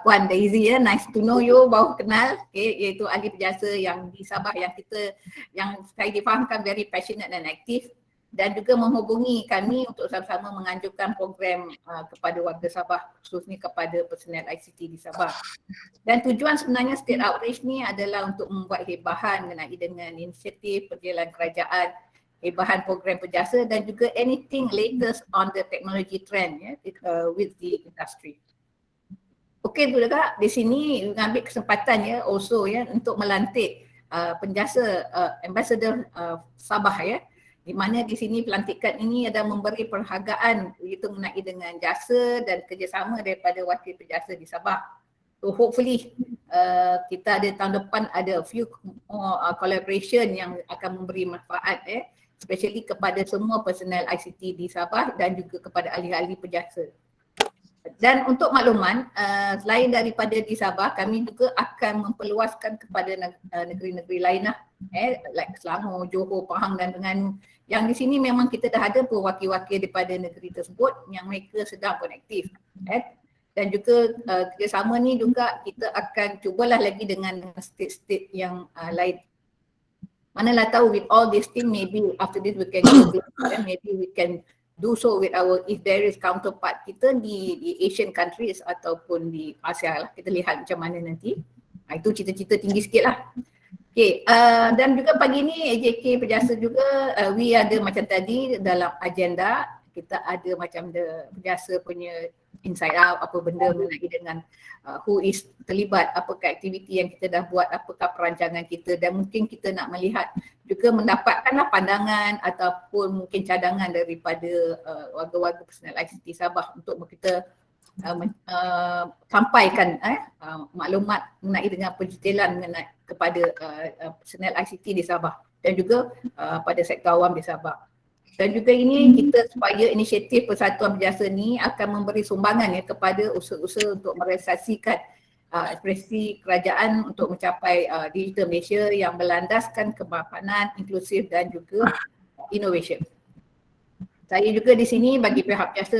Puan Daisy ya, nice to know you, baru kenal, iaitu ahli perjasa yang di Sabah yang saya difahamkan very passionate dan aktif, dan juga menghubungi kami untuk sama-sama menganjurkan program kepada warga Sabah, khususnya kepada personel ICT di Sabah. Dan tujuan sebenarnya State Outreach ni adalah untuk membuat hebahan mengenai dengan inisiatif perjalanan kerajaan, hebahan program perjasa dan juga anything latest on the technology trend with the industry. Okey tu juga di sini mengambil kesempatan also untuk melantik penjasa ambassador Sabah di mana di sini pelantikan ini ada memberi perhargaan begitu mengenai dengan jasa dan kerjasama daripada wakil penjasa di Sabah. So hopefully kita ada tahun depan ada few more collaboration yang akan memberi manfaat especially kepada semua personel ICT di Sabah dan juga kepada ahli-ahli perjasa. Dan untuk makluman, selain daripada di Sabah, kami juga akan memperluaskan kepada negeri-negeri lain like Selangor, Johor, Pahang dan Terengganu. Yang di sini memang kita dah ada wakil-wakil daripada negeri tersebut yang mereka sedang konektif. Dan juga kerjasama ni juga kita akan cubalah lagi dengan state-state yang lain. Manalah tahu with all this thing, maybe after this we can go global, maybe we can do so with our, if there is counterpart kita di Asian countries ataupun di Asia lah. Kita lihat macam mana nanti. Itu cita-cita tinggi sikit lah. Okay, dan juga pagi ni AJK Perjasa juga, we ada macam tadi dalam agenda, kita ada macam the Perjasa punya inside out, apa benda mengenai dengan who is terlibat, apakah aktiviti yang kita dah buat, apakah perancangan kita, dan mungkin kita nak melihat juga mendapatkanlah pandangan ataupun mungkin cadangan daripada warga-warga personal ICT Sabah untuk kita sampaikan maklumat mengenai dengan pendetailan mengenai kepada personal ICT di Sabah dan juga pada sektor awam di Sabah. Dan juga ini kita supaya inisiatif Persatuan Berjasa ni akan memberi sumbangan kepada usaha-usaha untuk merealisasikan ekspresi kerajaan untuk mencapai digital Malaysia yang berlandaskan kemapanan, inklusif dan juga innovation. Saya juga di sini bagi pihak berjasa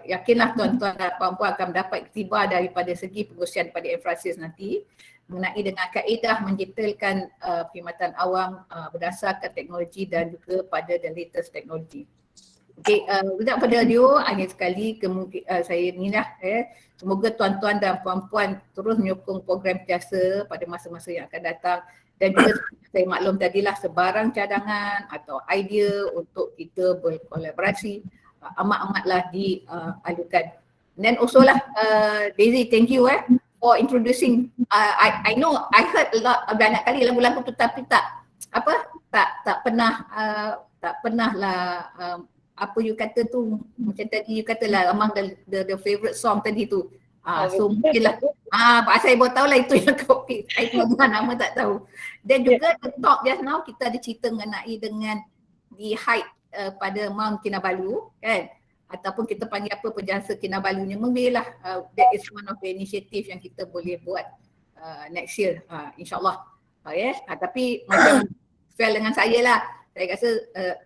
yakinlah tuan-tuan dan puan-puan akan mendapat iktibar daripada segi pengurusian pada infrastruktur nanti mengenai dengan kaedah mendetailkan perkhidmatan awam berdasarkan teknologi dan juga pada the latest teknologi. Okey, tidak pada audio, akhir sekali saya inilah semoga tuan-tuan dan puan-puan terus menyokong program berjasa pada masa-masa yang akan datang dan juga saya maklum tadilah sebarang cadangan atau idea untuk kita berkolaborasi amat-amatlah diajukan. Dan also lah Daisy, thank you for introducing. I know I heard a lot banyak kali lagu-lagu tu tapi tak pernah lah apa you kata tu macam tadi you kata lah among the favorite song tadi tu. So mungkin lah Pak saya baru tahu lah itu yang Kupi. Saya dengar nama tak tahu. Dan juga the talk just now kita ada cerita mengenai dengan the height pada Mount Kinabalu kan, ataupun kita panggil apa Perjasa Kinabalunya mungkin lah that is one of the initiative yang kita boleh buat next year insyaAllah. Tapi macam fail dengan saya lah, saya rasa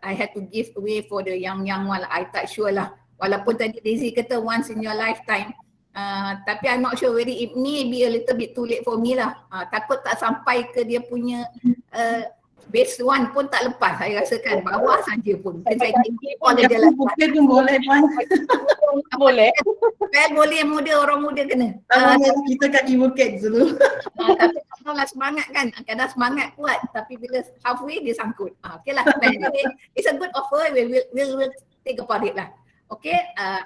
I had to give away for the young one lah. I tak sure lah, walaupun tadi Daisy kata once in your lifetime, tapi I'm not sure whether it may be a little bit too late for me lah. Takut tak sampai ke dia punya base one pun tak lepas, saya rasakan bawah saja pun. Saya bukit pun boleh puan. Boleh. Well, boleh muda, orang muda kena. Kita kaki bukit dulu. Tapi kalau semangat kan, kadang semangat kuat tapi bila halfway dia sangkut. Okay lah, it's a good offer, we'll think about it lah. Okay,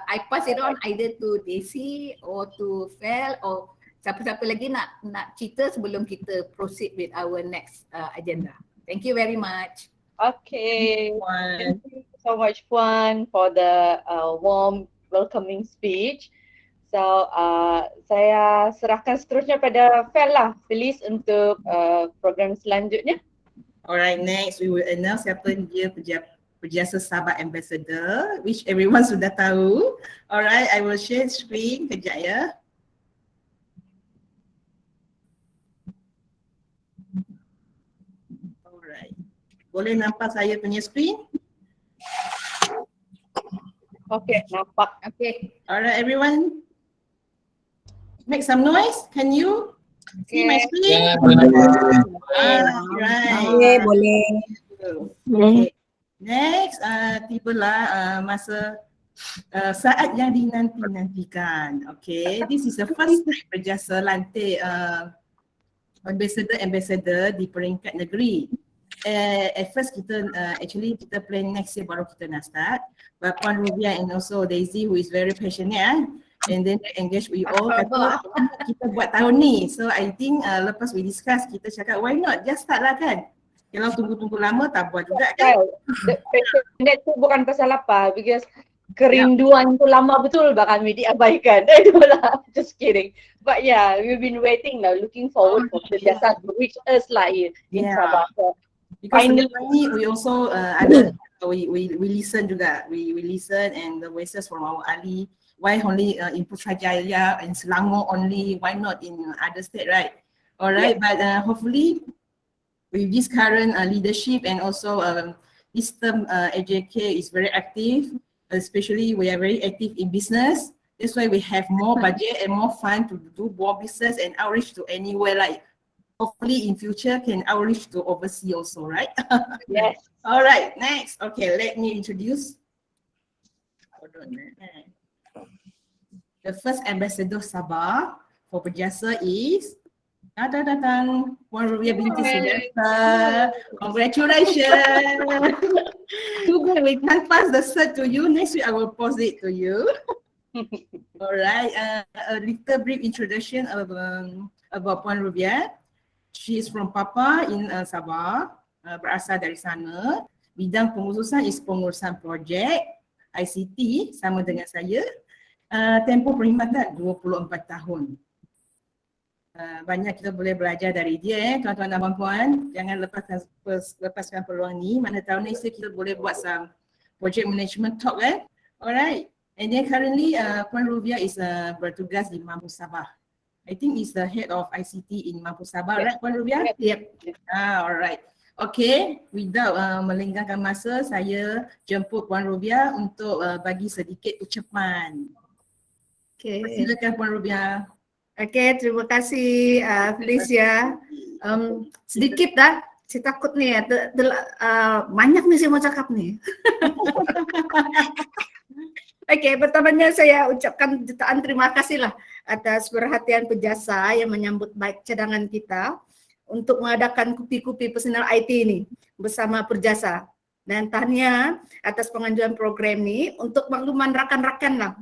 I pass it on either to Daisy or to Fel or siapa-siapa lagi nak cerita sebelum kita proceed with our next agenda. Thank you very much. Okay, thank you so much Puan for the warm welcoming speech. So saya serahkan seterusnya pada Fel lah, please untuk program selanjutnya. Alright, next we will announce siapa dia Perjasa Sabah Ambassador, which everyone sudah tahu. Alright, I will share screen kejap ya. Alright, boleh nampak saya punya screen? Okay, nampak. Okay. Alright everyone. make some noise? Can you see my screen? Right. Boleh. Okay. Next, tibalah masa saat yang dinanti-nantikan. Okay, this is the first time PERJASA lantik ambassador di peringkat negeri. At first kita actually kita plan next year baru kita nak start. But Puan Rubia and also Daisy who is very passionate and then they engage we all kata kita buat tahun ni. So I think lepas we discuss kita cakap why not just start lah kan. Kalau tunggu-tunggu lama tak buat juga kan. Passionate tu bukan pasal apa, because kerinduan tu lama betul bah kami diabaikan. Itulah, just kidding. But yeah, we've been waiting now, looking forward for PERJASA to reach us lah in Sabah. So, because finally we also we listen juga, we listen and the voices from our ahli. Why only in Putrajaya and Selangor only? Why not in other state, right? Alright, but hopefully with this current leadership and also this term AJK is very active, especially we are very active in business. That's why we have more budget and more fund to do more business and outreach to anywhere, like hopefully in future can outreach to overseas also, right? yes. All right, next. Okay, let me introduce. Hold on. The first ambassador Sabah for PERJASA is Puan Rubia binti Sylvester. Congratulations. Too bad we can't pass the cert to you. Next week I will post it to you. All right. A little brief introduction of about Puan Rubia. She is from Papa in Sabah. Berasal dari sana. Bidang pengurusan is pengurusan projek ICT sama dengan saya. Tempoh perkhidmatan 24 tahun. Banyak kita boleh belajar dari dia tuan-tuan dan puan-puan. Jangan lepaskan peluang ni. Mana tahu next year kita boleh buat some project management talk kan. Alright. And then currently Puan Rubia is bertugas di Mampu Sabah. I think is the head of ICT in Mampu Sabah, right Puan Rubia? Yep. Alright. Okay, without melenggangkan masa, saya jemput Puan Rubia untuk bagi sedikit ucapan. Okay. Silakan Puan Rubia. Okay, terima kasih Felicia. Sedikit dah, saya takut ni banyak ni saya mau cakap ni. Okay, pertamanya saya ucapkan jutaan terima kasih lah atas perhatian PERJASA yang menyambut baik cadangan kita untuk mengadakan Kupi-Kupi Personal IT ini bersama PERJASA. Dan tahniah atas pengajuan program ni. Untuk makluman rakan-rakan lah,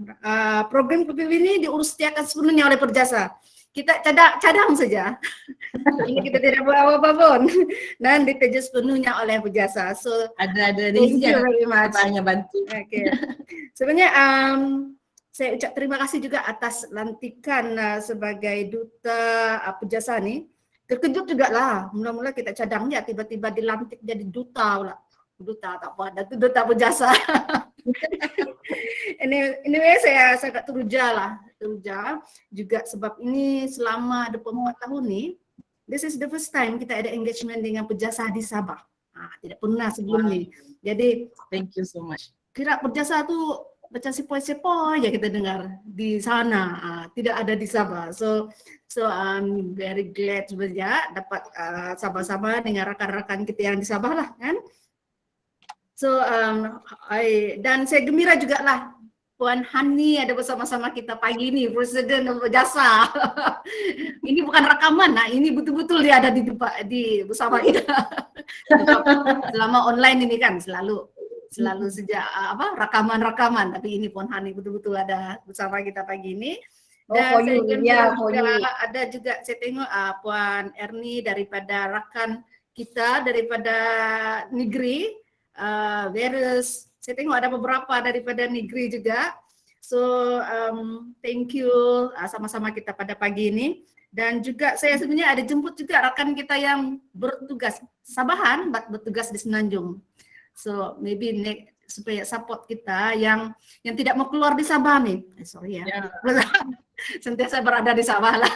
program Kupi ini diuruskan sepenuhnya oleh PERJASA. Kita cadang saja. Ini kita tidak buat apa-apa pun. Dan diterjun sepenuhnya oleh PERJASA. So ada thank you very much. Banyak bantu. Okay. Sebenarnya saya ucap terima kasih juga atas lantikan sebagai duta PERJASA ni. Terkejut juga lah. Mula-mula kita cadangnya tiba-tiba dilantik jadi duta pula. Duta tak apa, itu duta PERJASA. Anyway, saya sangat teruja juga sebab ini selama 24 tahun ni, this is the first time kita ada engagement dengan PERJASA di Sabah. Tidak pernah sebelum ni. Jadi, thank you so much. Kira PERJASA tu macam sepoi-sepoi ya kita dengar di sana, tidak ada di Sabah. So I'm very glad sebenarnya dapat sama-sama dengan rakan-rakan kita yang di Sabah lah kan. So dan saya gembira juga lah Puan Hani ada bersama-sama kita pagi ni, Presiden PERJASA. Ini bukan rakaman, ini betul-betul dia ada di bersama kita. Selama online ini kan selalu sejak rakaman, tapi ini Puan Hani betul-betul ada bersama kita pagi ini. Dan saya gembira ada juga saya tengok Puan Erni daripada rakan kita daripada negeri. Saya tengok ada beberapa daripada negeri juga. So thank you sama-sama kita pada pagi ini. Dan juga saya sebenarnya ada jemput juga rakan kita yang bertugas Sabahan, bertugas di Semenanjung. So maybe supaya support kita yang tidak mau keluar di Sabah nih. Sorry ya. Sentiasa berada di Sabah lah.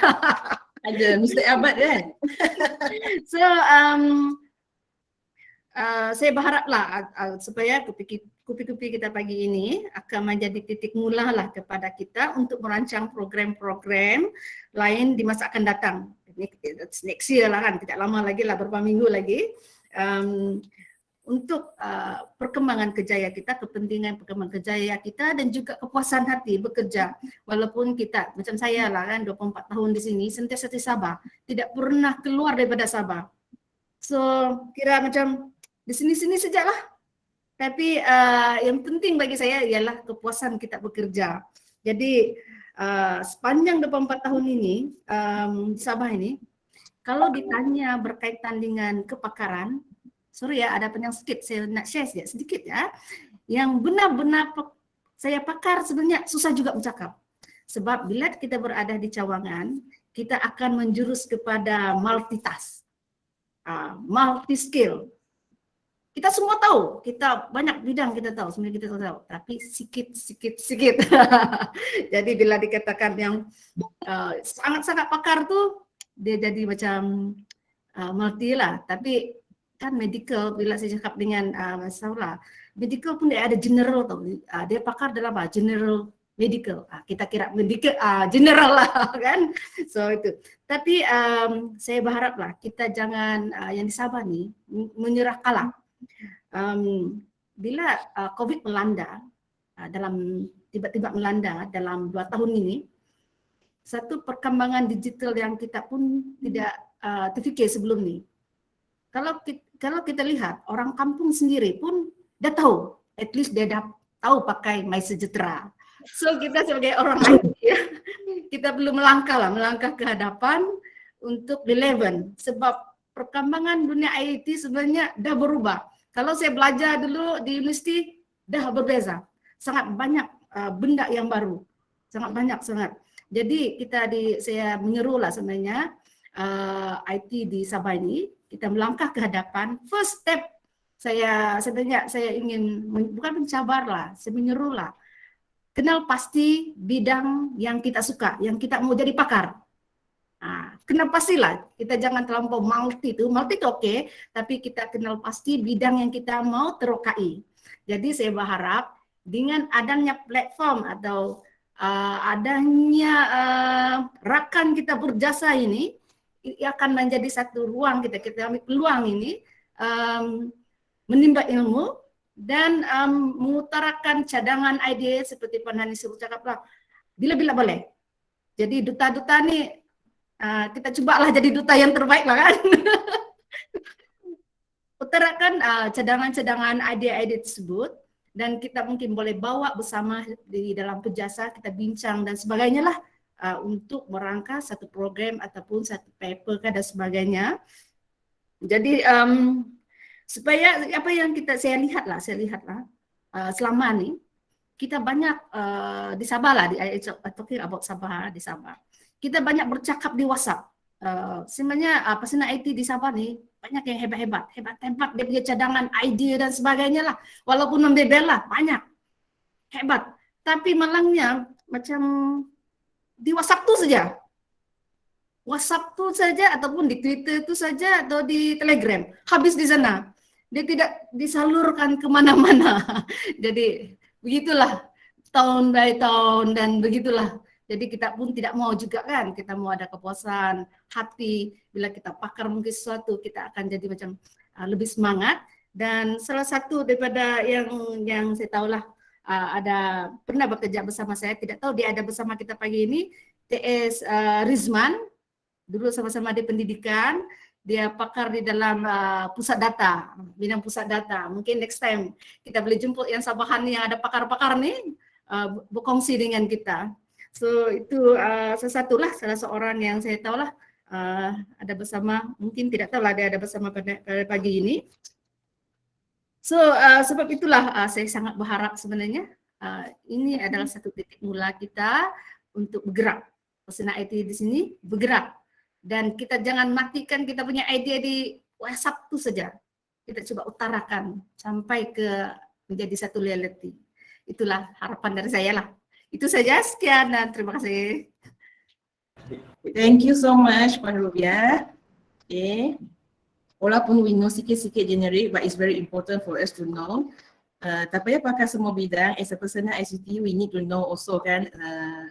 Ada Mr. Abad kan? So saya berharaplah supaya kupi-kupi kita pagi ini akan menjadi titik mula lah kepada kita untuk merancang program-program lain di masa akan datang. Next year lah kan, tidak lama lagi lah, beberapa minggu lagi. Untuk perkembangan kerjaya kita, kepentingan perkembangan kerjaya kita dan juga kepuasan hati bekerja. Walaupun kita, macam saya lah kan, 24 tahun di sini, sentiasa di Sabah, tidak pernah keluar daripada Sabah. So, kira macam di sini-sini sajalah. Tapi yang penting bagi saya ialah kepuasan kita bekerja. Jadi sepanjang 24 tahun ini di Sabah ini, kalau ditanya berkaitan dengan kepakaran, sorry ya ada panjang sedikit, saya nak share sedikit ya. Yang benar-benar saya pakar sebenarnya susah juga bercakap. Sebab bila kita berada di cawangan, kita akan menjurus kepada multitask, multi-skill. Kita semua tahu, kita banyak bidang kita tahu, sebenarnya kita tahu, tapi sikit. Jadi bila dikatakan yang sangat-sangat pakar tuh, dia jadi macam multi lah. Tapi kan medical, bila saya cakap dengan masalah, medical pun dia ada general tau, dia pakar dalam apa? General medical. Kita kira medical general lah kan. So itu. Tapi saya berharaplah kita jangan yang di Sabah ni menyerah kalah. Bila COVID melanda, tiba-tiba melanda dalam 2 tahun ini, satu perkembangan digital yang kita pun tidak terfikir sebelum ni. Kalau kita lihat, orang kampung sendiri pun dah tahu, at least dia dah tahu pakai MySejahtera. So kita sebagai orang IT, kita perlu melangkah ke hadapan untuk relevan. Sebab perkembangan dunia IT sebenarnya dah berubah. Kalau saya belajar dulu di universiti, dah berbeza. Sangat banyak benda yang baru. Sangat. Jadi saya menyerulah sebenarnya IT di Sabah ini, kita melangkah ke hadapan. First step saya ingin, bukan mencabar lah, saya menyerulah. Kenal pasti bidang yang kita suka, yang kita mau jadi pakar. Kenal pastilah, kita jangan terlampau multi itu okey, tapi kita kenal pasti bidang yang kita mau terokai. Jadi saya berharap dengan adanya platform atau adanya rakan kita berjasa ini akan menjadi satu ruang kita ambil peluang ini menimba ilmu dan mengutarakan cadangan idea seperti Puan Hani sebut cakaplah bila-bila boleh. Jadi duta-duta ni kita cubalah jadi duta yang terbaik lah kan. Utarakan cadangan-cadangan idea-idea tersebut dan kita mungkin boleh bawa bersama di dalam PERJASA, kita bincang dan sebagainya lah untuk merangka satu program ataupun satu paper dan sebagainya. Jadi supaya apa yang saya lihat lah selama ni kita banyak di Sabah lah, talking about Sabah di Sabah. Kita banyak bercakap di WhatsApp. Sebenarnya personal IT di Sabah ni banyak yang hebat dia punya cadangan idea dan sebagainya lah. Walaupun membebel lah, banyak hebat. Tapi malangnya macam di WhatsApp tu saja. WhatsApp tu saja ataupun di Twitter tu saja atau di Telegram. Habis di sana. Dia tidak disalurkan ke mana-mana. Jadi begitulah tahun by tahun dan begitulah. Jadi kita pun tidak mau juga kan, kita mau ada kepuasan hati. Bila kita pakar mungkin sesuatu, kita akan jadi macam lebih semangat. Dan salah satu daripada yang saya tahulah ada pernah bekerja bersama saya, tidak tahu dia ada bersama kita pagi ini, TS Rizman, dulu sama-sama di pendidikan, dia pakar di dalam pusat data, bidang pusat data. Mungkin next time kita boleh jemput yang Sabahan yang ada pakar-pakar nih, berkongsi dengan kita. So itu salah seorang yang saya tahulah ada bersama, mungkin tidak tahulah dia ada bersama pada pagi ini. So sebab itulah saya sangat berharap sebenarnya ini adalah satu titik mula kita untuk bergerak. Personal IT di sini bergerak dan kita jangan matikan kita punya idea di WhatsApp tu saja. Kita coba utarakan sampai ke menjadi satu reality. Itulah harapan dari saya lah. Itu saja, sekian dan terima kasih. Thank you so much, Puan Rubia. Okay. Walaupun we know sikit-sikit generic, but it's very important for us to know. Tak payah pakai semua bidang. As a personal ICT, we need to know also kan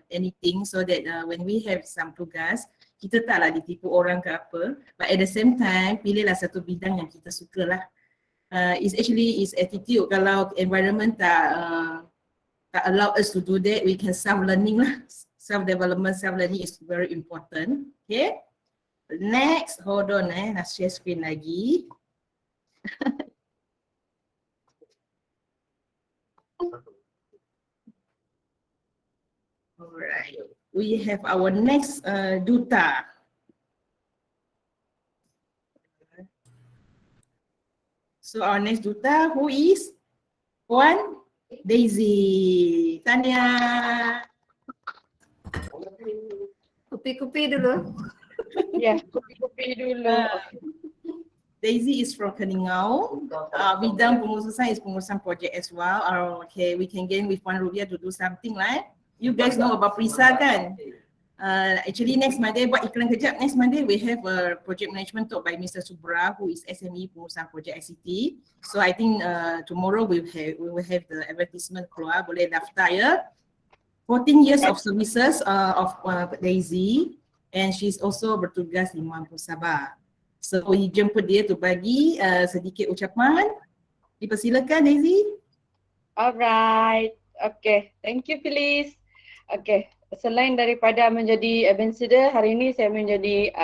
anything so that when we have some tugas, kita taklah ditipu orang ke apa. But at the same time, pilihlah satu bidang yang kita suka lah. It's actually is attitude. Kalau environment tak allow us to do that, we can self-learning lah. Self-development, self-learning is very important. Okay. Next, hold on nak share screen lagi. Alright, we have our next duta. So our next duta, who is? Puan Daisy. Tanya. Kupi-kupi dulu. Ya, Kupi dulu. Daisy is from Keningau. Bidang pengurusan is pengurusan project as well. Okay, we can gain with RM1 to do something right? You guys know about PERJASA kan? Actually next Monday, buat iklan kejap. Next Monday we have a project management talk by Mr. Subra, who is SME pengurusan project ICT. So I think tomorrow we will have the advertisement keluar. Boleh daftar ya. 14 years of services of Daisy, and she's also bertugas di Mampu Sabah. So we jemput dia tu bagi sedikit ucapan. Dipersilakan Daisy. Alright, okay. Thank you Felice. Okay, selain daripada menjadi ambassador, hari ini saya menjadi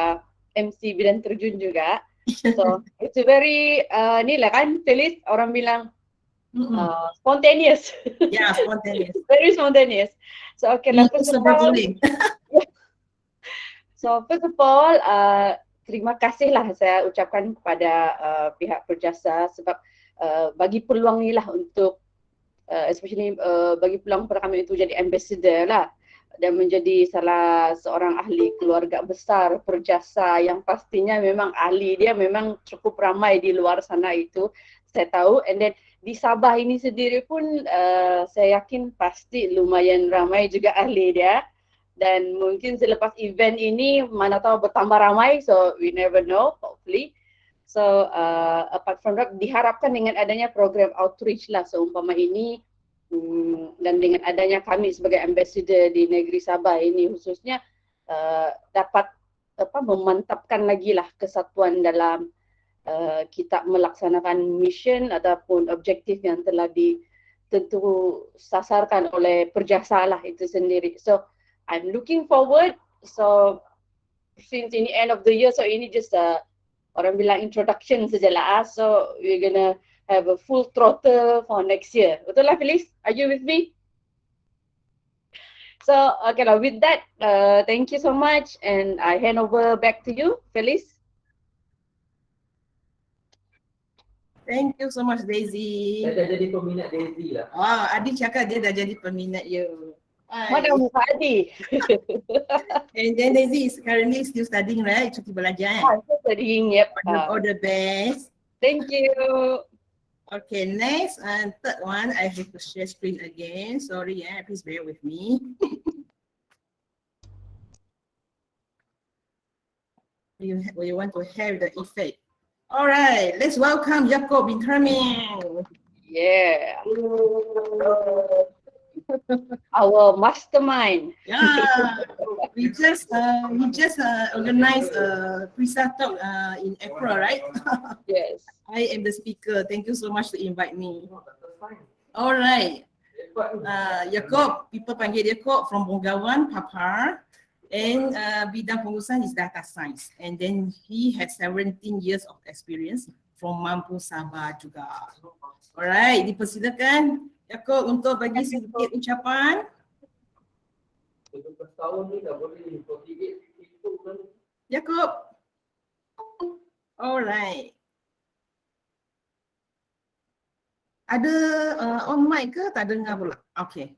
MC bidang terjun juga. So it's a very ni lah kan Felice, orang bilang spontaneous. Yeah, spontaneous. Very spontaneous. So okay lah, first of all, first of all, terima kasih lah saya ucapkan kepada pihak PERJASA sebab bagi peluang ni lah untuk especially bagi peluang kepada kami untuk jadi ambassador lah dan menjadi salah seorang ahli keluarga besar PERJASA yang pastinya memang ahli dia memang cukup ramai di luar sana itu saya tahu, and then di Sabah ini sendiri pun saya yakin pasti lumayan ramai juga ahli dia. Dan mungkin selepas event ini mana tahu bertambah ramai, so we never know, hopefully. So apart from that, diharapkan dengan adanya program outreach lah seumpama ini dan dengan adanya kami sebagai ambassador di negeri Sabah ini khususnya dapat memantapkan lagi lah kesatuan dalam kita melaksanakan mission ataupun objektif yang telah ditentu sasarkan oleh PERJASA lah itu sendiri. So I'm looking forward. So since ini end of the year, so ini just orang bilang introduction sajalah. So we're gonna have a full throttle for next year. Betul lah Felice? Are you with me? So okay lah, with that, thank you so much and I hand over back to you, Felice. Thank you so much Daisy. Saya dah jadi peminat Daisy lah. Wah, Adi cakap dia dah jadi peminat you. Mana muka Adi? And then Daisy is currently still studying, right? Cuti belajar. Still studying, yep. All the best. Thank you. Okay, next and third one, I have to share screen again. Sorry, please bear with me. We want to have the effect. All right, let's welcome Jacob bin Termin. Yeah. Our mastermind. Yeah, we just organized a PERJASA talk in April, right? Yes. I am the speaker. Thank you so much to invite me. All right, Jacob, people panggil Jacob from Bengawan, Papar, and bidang pengurusan is data science. And then he has 17 years of experience from Mampu Sabah juga. Alright, dipersilakan Jacob untuk bagi sedikit ucapan. 17 tahun ni dah boleh navigate itu kan. Jacob. Alright. Ada on mic ke? Tak dengar pula. Okay.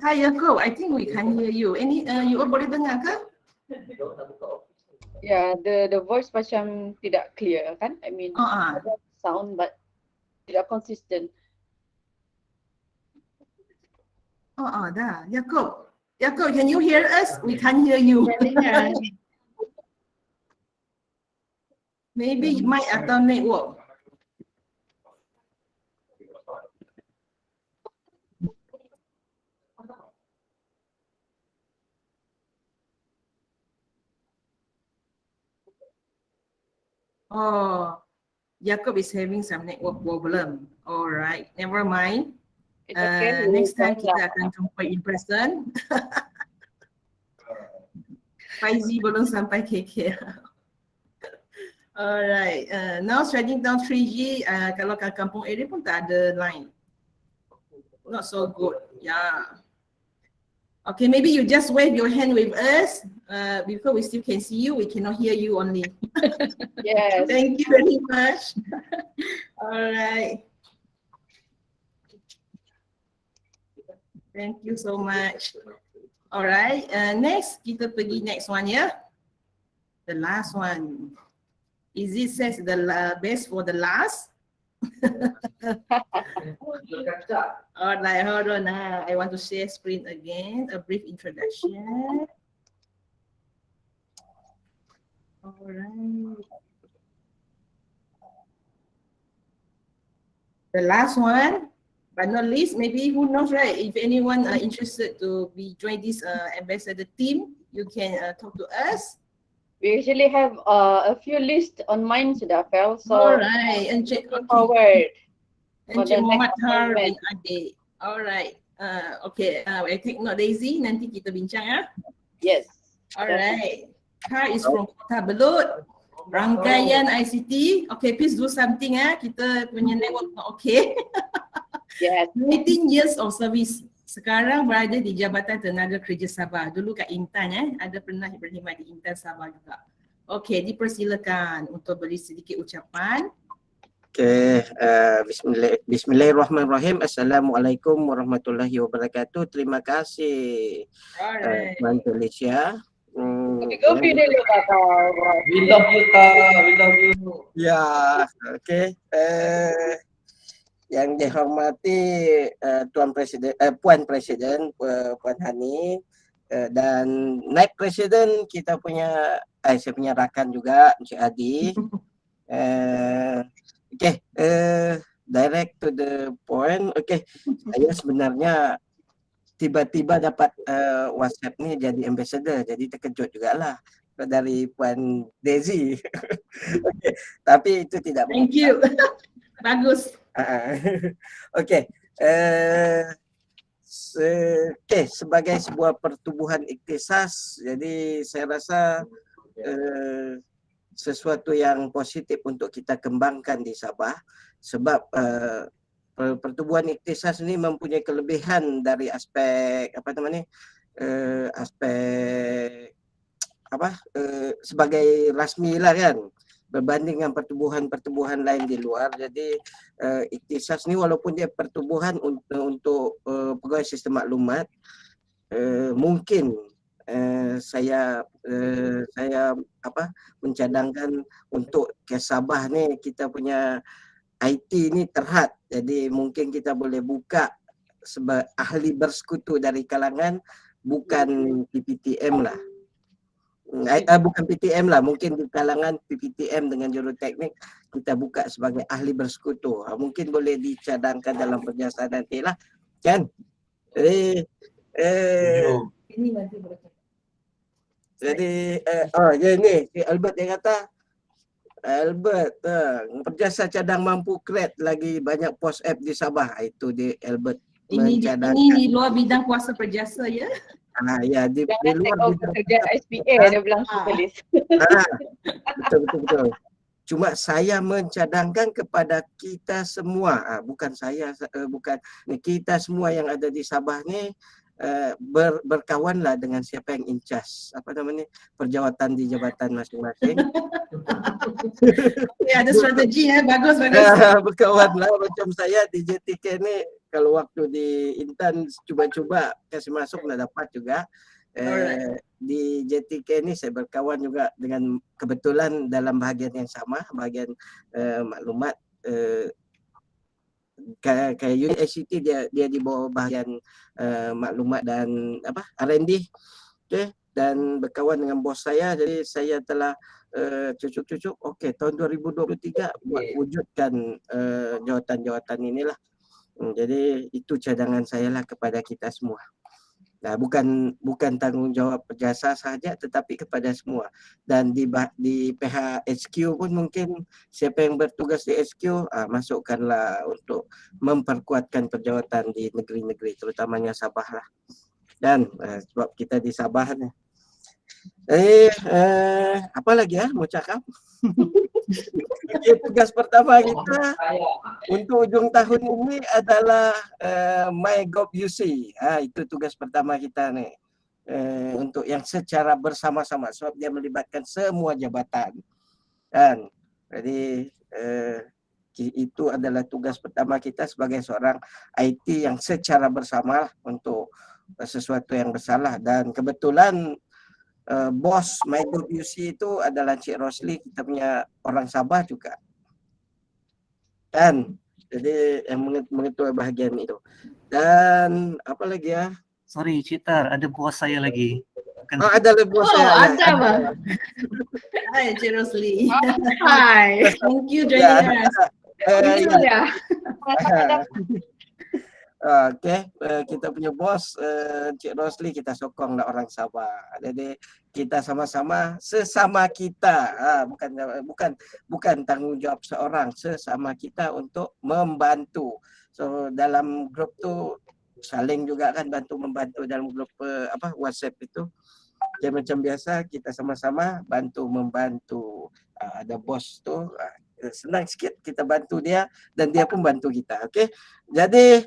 Hi Jacob, I think we can hear you. You all boleh dengar ke? Yeah, the voice macam tidak clear kan? I mean, sound but tidak consistent. Dah. Yaakob, can you hear us? We can't hear you. Maybe mic atau network. Oh, Yaakob is having some network problem. Alright, never mind. It's okay. Next time kita akan jumpa in person. Faizi belum sampai KK. Alright, now shutting down 3G. Kalau kat kampung area pun tak ada line. Not so good. Yeah. Okay, maybe you just wave your hand with us because we still can see you. We cannot hear you only. Yes. Thank you very much. Alright. Thank you so much. Alright, next kita pergi next one ya. The last one. Is it says the best for the last? Alright, hold on. I want to share screen again. A brief introduction. Alright. The last one, but not least, maybe who knows, right? If anyone are interested to be join this ambassador team, you can talk to us. We actually have a few lists on mine sudah, Fel. So Alright, Encik forward. Encik the Muhammad next Har bin appointment. Adik. Alright, okay. I take note Daisy, nanti kita bincang ya. Yes. Alright. Har is from Kota Belud. Rangkaian ICT. Okay, please do something kita punya network not okay. Yes. 19 years of service. Sekarang berada di Jabatan Tenaga Kerja Sabah. Dulu kat Intan ada pernah berkhidmat di Intan Sabah juga. Okey, dipersilakan untuk beri sedikit ucapan. Okey, bismillahirrahmanirrahim. Assalamualaikum warahmatullahi wabarakatuh. Terima kasih Tuan Felicia. Kupi dulu kata. We love you, Ta. We love you. Ya, okey. Yang dihormati Puan Presiden, Puan Hani, dan Naib Presiden kita punya, saya punya rakan juga, Encik Adi. Okay, direct to the point. Okay, saya sebenarnya tiba-tiba dapat WhatsApp ni jadi ambassador, jadi terkejut jugalah dari Puan Daisy. Okay, tapi itu tidak. Thank you. Bagus. Okay, sebagai sebuah pertubuhan ikhtisas, jadi saya rasa sesuatu yang positif untuk kita kembangkan di Sabah, sebab pertubuhan ikhtisas ini mempunyai kelebihan dari aspek sebagai rasmi lah kan, berbanding dengan pertubuhan-pertubuhan lain di luar. Jadi ikhtisas ni walaupun dia pertubuhan untuk pegawai sistem maklumat, mungkin saya mencadangkan untuk ke Sabah ni kita punya IT ni terhad. Jadi mungkin kita boleh buka sebagai ahli bersekutu dari kalangan bukan PPTM lah. Bukan PTM lah, mungkin di kalangan PPTM dengan juruteknik kita buka sebagai ahli bersekutu. Mungkin boleh dicadangkan dalam perjasa nanti lah, kan? Jadi ni si Albert yang kata, Albert, perjasa cadang mampu create lagi banyak pos app di Sabah. Itu dia Albert mencadangkan. Ini di luar bidang kuasa perjasa ya. Ya, di luar kerja SPA dia bilang polis. Betul. Cuma saya mencadangkan kepada kita semua, bukan saya, bukan kita semua yang ada di Sabah ni, berkawanlah dengan siapa yang in charge, perjawatan di jabatan masing-masing. Ada strategi bagus. Berkawanlah, macam saya di JTK ni, kalau waktu di Intan cuba-cuba kasih masuk dah dapat juga. Di JTK ni saya berkawan juga dengan, kebetulan dalam bahagian yang sama, bahagian maklumat. kayak unit ICT dia di bawah bahagian maklumat dan R&D. Okey, dan berkawan dengan bos saya, jadi saya telah cucuk-cucuk okey tahun 2023 buat wujudkan jawatan-jawatan inilah. Jadi itu cadangan saya lah kepada kita semua. Nah, bukan tanggungjawab Perjasa sahaja tetapi kepada semua. Dan di pihak HQ pun mungkin siapa yang bertugas di HQ masukkanlah untuk memperkuatkan perjawatan di negeri-negeri terutamanya Sabah lah. Dan sebab kita di Sabah ni. Apa lagi mau cakap? Tugas pertama kita untuk ujung tahun ini adalah MyGov.UC. Itu tugas pertama kita ni. Untuk yang secara bersama-sama sebab dia melibatkan semua jabatan. Kan? Jadi itu adalah tugas pertama kita sebagai seorang IT yang secara bersama untuk sesuatu yang bersalah. Dan kebetulan bos MyGov.UC itu adalah Cik Rosli, kita punya orang Sabah juga. Kan? Jadi yang mengetua bahagian itu. Dan apa lagi ya? Sorry Citar, ada bos saya lagi. Ada bos saya. Ada bang. Hai Cik Rosli. Hai. Thank you joining us. Okey, kita punya bos Cik Rosli, kita sokonglah orang Sabah. Jadi kita sama-sama sesama kita, bukan tanggungjawab seorang, sesama kita untuk membantu. So dalam grup tu saling juga kan bantu membantu dalam grup WhatsApp itu. Jadi macam biasa kita sama-sama bantu membantu. Ada bos tu senang sikit kita bantu dia dan dia pun bantu kita. Okey. Jadi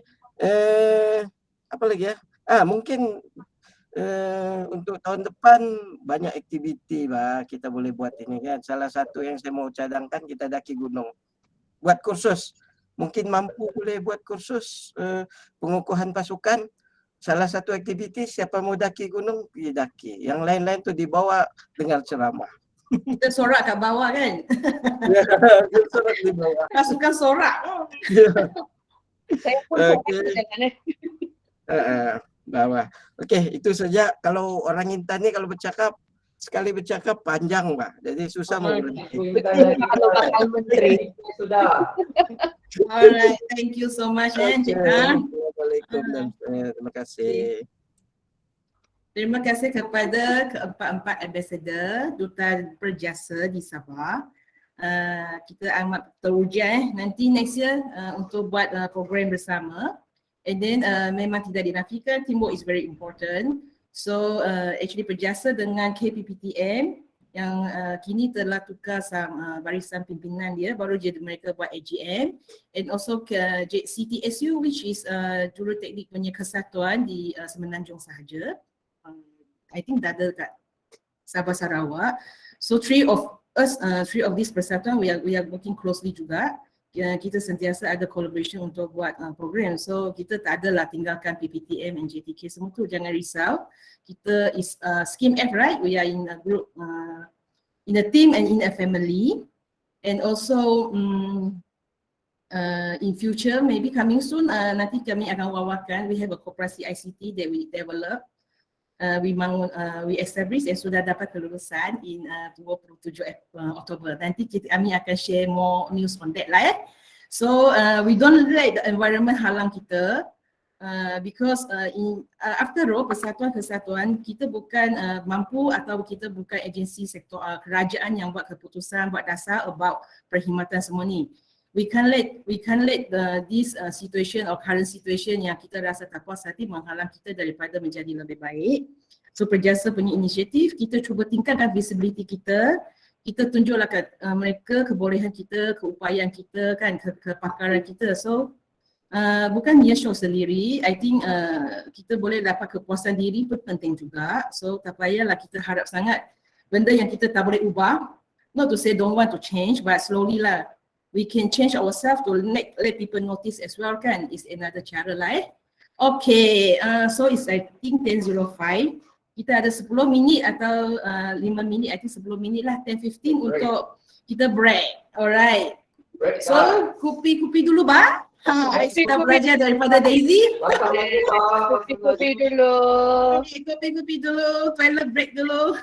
apa lagi ya? Mungkin untuk tahun depan banyak aktiviti kita boleh buat ini kan. Salah satu yang saya mau cadangkan, kita daki gunung. Buat kursus. Mungkin mampu boleh buat kursus pengukuhan pasukan. Salah satu aktiviti siapa mau daki gunung pergi daki. Yang lain-lain tu dibawa dengar ceramah. Kita sorak kat bawah kan? Ya, sorak di bawah. Pasukan sorak. Saya pun bawah. Okey, itu saja. Kalau orang Intan ni kalau bercakap, sekali bercakap panjang jadi susah mau berhenti. kalau bakal menteri. Sudah. Alright, thank you so much Cika. Assalamualaikum dan terima kasih. Terima kasih kepada keempat-empat ambassador Duta Perjasa di Sabah. Kita amat teruja nanti next year untuk buat program bersama. And then memang tidak dinafikan teamwork is very important. So actually Perjasa dengan KPPTM yang kini telah tukar barisan pimpinan dia, baru je mereka buat AGM. And also CTSU which is Juruteknik punya kesatuan di Semenanjung sahaja. I think dah ada kat Sabah Sarawak. So three of these persatuan we are working closely juga. Kita sentiasa ada collaboration untuk buat program. So kita tak adalah tinggalkan PPTM and JTK semua tu, jangan risau. Kita is scheme F, right? We are in a group, in a team and in a family. And also in future, maybe coming soon, nanti kami akan wawarkan. We have a koperasi ICT that we develop. We establish and sudah dapat kelulusan in 27 Oktober. Nanti kami akan share more news on that lah. So we don't let the environment halang kita because after all persatuan-kesatuan kita bukan mampu atau kita bukan agensi sektor kerajaan yang buat keputusan, buat dasar about perkhidmatan semua ni. We can't let this situation or current situation yang kita rasa tak puas hati menghalang kita daripada menjadi lebih baik. So Perjasa punya inisiatif, kita cuba tingkatkan visibility kita. Kita tunjuklah kat mereka kebolehan kita, keupayaan kita kan, kepakaran kita. So bukan dia show sendiri. I think kita boleh dapat kepuasan diri pun penting juga. So tak payahlah kita harap sangat benda yang kita tak boleh ubah. Not to say don't want to change, but slowly lah. We can change ourselves to let people notice as well kan. Is another cara lah Okay, so it's I think 10:05. Kita ada 10 minit atau 5 minit, I think 10 minit lah, 10-15 untuk kita break. Alright. Red So, card. Kupi dulu ba? Kita belajar daripada Daisy. Makan Kopi dulu. Kupi dulu, toilet break dulu.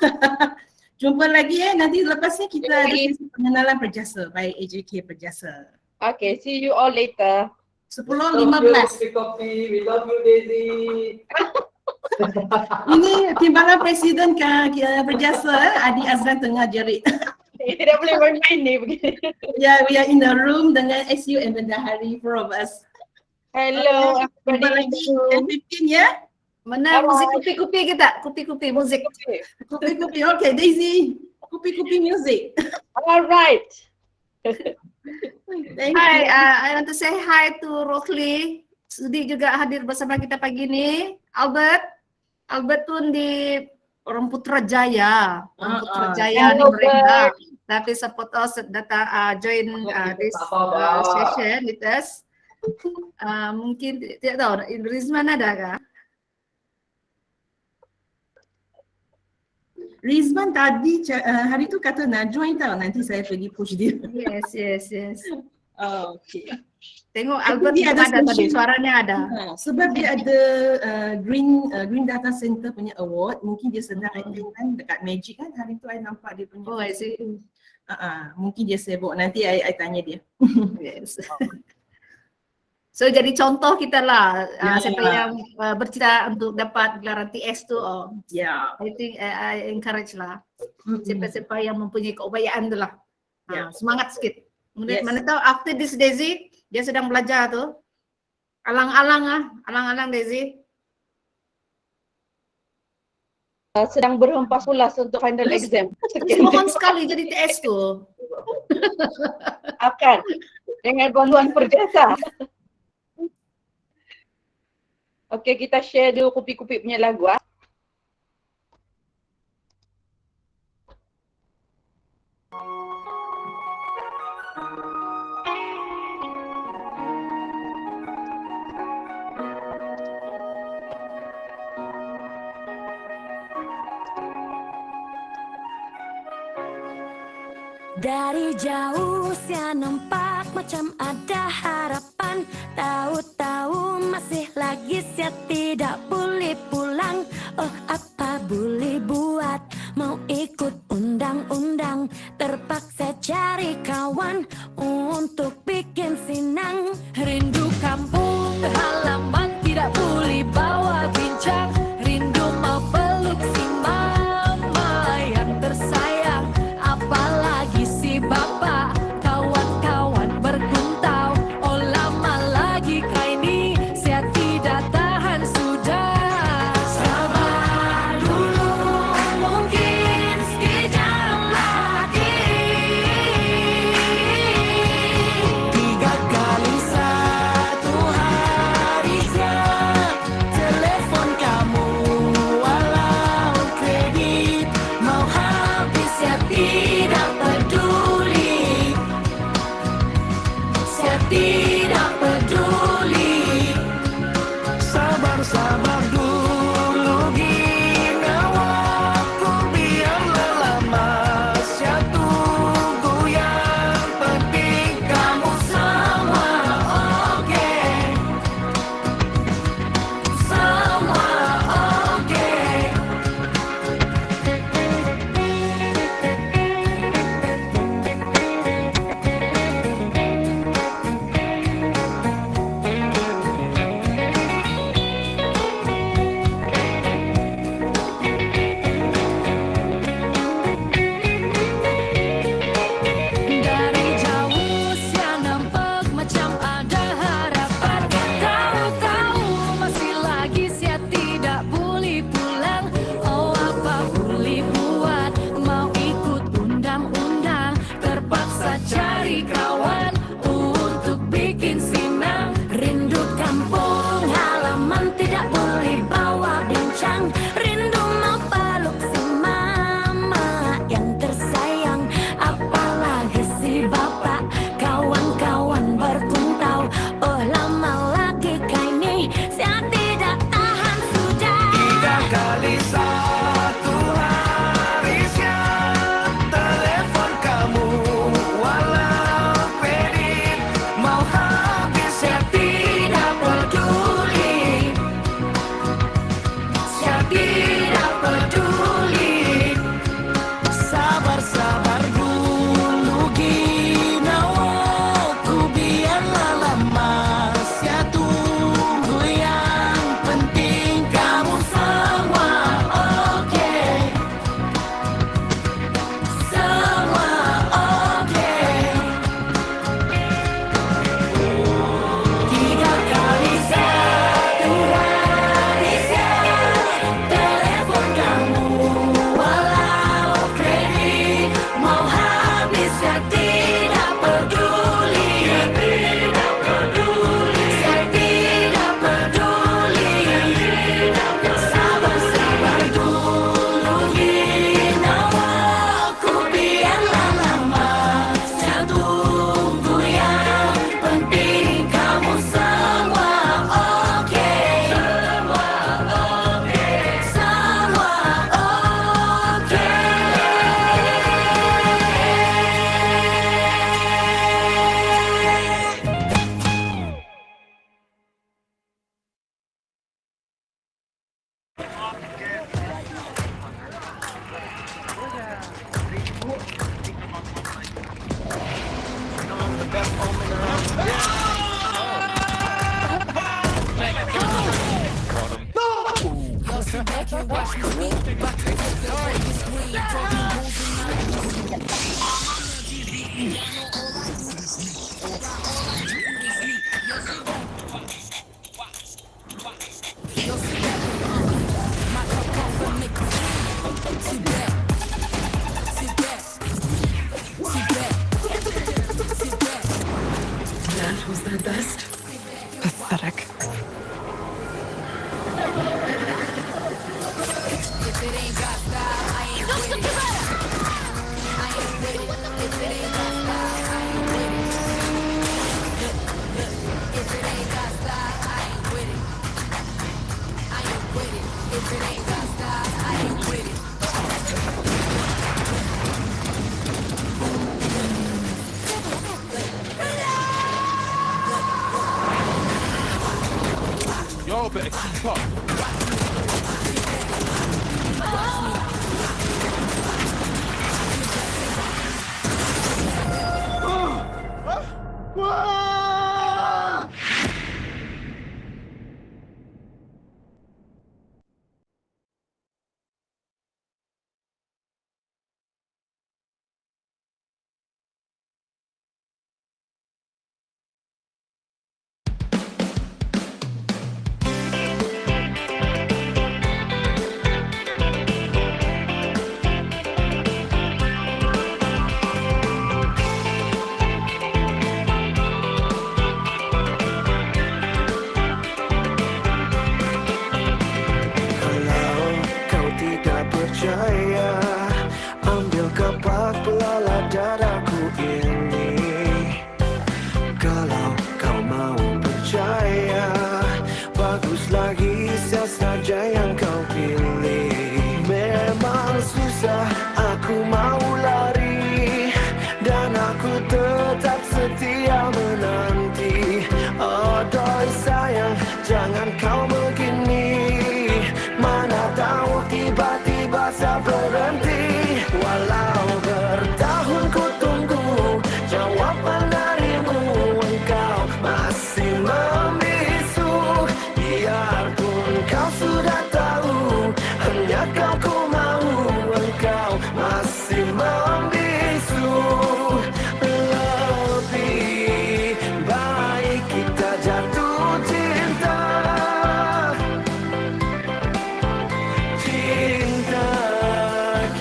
Jumpa lagi nanti lepas ni kita ada sesi pengenalan Perjasa by AJK Perjasa. Okay, see you all later. 10.15. Kopi, we love you Daisy. Ini timbangan Presiden Perjasa, Adi Azlan tengah jerit. Tidak boleh main-main ni begini. Yeah, we are in the room dengan SU and Bendahari, four of us. Hello, Jumpa lagi 10:15 ya. Mana muzik kupi-kupi kita? Kupi-kupi muzik. Kupi, okay Daisy. Kupi music. Alright. Thank Hi, you. I want to say hi to Rosli. Sudi juga hadir bersama kita pagi ini. Albert pun di orang Putrajaya. Orang Putrajaya di mereka. Tapi support us datang join this session with us. Mungkin tidak tahu Rizman ada kah? Rizman tadi hari tu kata nak join tau, nanti saya pergi push dia. Yes. Oh, okay. Tengok Albert Dia ada ada tadi, session. suaranya ada. Sebab dia ada Green Data Center punya award, mungkin dia sedang attend kan dekat Magic kan, hari tu I nampak dia punya. Oh, I see. Mungkin dia sibuk, nanti I tanya dia. Yes. So jadi contoh kita lah, siapa yang bercita untuk dapat gelaran TS tu, Ya. I think I encourage lah. Siapa-siapa yang mempunyai keupayaan tu lah. Semangat sikit. Yes. Mana tahu after this Daisy, dia sedang belajar tu. Alang-alang Daisy. Sedang berhempas ulas untuk final exam. Mohon sekali jadi TS tu. Akan dengan bantuan Perjasa. Okay, kita share dulu Kupi punya lagu. Dari jauh saya nampak macam ada harapan. Tahu-tahu masih lagi saya tidak boleh pulang. Oh, apa boleh buat? Mau ikut undang-undang. Terpaksa cari kawan untuk bikin senang. Rindu kampung halaman tidak boleh bawa bincang. Rindu mau peluk si mama yang tersayang. Apalagi si bapak, kawan-kawan berkuntau. Oh lama lagi kau ini, saya tidak tahan sudah. Sabar dulu, mungkin sekejap lagi. 3 kali 1 hari siap telepon kamu, walau kredit mau habis saya tidak peduli. Saya tidak peduli. Sabar dulu gina waktu biarlah lama. Saya tunggu yang penting Kamu semua oke. Semua oke. Dari jauh saya nampak macam ada harapan. Tahu-tahu masih lagi saya tidak boleh pulang. Oh apa boleh buat? Mau ikut undang-undang. Terpaksa cari kawan untuk bikin senang. Rindu kampung halaman tidak boleh bawa bincang. Rindu mau peluk si mama yang tersayang. Apalagi si bapak, kawan-kawan berkuntau. Oh lama lagi kau ini, saya tidak tahan sudah. 3 kali 1 hari siap telepon kamu, walau Pathetic. Y'all better keep up. Kalau kau tidak percaya, ambil kapak pelalat dadaku ini. Kalau kau mau percaya, bagus lagi siapa saja yang kau pilih. Memang susah, aku mau lari, dan aku tetap setia menanti. Aduh sayang, jangan kau begini. Mana tahu tiba-tiba saya berhenti. Walau bertahun ku tunggu jawaban darimu, engkau masih membisu. Biarpun kau sudah tahu, hanya kau ku mau, engkau masih membisu. Lebih baik kita jatuh cinta. Cinta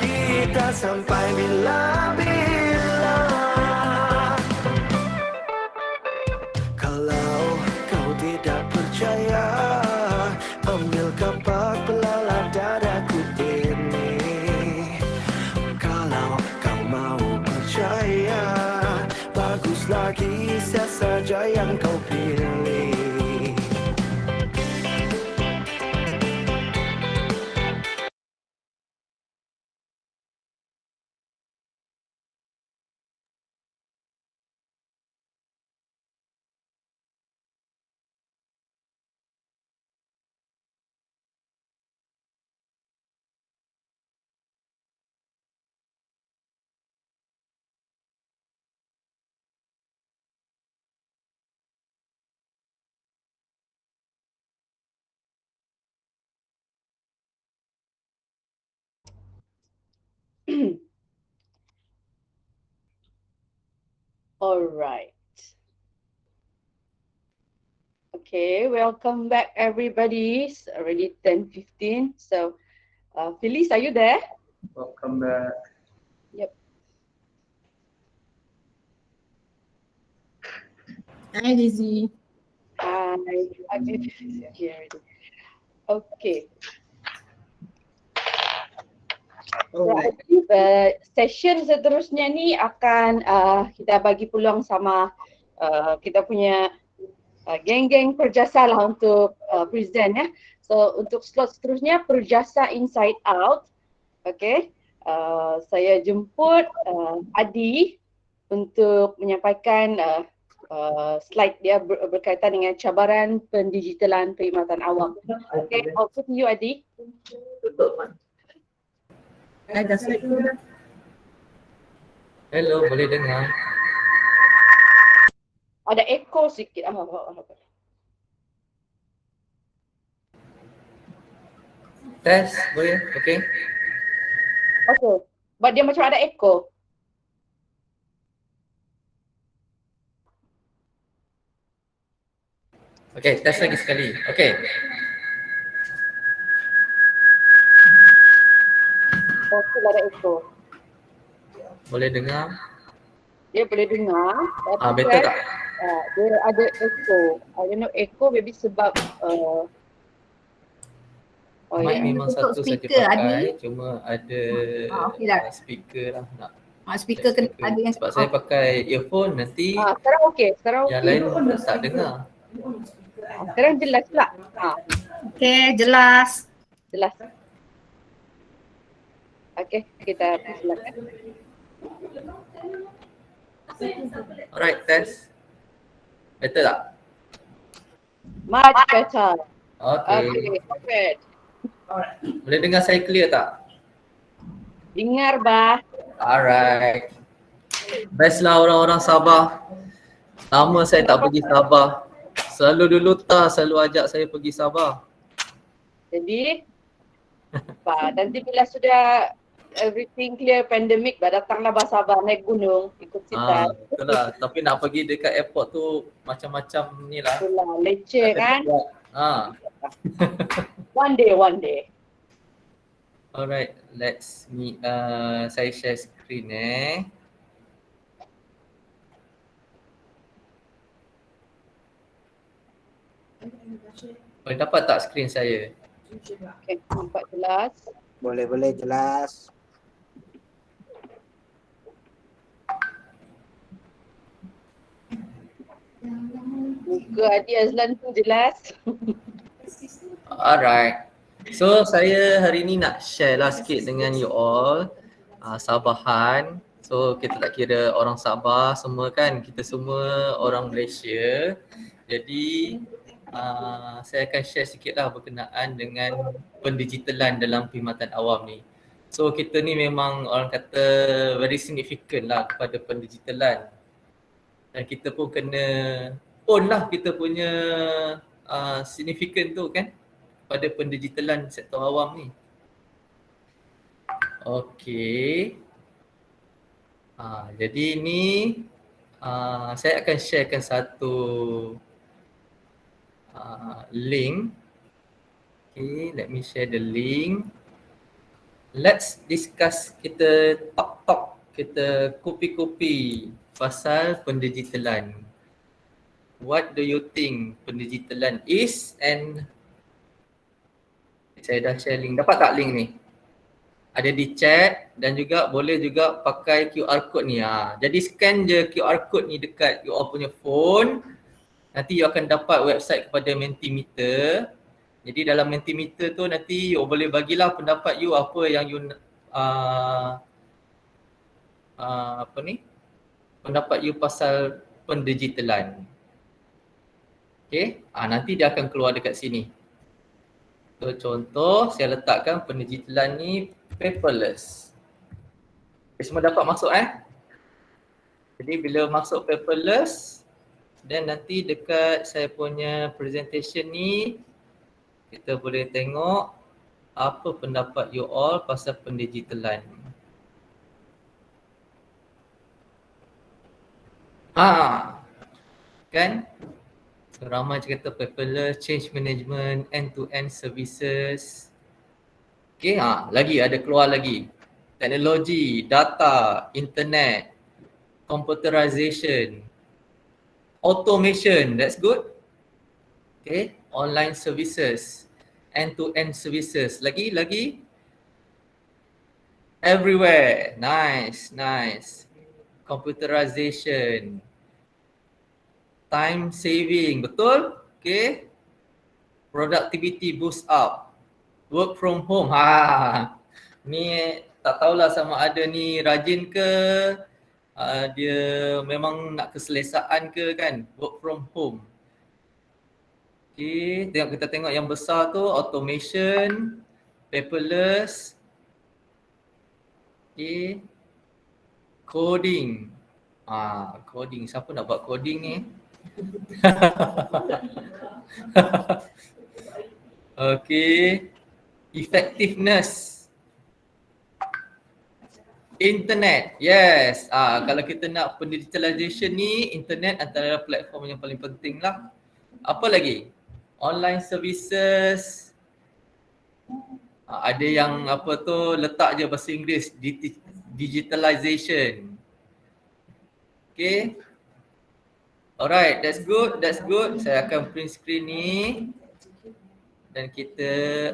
kita sampai bila-bila. Kalau kau tidak percaya, ambil kapak pelalat dadaku ini. Kalau kau mau percaya, bagus lagi siapa saja yang kau pilih. All right. Okay, welcome back everybody. It's already 10:15. So, Phyllis, are you there? Welcome back. Yep. Hi Lizzie. Hi. Here already. Okay. So, I believe session seterusnya ni akan kita bagi peluang sama kita punya geng-geng Perjasa lah untuk present ya. So untuk slot seterusnya Perjasa Inside Out. Okay. Saya jemput Adi untuk menyampaikan slide dia berkaitan dengan cabaran pendigitalan perkhidmatan awam. Okay, over to you Adi. Ada slide tu dah. Hello, boleh dengar? Ada echo sikit. Tes, boleh? Okay. Okay. But dia macam ada echo. Okay, tes lagi sekali. Okay. Oh, still ada echo. Boleh dengar? Dia boleh dengar. Tapi Betul kan, tak? dia ada echo. I don't know, echo maybe sebab Mic Yang memang untuk satu saja speaker, pakai, cuma ada okey dah. speaker lah nak. Speaker kena Speaker. ada yang Sebab saya pakai earphone nanti sekarang okey, sekarang yang okey. lain tak dengar. Sekarang jelas pula. Okay, jelas. Jelas. Okey, kita silakan. Alright, test. Betul tak? Much better. Okay. Okay, perfect. Boleh dengar saya clear tak? Dengar bah. Alright. Best lah orang-orang Sabah. Lama saya tak pergi Sabah. Selalu dulu selalu ajak saya pergi Sabah. Jadi, nanti bila sudah everything clear pandemic, datanglah bah Sabah naik gunung, ikut kita. Betul lah. Tapi nak pergi dekat airport tu macam-macam ni lah. Itulah, leceh kan? One day. Alright, let's meet. Saya share screen Boleh dapat tak screen saya? Okay, nampak jelas. Boleh jelas. Muka Adi Azlan tu jelas. Alright. So saya hari ni nak share lah sikit dengan you all Sabahan. So kita tak kira orang Sabah semua kan, kita semua orang Malaysia. Jadi saya akan share sikit lah berkenaan dengan pendigitalan dalam perkhidmatan awam ni. So kita ni memang orang kata very significant lah kepada pendigitalan. Dan kita pun kena own lah kita punya significant tu kan pada pendigitalan sektor awam ni. Okey. Jadi ni saya akan sharekan satu link. Okay, let me share the link. Let's discuss kita talk kita kupi-kupi pasal pendigitalan. What do you think pendigitalan is and saya dah share link. Dapat tak link ni? Ada di chat dan juga boleh juga pakai QR code ni. Jadi scan je QR code ni dekat you all punya phone. Nanti you akan dapat website kepada Mentimeter. Jadi dalam Mentimeter tu nanti you boleh bagilah pendapat you apa yang you pendapat you pasal pendigitalan. Okay, nanti dia akan keluar dekat sini. So, contoh saya letakkan pendigitalan ni paperless. Okay, semua dapat masuk Jadi bila masuk paperless, then nanti dekat saya punya presentation ni kita boleh tengok apa pendapat you all pasal pendigitalan. Kan? So, ramai kata paperless, change management, end-to-end services. Okay, lagi ada keluar lagi. Teknologi, data, internet, computerization, automation, that's good. Okay, online services, end-to-end services. Lagi. Everywhere, nice. Computerization, time saving, betul? Okay. Productivity boost up. Work from home. Ni tak tahulah sama ada ni rajin ke, dia memang nak keselesaan ke kan, work from home. Okay, kita tengok yang besar tu automation, paperless. Okay. Coding. Coding. Siapa nak buat coding ni? Okay. Effectiveness. Internet. Yes. Kalau kita nak pendigitalization ni, internet antara platform yang paling penting lah. Apa lagi? Online services. Ada yang apa tu letak je bahasa Inggeris, digitalization. Okay. Alright, that's good, that's good. Saya akan print screen ni dan kita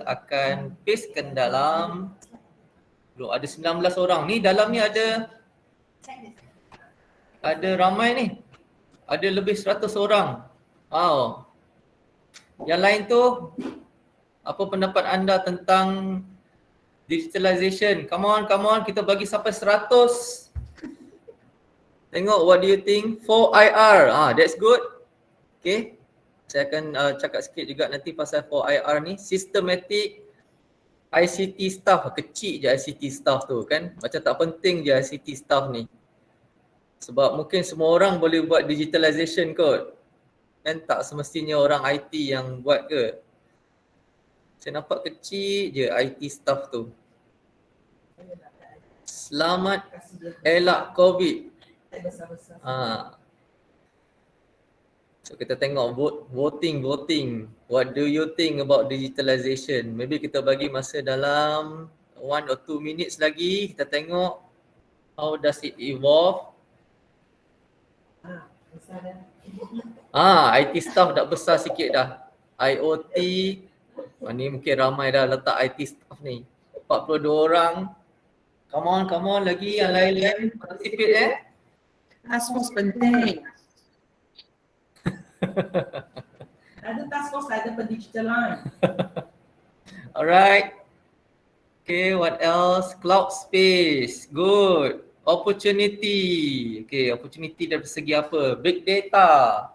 akan pastekan dalam. Belum ada 19 orang ni, dalam ni ada ramai ni. Ada lebih 100 orang. Wow. Yang lain tu, apa pendapat anda tentang digitalization? Come on, kita bagi sampai 100. Tengok, what do you think? 4IR, that's good. Okay, saya akan cakap sikit juga nanti pasal 4IR ni. Systematic ICT staff, kecil je ICT staff tu kan. Macam tak penting je ICT staff ni. Sebab mungkin semua orang boleh buat digitalization kot. Kan tak semestinya orang IT yang buat ke. Saya nampak kecil je IT staff tu. Selamat elak COVID. So kita tengok voting. What do you think about digitalization? Maybe kita bagi masa dalam 1 or 2 minutes lagi. Kita tengok how does it evolve. IT staff dah besar sikit dah. IoT. Ni mungkin ramai dah letak IT staff ni. 42 orang. Come on lagi yang lain-lain participate Task force penting. Ada task force, ada pendigitalan. Alright. Okay, what else? Cloud space. Good. Opportunity. Okay, opportunity dari segi apa? Big data.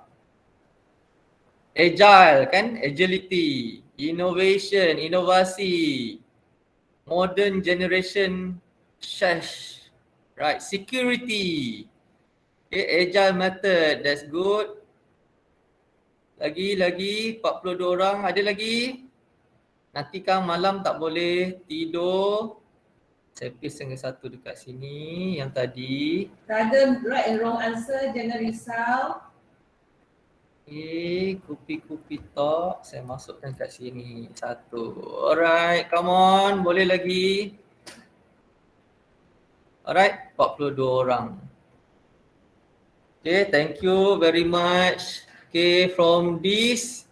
Agile kan? Agility. Innovation, inovasi. Modern generation SHASH. Right, security. Okay, agile method, that's good. Lagi 42 orang, ada lagi? Nanti kan malam tak boleh tidur. Saya paste dengan satu dekat sini, yang tadi. Tak ada right and wrong answer, jangan risau. Okay, Kupi talk, saya masukkan kat sini, satu. Alright, come on, boleh lagi. Alright, 42 orang. Okay, thank you very much. Okay, from this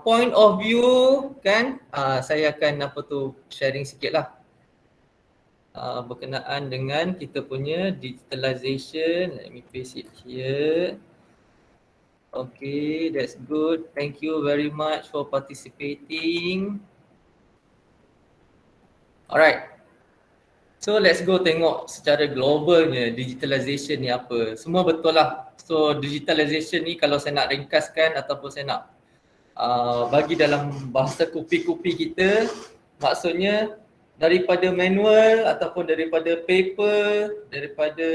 point of view kan, saya akan sharing sikit lah. Berkenaan dengan kita punya digitalization. Let me paste it here. Okay, that's good. Thank you very much for participating. Alright. So let's go tengok secara globalnya digitalization ni apa. Semua betul lah. So digitalization ni kalau saya nak ringkaskan ataupun saya nak bagi dalam bahasa kupi-kupi kita, maksudnya daripada manual ataupun daripada paper, daripada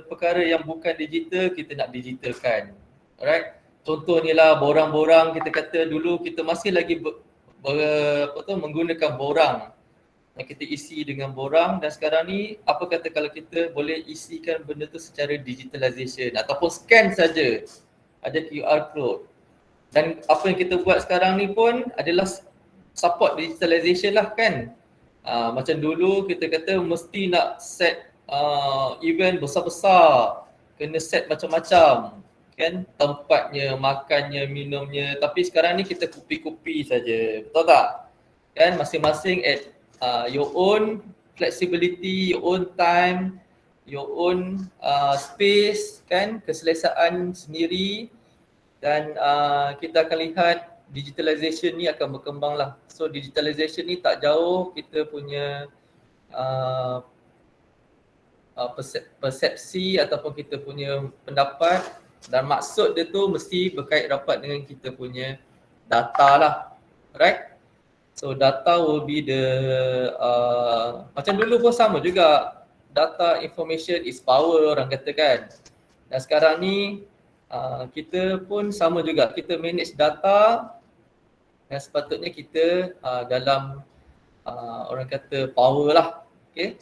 perkara yang bukan digital, kita nak digitalkan. Alright. Contohnya lah borang-borang, kita kata dulu kita masih lagi menggunakan borang. Yang kita isi dengan borang, dan sekarang ni apa kata kalau kita boleh isikan benda tu secara digitalization ataupun scan saja, ada QR code. Dan apa yang kita buat sekarang ni pun adalah support digitalization lah kan. Macam dulu kita kata mesti nak set event besar-besar, kena set macam-macam kan, tempatnya, makannya, minumnya. Tapi sekarang ni kita kupi-kupi saja, betul tak? Kan masing-masing at your own flexibility, your own time, your own space kan, keselesaan sendiri. Dan kita akan lihat digitalization ni akan berkembang lah. So digitalization ni tak jauh kita punya persepsi ataupun kita punya pendapat, dan maksud dia tu mesti berkait rapat dengan kita punya data lah. Right? So data will be the macam dulu pun sama juga, data information is power orang kata kan. Dan sekarang ni kita pun sama juga, kita manage data yang sepatutnya kita dalam orang kata power lah. Okay.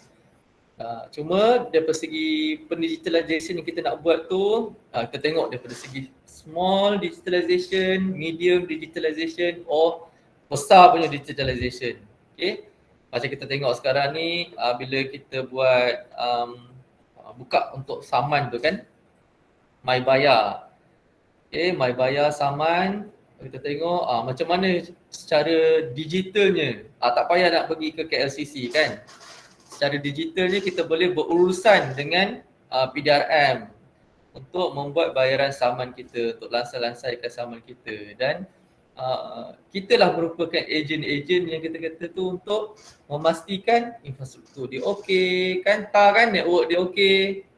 Cuma daripada segi pendigitalization yang kita nak buat tu, kita tengok daripada segi small digitalization, medium digitalization, or besar punya digitalization. Okay. Macam kita tengok sekarang ni, bila kita buat buka untuk saman tu kan, My Bayar. Okay, My Bayar saman, kita tengok macam mana secara digitalnya. Tak payah nak pergi ke KLCC kan. Secara digitalnya kita boleh berurusan dengan PDRM untuk membuat bayaran saman kita, untuk lansai-lansaikan saman kita. Dan kita lah merupakan ejen-ejen yang kita kata tu untuk memastikan infrastruktur dia okey, kan, network dia okey.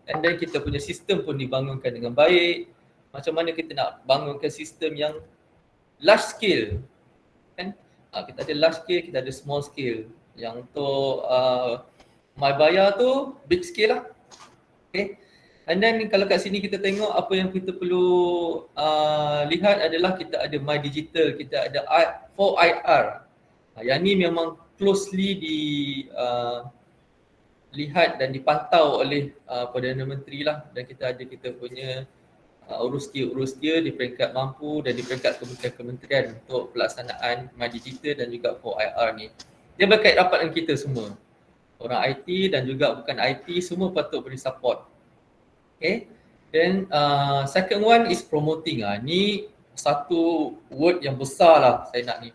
And then kita punya sistem pun dibangunkan dengan baik. Macam mana kita nak bangunkan sistem yang large scale, kan? Kita ada large scale, kita ada small scale. Yang untuk My Bayar tu big scale lah. Okay. And then kalau kat sini kita tengok apa yang kita perlu lihat adalah kita ada My Digital, kita ada 4IR. Yang ni memang closely lihat dan dipantau oleh Perdana Menteri lah, dan kita punya urus dia di peringkat mampu dan di peringkat kementerian untuk pelaksanaan My Digital dan juga 4IR ni. Dia berkait rapat dengan kita semua. Orang IT dan juga bukan IT semua patut beri support. Okay. Then second one is promoting. Ni satu word yang besar lah saya nak ni.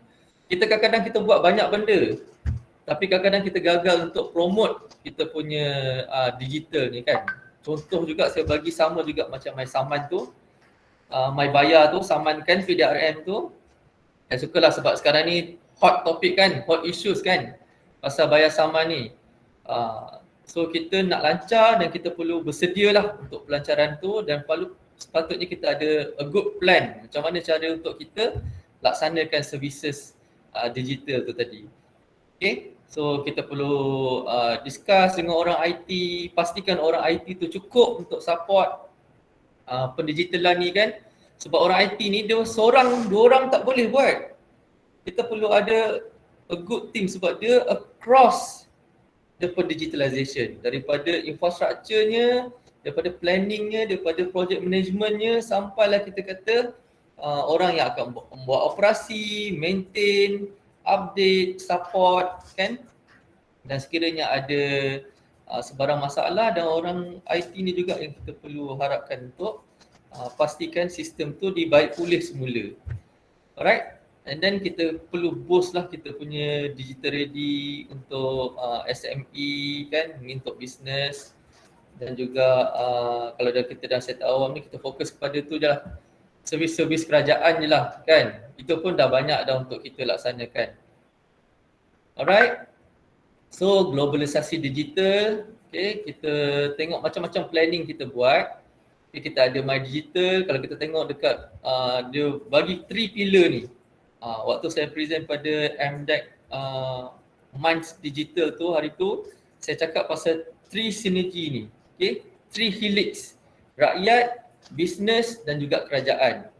Kita kadang-kadang kita buat banyak benda, tapi kadang-kadang kita gagal untuk promote kita punya digital ni kan. Contoh juga saya bagi sama juga macam My Saman tu, My Bayar tu, saman kan PDRM tu. Saya sukalah sebab sekarang ni hot topic kan, hot issues kan pasal bayar saman ni. So kita nak lancar dan kita perlu bersedialah untuk pelancaran tu, dan sepatutnya kita ada a good plan macam mana cara untuk kita laksanakan services digital tu tadi. Okay, so kita perlu discuss dengan orang IT, pastikan orang IT tu cukup untuk support pendigitalan ni kan. Sebab orang IT ni dia seorang, dua orang tak boleh buat. Kita perlu ada a good team sebab dia across the digitalization, daripada infrastrukturnya, daripada planningnya, daripada project managementnya, sampailah kita kata orang yang akan buat operasi, maintain, update, support kan. Dan sekiranya ada sebarang masalah, dan orang IT ni juga yang kita perlu harapkan untuk pastikan sistem tu dibaik pulih semula. Alright. And then kita perlu boost lah kita punya digital ready untuk SME kan, untuk business. Dan juga kalau kita dah set Awam ni, kita fokus kepada tu je lah. Servis-servis kerajaan je lah kan. Itu pun dah banyak dah untuk kita laksanakan. Alright. So globalisasi digital, okay, kita tengok macam-macam planning kita buat. Okay, kita ada My Digital, kalau kita tengok dekat dia bagi 3 pillar ni. Waktu saya present pada MDEC Minds Digital tu hari tu, saya cakap pasal 3 sinergi ni. Okay, 3 helix. Rakyat, bisnes dan juga kerajaan.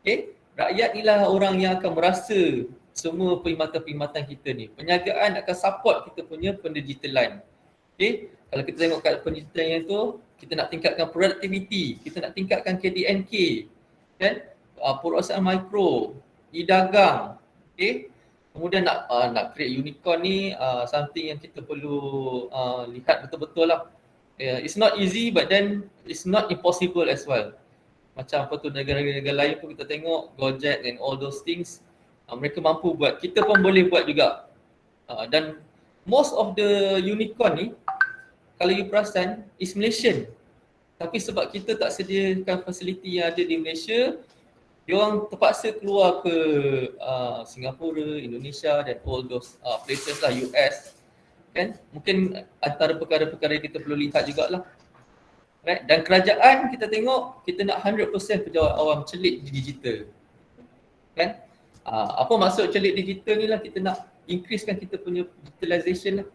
Okay, rakyat inilah orang yang akan merasa semua perkhidmatan-perkhidmatan kita ni. Perniagaan akan support kita punya pendigitalan. Okay, kalau kita tengok kat pendigitalan tu, kita nak tingkatkan productivity, kita nak tingkatkan KDNK, kan? Perusahaan mikro, e-dagang, okay? Kemudian nak create unicorn ni something yang kita perlu lihat betul-betul lah. It's not easy but then it's not impossible as well. Macam apa tu negara-negara lain pun kita tengok Gojek and all those things, mereka mampu buat, kita pun boleh buat juga. Dan most of the unicorn ni kalau you perasan is Malaysian. Tapi sebab kita tak sediakan fasiliti yang ada di Malaysia, diorang terpaksa keluar ke Singapura, Indonesia dan all those places lah, US kan. Mungkin antara perkara-perkara yang kita perlu lihat jugalah. Right? Dan kerajaan kita tengok, kita nak 100% pejabat awam celik di digital. Kan? Apa maksud celik digital ni lah, kita nak increasekan kita punya digitalization lah.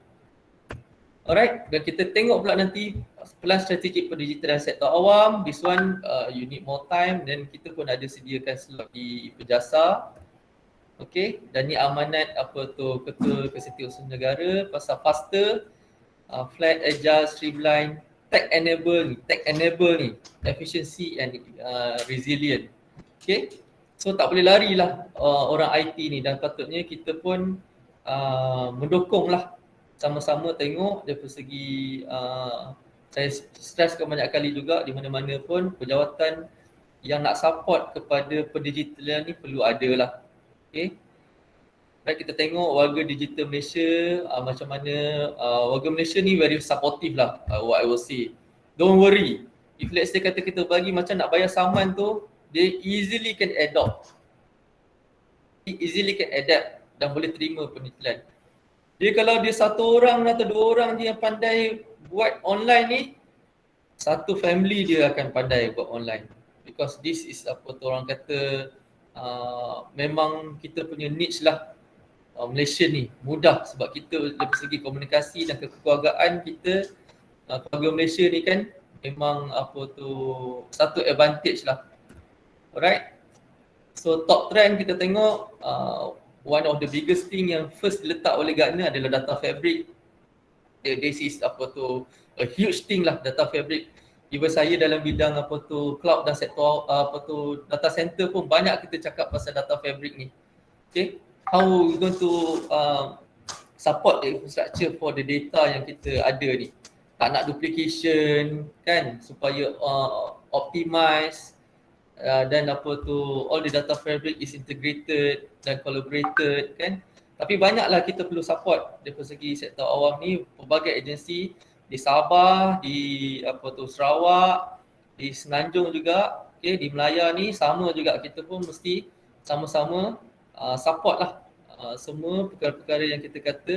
Alright, dan kita tengok pula nanti plan strategik pendigitalan sektor awam. This one you need more time, dan kita pun ada sediakan slot di PERJASA. Okay, dan ni amanat Ketua Kesetiausahaan Negara pasal faster, flat, agile, streamline, tech enable ni, efficiency and resilient. Okay, so tak boleh larilah orang IT ni, dan patutnya kita pun mendukunglah sama-sama tengok dari segi saya stresskan banyak kali juga, di mana-mana pun pejawatan yang nak support kepada pendigitalan ni perlu ada lah. Okay. Baik, kita tengok warga digital Malaysia macam mana. Warga Malaysia ni very supportive lah, what I will say. Don't worry, if let's say kata kita bagi macam nak bayar saman tu, they easily can adapt. Dan boleh terima pendigitalan. Jadi kalau dia satu orang atau dua orang je yang pandai buat online ni, satu family dia akan pandai buat online. Because this is orang kata memang kita punya niche lah. Malaysia ni mudah sebab kita dari segi komunikasi dan kekeluargaan kita, keluarga Malaysia ni kan memang satu advantage lah. Alright. So top trend kita tengok, one of the biggest thing yang first diletak oleh Gartner adalah data fabric. This is a huge thing lah, data fabric. Even saya dalam bidang cloud dan sektor data center pun banyak kita cakap pasal data fabric ni. Okay, how we going to support the infrastructure for the data yang kita ada ni. Tak nak duplication kan, supaya optimize. Dan all the data fabric is integrated dan collaborated kan. Tapi banyaklah kita perlu support dari segi sektor awam ni, pelbagai agensi di Sabah, di Sarawak, di Semenanjung juga, okay, di Melaya ni sama juga, kita pun mesti sama-sama support lah semua perkara-perkara yang kita kata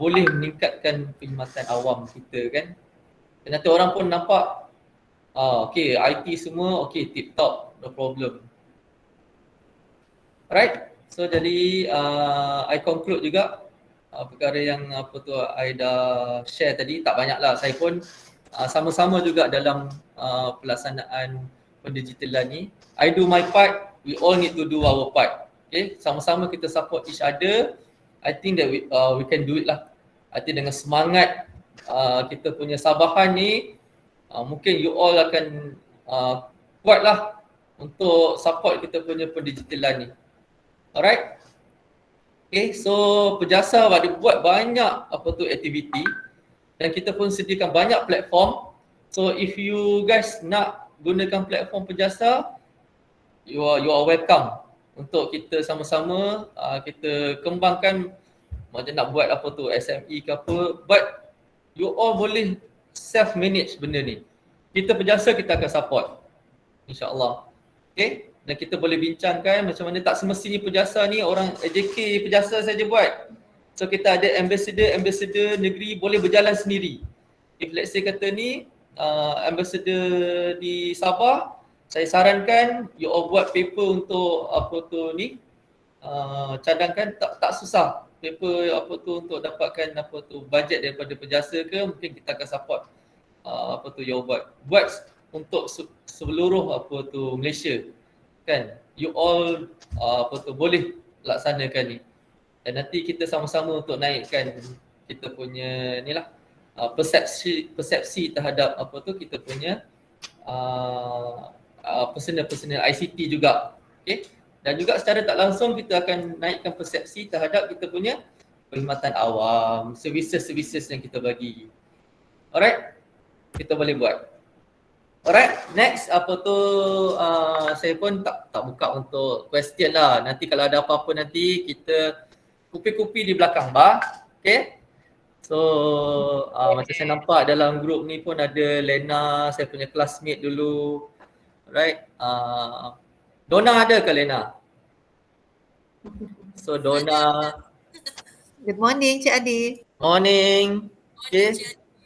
boleh meningkatkan perkhidmatan awam kita kan. Dan nanti orang pun nampak okay, IT semua okay, tip top, no problem. Alright, so jadi I conclude juga perkara yang I dah share tadi, tak banyak lah. Saya pun sama-sama juga dalam pelaksanaan pendigitalan ni. I do my part, we all need to do our part. Okay, sama-sama kita support each other. I think that we can do it lah. I think dengan semangat kita punya Sabahan ni, mungkin you all akan kuat lah untuk support kita punya pendigitalan ni. Alright. Okay, so PERJASA ada buat banyak aktiviti, dan kita pun sediakan banyak platform. So if you guys nak gunakan platform PERJASA, you are welcome untuk kita sama-sama kita kembangkan macam nak buat SME ke apa, but you all boleh self-manage benda ni. Kita PERJASA kita akan support, insyaAllah. Okay, dan kita boleh bincangkan macam mana tak semestinya PERJASA ni orang AJK PERJASA saja buat. So kita ada ambassador negeri boleh berjalan sendiri. If let's say kata ni ambassador di Sabah, saya sarankan you all buat paper untuk cadangkan, tak susah. Paper untuk dapatkan bajet daripada PERJASA ke, mungkin kita akan support you buat untuk seluruh Malaysia kan. You all boleh laksanakan ni, dan nanti kita sama-sama untuk naikkan kita punya ni lah persepsi terhadap kita punya personal ICT juga. Okay, dan juga secara tak langsung kita akan naikkan persepsi terhadap kita punya perkhidmatan awam, services yang kita bagi. Alright, kita boleh buat. Alright, next saya pun tak buka untuk question lah. Nanti kalau ada apa-apa nanti kita kupi-kupi di belakang bar. Okay, so macam saya nampak dalam group ni pun ada Lena, saya punya classmate dulu. Alright, Donna ada ke Lena? So Donna. Good morning Cik Adi. Morning. Okay,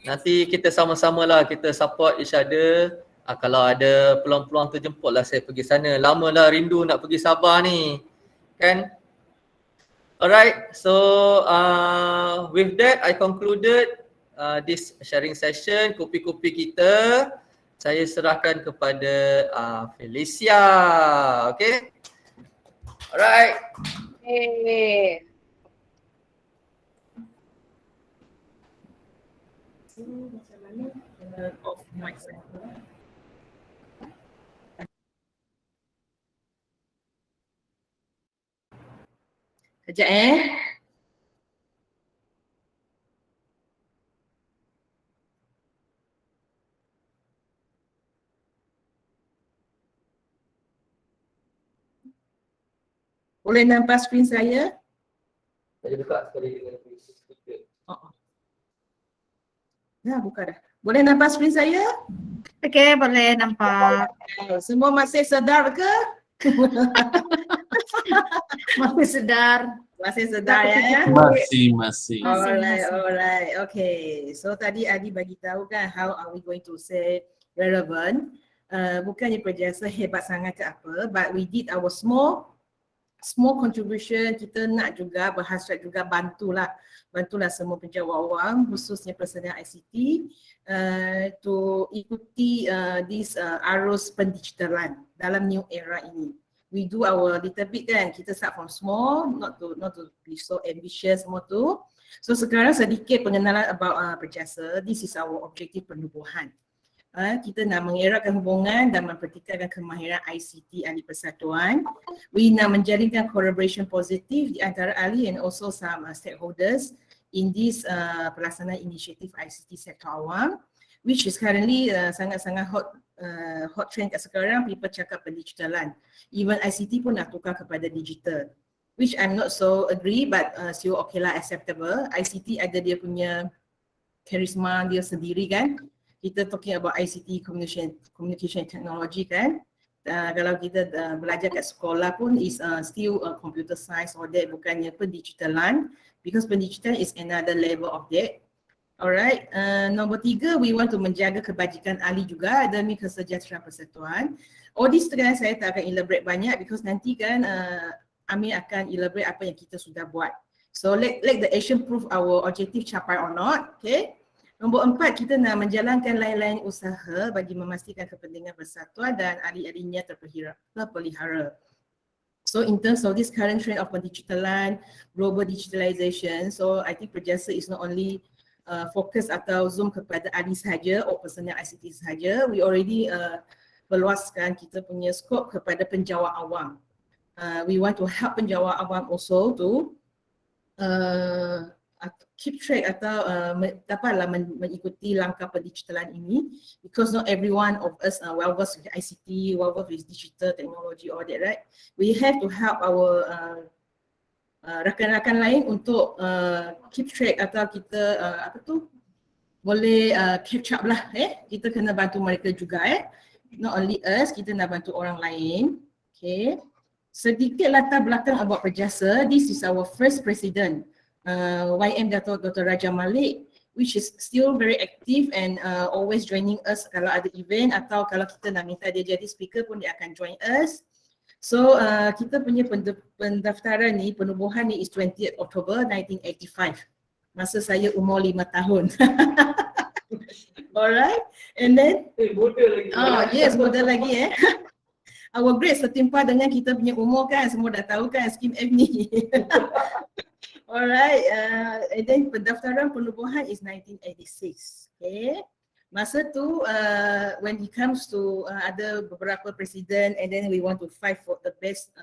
nanti kita sama-sama lah kita support each other. Kalau ada peluang-peluang terjemput lah saya pergi sana. Lama lah rindu nak pergi Sabah ni kan. Alright, so with that I concluded this sharing session, kopi-kopi kita. Saya serahkan kepada Felicia. Okay. Alright. Hey. Macam mana off mic saya? Sekejap Boleh nampak skrin saya? Saya buka sekali dengan speaker. Dah buka dah. Boleh nampak skrin saya? Okey, boleh nampak. Semua masih sedar ke? Masih sedar. Masih sedar ya? Masih. Alright. Okay. So tadi Adi bagi tahu kan how are we going to say relevant. Bukannya Perjasa hebat sangat ke apa, but we did our small contribution. Kita nak juga berhasrat juga bantulah semua penjawat awam khususnya personal ICT to ikuti this arus pendigitalan dalam new era ini. We do our little bit kan, kita start from small, not to be so ambitious semua tu. So sekarang sedikit pengenalan about Perjasa. This is our objektif penubuhan. Kita nak mengeratkan hubungan dan mempertikaikan kemahiran ICT ahli persatuan. We nak menjalinkan collaboration positif di antara ahli and also some stakeholders in this pelaksanaan inisiatif ICT sektor awam, which is currently sangat-sangat hot trend kat sekarang. People cakap pendigitalan. Even ICT pun nak tukar kepada digital, which I'm not so agree, but still okay lah, acceptable. ICT ada dia punya karisma dia sendiri kan. Kita talking about ICT communication technology kan. Kalau kita belajar kat sekolah pun is still computer science or that, bukannya pendigitalan, because pendigitalan is another level of that. Alright, nombor 3, we want to menjaga kebajikan ahli juga demi kesejahteraan persatuan. All this kan saya tak akan elaborate banyak because nanti kan Amir akan elaborate apa yang kita sudah buat. So let the action prove our objective capai or not. Okay. Nombor 4, kita nak menjalankan lain-lain usaha bagi memastikan kepentingan persatuan dan ahli-ahlinya terpelihara. So in terms of this current trend of digitalan, global digitalization, so I think Perjasa is not only fokus atau zoom kepada ahli sahaja atau personal ICT sahaja. We already perluaskan kita punya skop kepada penjawat awam. We want to help penjawat awam also to keep track atau dapatlah mengikuti langkah pendigitalan ini, because not everyone of us well versed with ICT, well versed with digital technology all that, right? We have to help our rakan-rakan lain untuk keep track atau kita boleh catch up lah kita kena bantu mereka juga not only us, kita nak bantu orang lain. Okay, sedikit latar belakang about Perjasa. This is our first president, YM Dr. Raja Malik, which is still very active and always joining us kalau ada event atau kalau kita nak minta dia jadi speaker pun dia akan join us. So kita punya pendaftaran ni, penubuhan ni is 20th October 1985. Masa saya umur 5 tahun. Alright, and then Bodoh lagi. yes, bodoh lagi Our grade setimpa dengan kita punya umur kan, semua dah tahu kan skim F ni. Alright, and then pendaftaran penubuhan is 1986. Okay, masa tu when it comes to ada beberapa presiden and then we want to fight for the best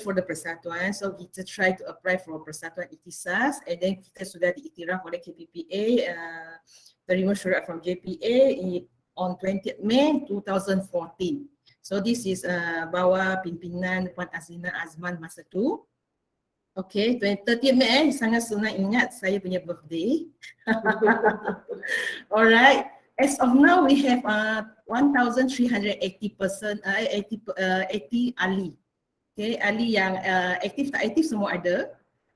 for the persatuan, so kita try to apply for persatuan ikhtisas and then kita sudah diiktiraf oleh KPPA, terima surat from JPA on 20th May 2014. So this is bawah pimpinan Puan Azlina Azman masa tu. Okay, 30th May sangat senang ingat saya punya birthday. Alright, as of now we have 1,380 ahli. Okay, ahli yang aktif tak aktif semua ada.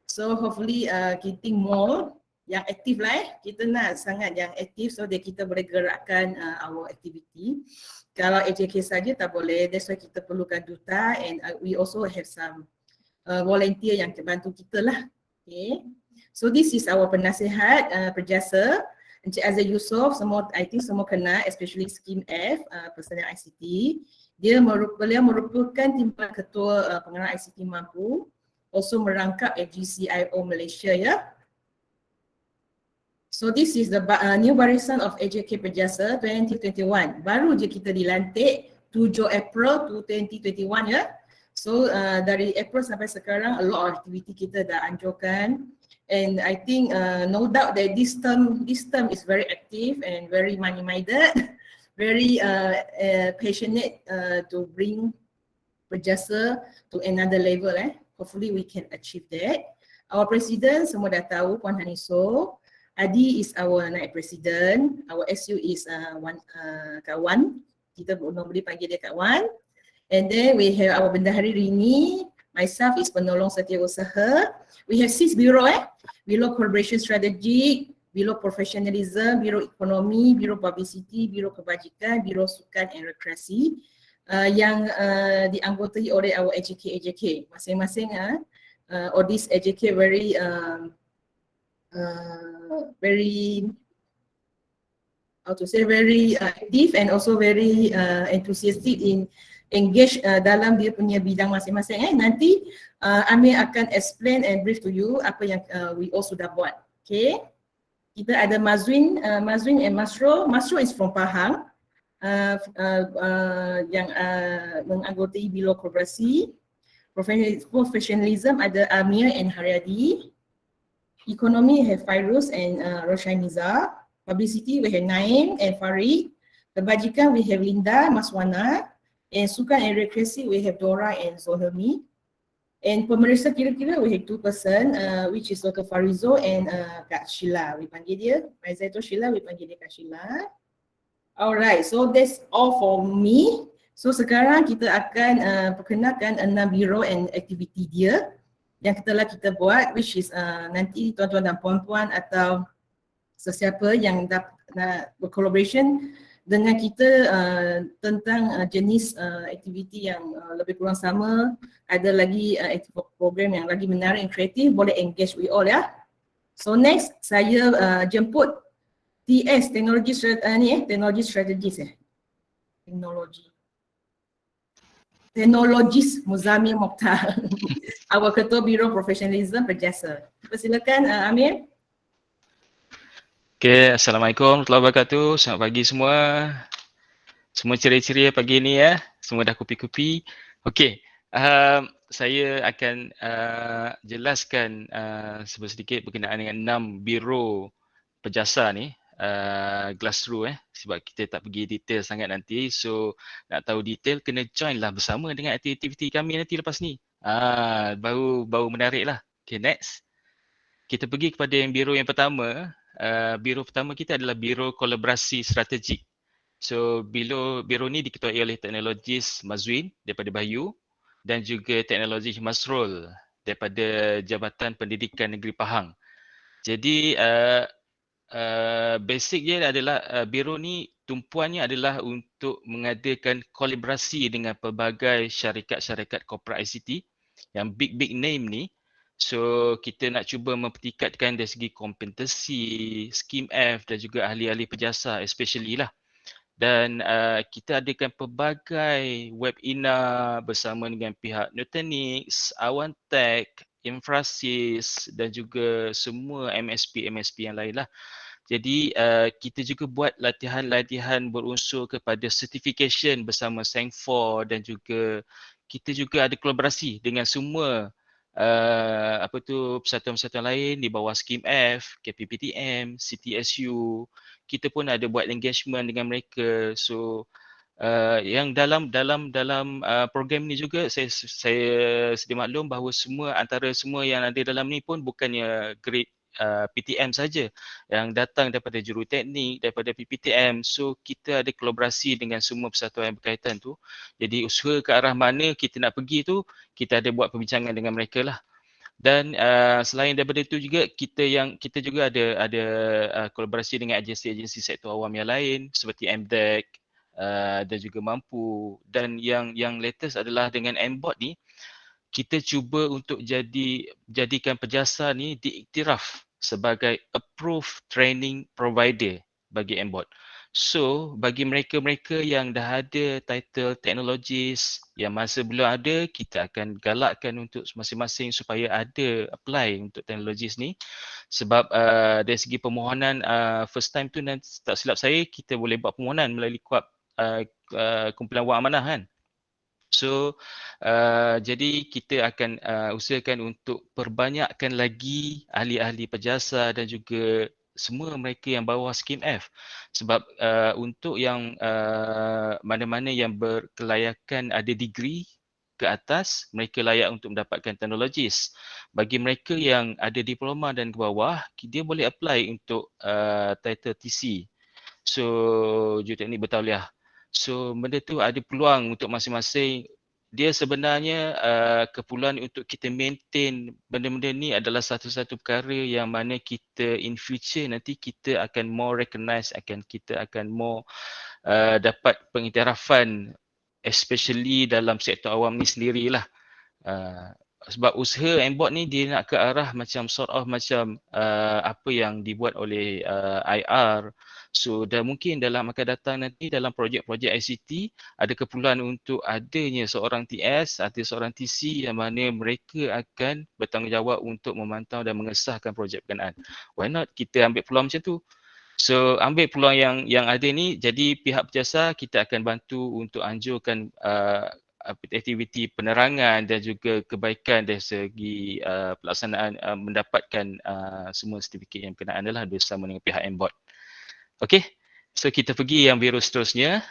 So hopefully getting more yang aktif lah kita nak sangat yang aktif so that kita boleh gerakkan our activity. Kalau AJK saja tak boleh, that's why kita perlukan duta and we also have some volunteer yang bantu kita lah. Okay. So this is our penasihat PERJASA, Encik Azhar Yusof, semua I think semua kenal, especially Scheme F, Personal ICT. Beliau merupakan timbalan ketua pengarah ICT mampu, also merangkap AGCIO Malaysia ya. So this is the new barisan of AJK PERJASA 2021. Baru je kita dilantik 7 April 2021 ya. So dari April sampai sekarang a lot of activity kita dah anjurkan, and I think no doubt that this term is very active and very money-minded, very passionate to bring PERJASA to another level. Hopefully we can achieve that. Our president semua dah tahu, Puan Haniso. Adi is our naib president. Our SU is Kawan. Kita boleh panggil dia Kawan. And then we have our Bendahari Rini. Myself is penolong setiausaha. We have 6 bureau Bureau Collaboration Strategic, Bureau Professionalism, Bureau Ekonomi, Bureau Publicity, Bureau Kebajikan, Bureau Sukan and Rekreasi yang dianggotai oleh our AJK. Masing-masing all this AJK very active and also very enthusiastic in engage dalam dia punya bidang masing-masing. Nanti Amir akan explain and brief to you apa yang we all sudah buat. Okay. Kita ada Mazwin and Masro. Masro is from Pahang yang menganggotai Biro Kooperasi. Professionalism ada Amir and Haryadi. Ekonomi have Fairuz and Roshaniza. Publicity we have Naim and Farid. Kebajikan we have Linda, Maswana. And Sukan and Rekreasi we have Dora and Zohemi. And pemeriksa kira-kira we have 2 person which is Dr. Farizo and Kak Sheila. We panggil dia, Maizaito Sheila, we panggil dia Kak Sheila. Alright, so that's all for me. So sekarang kita akan perkenalkan 6 biro and aktiviti dia yang telah kita buat, which is nanti tuan-tuan dan puan-puan atau sesiapa yang nak bercollaboration dengan kita tentang jenis aktiviti yang lebih kurang sama, ada lagi program yang lagi menarik dan kreatif, boleh engage we all ya. So next saya jemput TS Teknologi Teknologi Strategis Teknologis Muzamil Mokhtar, our Ketua Biro Professionalism PERJASA. Persilakan Amir. Okay, Assalamualaikum warahmatullahi wabarakatuh. Selamat pagi semua. Semua ceria-ceria pagi ni ya. Semua dah kupi-kupi. Okay, saya akan jelaskan sedikit berkenaan dengan 6 biro PERJASA ni. Glass through sebab kita tak pergi detail sangat nanti. So nak tahu detail kena join lah bersama dengan aktiviti kami nanti lepas ni. Baru menarik lah. Okay, next. Kita pergi kepada yang biro yang pertama. Biro pertama kita adalah Biro Kolaborasi Strategik. So biro ni diketuai oleh teknologis Mazwin daripada Bayu dan juga teknologis Masrul daripada Jabatan Pendidikan Negeri Pahang. Jadi basic dia adalah biro ni tumpuannya adalah untuk mengadakan kolaborasi dengan pelbagai syarikat-syarikat korporat ICT yang big name ni. So kita nak cuba mempertingkatkan dari segi kompetensi, Scheme F dan juga ahli-ahli PERJASA especially lah. Dan kita adakan pelbagai webinar bersama dengan pihak Nutanix, Awam Tech, Infrasys dan juga semua MSP yang lain lah. Jadi kita juga buat latihan-latihan berunsur kepada certification bersama Sektor dan juga kita juga ada kolaborasi dengan semua persatuan-persatuan lain di bawah Scheme F, KPPTM, CTSU. Kita pun ada buat engagement dengan mereka. So yang dalam program ni juga saya sedia maklum bahawa antara semua yang ada dalam ni pun bukannya grade PTM saja yang datang daripada juruteknik, daripada PPTM. So kita ada kolaborasi dengan semua persatuan yang berkaitan tu. Jadi usaha ke arah mana kita nak pergi tu, kita ada buat perbincangan dengan mereka lah. Dan selain daripada itu juga kita juga ada kolaborasi dengan agensi-agensi sektor awam yang lain seperti MDEC dan juga Mampu. Dan yang latest adalah dengan MBOT ni, kita cuba untuk jadikan PERJASA ni diiktiraf sebagai approved training provider bagi MBOT. So, bagi mereka-mereka yang dah ada title technologist yang masa belum ada, kita akan galakkan untuk masing-masing supaya ada apply untuk teknologis ni. Sebab dari segi permohonan first time tu, tak silap saya, kita boleh buat permohonan melalui kuap kumpulan wang amanah kan. So, jadi kita akan usahakan untuk perbanyakkan lagi ahli-ahli perjasa dan juga semua mereka yang bawah skim F. Sebab untuk yang mana-mana yang berkelayakan ada degree ke atas, mereka layak untuk mendapatkan teknologis. Bagi mereka yang ada diploma dan ke bawah, dia boleh apply untuk title TC. So, juruteknik bertauliah. So, benda tu ada peluang untuk masing-masing. Dia sebenarnya keperluan untuk kita maintain benda-benda ni adalah satu-satu perkara yang mana kita in future nanti kita akan more recognize, kita akan more dapat pengiktirafan, especially dalam sektor awam ni sendirilah. Sebab usaha MBOT ni dia nak ke arah macam sort of macam apa yang dibuat oleh IR. So dan mungkin dalam akan datang nanti dalam projek-projek ICT ada keperluan untuk adanya seorang TS atau seorang TC yang mana mereka akan bertanggungjawab untuk memantau dan mengesahkan projek berkenaan. Why not kita ambil peluang macam tu? So ambil peluang yang ada ni, jadi pihak PERJASA kita akan bantu untuk anjurkan aktiviti penerangan dan juga kebaikan dari segi pelaksanaan mendapatkan semua sertifikat yang berkenaan adalah bersama dengan pihak MBOT. Okey, so kita pergi yang biro seterusnya.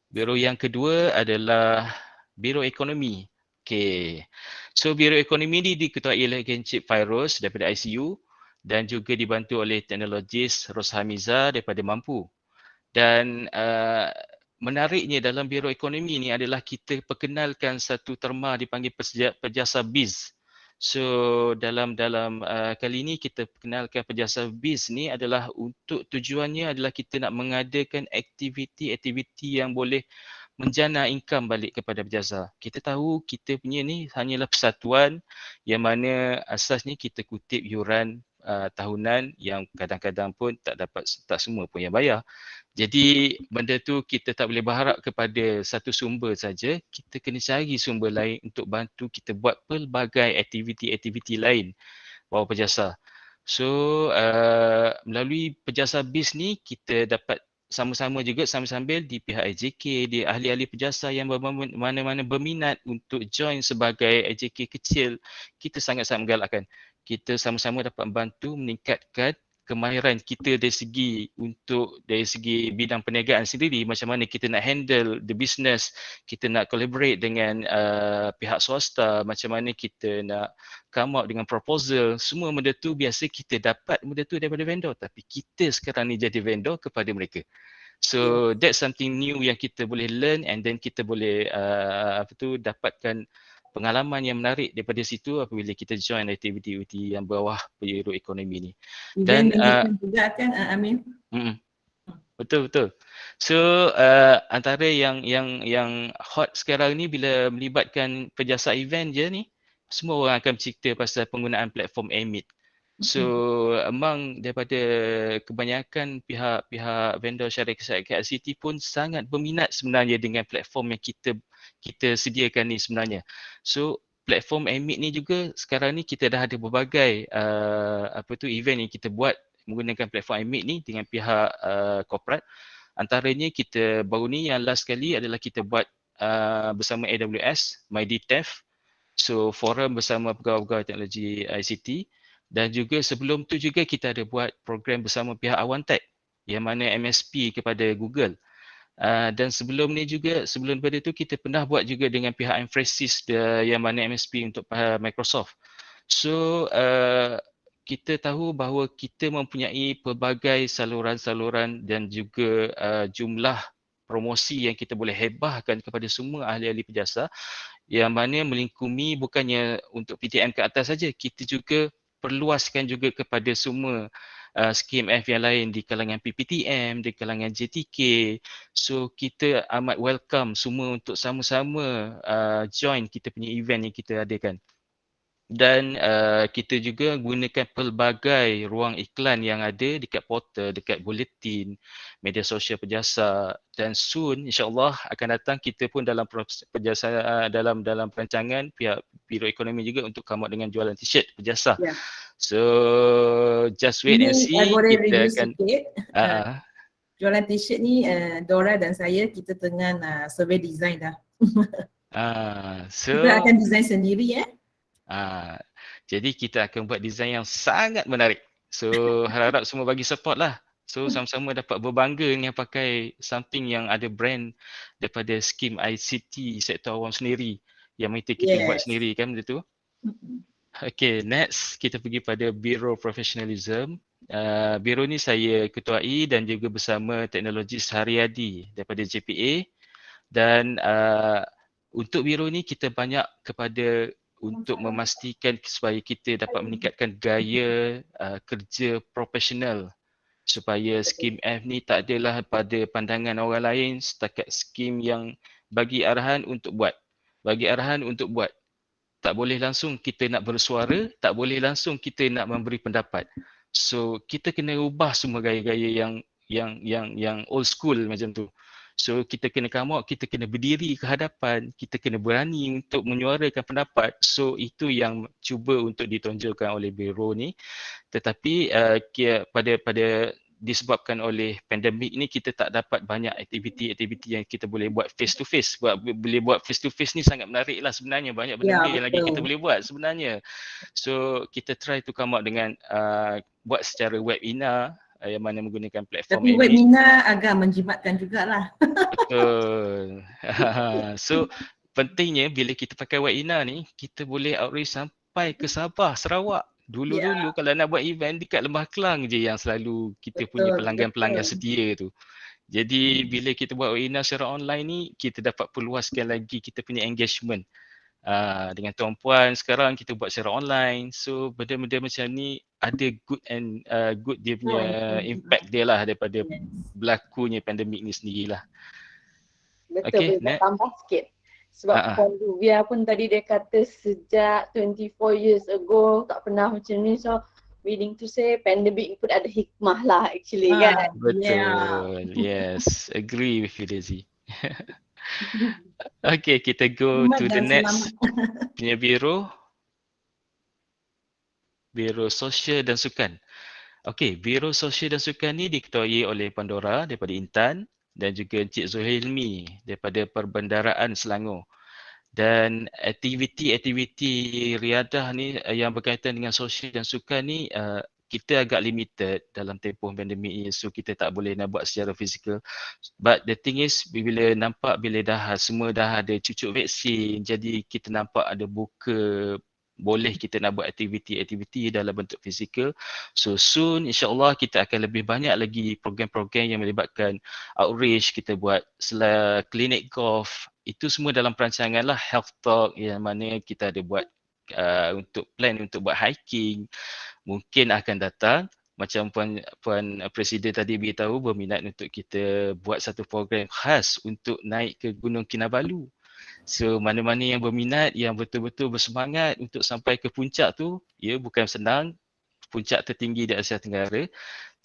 Biro yang kedua adalah Biro Ekonomi. Okey, so Biro Ekonomi ni diketuai oleh Encik Fairuz daripada ICU dan juga dibantu oleh teknologis Roshamiza daripada Mampu. Dan menariknya dalam Biro Ekonomi ni adalah kita perkenalkan satu terma dipanggil Perjasa Biz. So dalam kali ini kita perkenalkan Perjasa Biz ni adalah untuk tujuannya adalah kita nak mengadakan aktiviti-aktiviti yang boleh menjana income balik kepada berjasa. Kita tahu kita punya ni hanyalah persatuan yang mana asasnya kita kutip yuran tahunan yang kadang-kadang pun tak semua pun yang bayar. Jadi benda tu kita tak boleh berharap kepada satu sumber saja, kita kena cari sumber lain untuk bantu kita buat pelbagai aktiviti-aktiviti lain bawah Perjasa. So melalui Perjasa Biz ni kita dapat sama-sama juga sambil-sambil di pihak AJK, di ahli-ahli Perjasa yang mana-mana berminat untuk join sebagai AJK kecil, kita sangat-sangat menggalakkan. Kita sama-sama dapat membantu meningkatkan kemahiran kita dari segi bidang perniagaan sendiri, macam mana kita nak handle the business, kita nak collaborate dengan pihak swasta, macam mana kita nak come out dengan proposal, semua benda tu biasa kita dapat benda tu daripada vendor, tapi kita sekarang ni jadi vendor kepada mereka. So that's something new yang kita boleh learn and then kita boleh dapatkan pengalaman yang menarik daripada situ apabila kita join aktiviti-aktiviti yang bawah Biro Ekonomi ni. Dan juga kan Amin. Betul. So antara yang hot sekarang ni bila melibatkan Perjasa event je ni, semua orang akan bercerita pasal penggunaan platform Emit. So among daripada kebanyakan pihak vendor syarikat ICT pun sangat berminat sebenarnya dengan platform yang kita sediakan ni sebenarnya. So platform Emit ni juga sekarang ni kita dah ada berbagai event yang kita buat menggunakan platform Emit ni dengan pihak korporat. Antaranya kita baru ni yang last kali adalah kita buat bersama AWS, MyDTEF. So forum bersama pegawai-pegawai teknologi ICT. Dan juga sebelum tu juga kita ada buat program bersama pihak Awam yang mana MSP kepada Google. Dan sebelum ni juga, sebelum pada tu kita pernah buat juga dengan pihak Emphrasis yang mana MSP untuk Microsoft. So kita tahu bahawa kita mempunyai pelbagai saluran-saluran dan juga jumlah promosi yang kita boleh hebahkan kepada semua ahli-ahli Perjasa yang mana melingkumi bukannya untuk PTM ke atas saja, kita juga perluaskan juga kepada semua skim F yang lain di kalangan PPTM, di kalangan JTK. So kita amat welcome semua untuk sama-sama join kita punya event yang kita adakan. Dan kita juga gunakan pelbagai ruang iklan yang ada dekat portal, dekat bulletin, media sosial Perjasa, dan soon insya-Allah akan datang kita pun dalam Perjasa dalam perancangan pihak Biro Ekonomi juga untuk come out dengan jualan t-shirt Perjasa. Ya. So just wait and Ini see, boleh kita review akan sikit. Jualan t-shirt ni Dora dan saya kita tengah survey design dah. so Kita akan design sendiri jadi kita akan buat design yang sangat menarik. So harap-harap semua bagi support lah. So sama-sama dapat berbangga dengan pakai something yang ada brand daripada skim ICT Sektor Awam sendiri yang kita buat sendiri kan benda tu. Okay, next kita pergi pada Biro Professionalism. Biro ni saya ketuai dan juga bersama teknologis Haryadi daripada JPA. Dan untuk biro ni kita banyak kepada untuk memastikan supaya kita dapat meningkatkan gaya kerja profesional supaya skim F ni tak adalah pada pandangan orang lain setakat skim yang bagi arahan untuk buat. Bagi arahan untuk buat. Tak boleh langsung kita nak bersuara, tak boleh langsung kita nak memberi pendapat. So kita kena ubah semua gaya-gaya yang old school macam tu. So kita kena come out, kita kena berdiri ke hadapan, kita kena berani untuk menyuarakan pendapat. So itu yang cuba untuk ditonjolkan oleh biro ni. Tetapi pada disebabkan oleh pandemik ni kita tak dapat banyak aktiviti-aktiviti yang kita boleh buat face to face. Boleh buat face to face ni sangat menarik lah sebenarnya. Banyak benda yang lagi kita boleh buat sebenarnya. So kita try to come out dengan buat secara webinar yang mana menggunakan platform Tapi webinar agak menjimatkan jugalah. Betul. So pentingnya bila kita pakai webinar ni kita boleh outreach sampai ke Sabah, Sarawak. Dulu-dulu kalau nak buat event dekat Lembah Kelang je yang selalu kita punya pelanggan-pelanggan setia tu. Jadi bila kita buat webinar secara online ni kita dapat perluaskan lagi kita punya engagement. Dengan tuan-puan sekarang kita buat secara online. So benda-benda macam ni ada good dia punya impact dia lah daripada berlakunya pandemik ni sendirilah. Betul, boleh tambah sikit. Sebab Puan Luvia pun tadi dia kata sejak 24 years ago tak pernah macam ni. So meaning to say pandemik pun ada hikmah lah actually kan. Betul, yes, agree with you Daisy. Okay, kita go to the next punya biro. Biro Sosial dan Sukan. Okay, Biro Sosial dan Sukan ni diketuai oleh Pandora daripada Intan dan juga Encik Zuhilmi daripada Perbendaraan Selangor. Dan aktiviti-aktiviti riadah ni yang berkaitan dengan sosial dan sukan ni kita agak limited dalam tempoh pandemik ni, so kita tak boleh nak buat secara fizikal. But the thing is bila semua dah ada cucuk vaksin, jadi kita nampak ada buka boleh kita nak buat aktiviti-aktiviti dalam bentuk fizikal. So soon insya-Allah kita akan lebih banyak lagi program-program yang melibatkan outreach, kita buat klinik golf. Itu semua dalam perancangan lah, health talk yang mana kita ada buat untuk plan untuk buat hiking. Mungkin akan datang macam Puan Presiden tadi beritahu berminat untuk kita buat satu program khas untuk naik ke Gunung Kinabalu. So mana-mana yang berminat, yang betul-betul bersemangat untuk sampai ke puncak tu, ya bukan senang, puncak tertinggi di Asia Tenggara.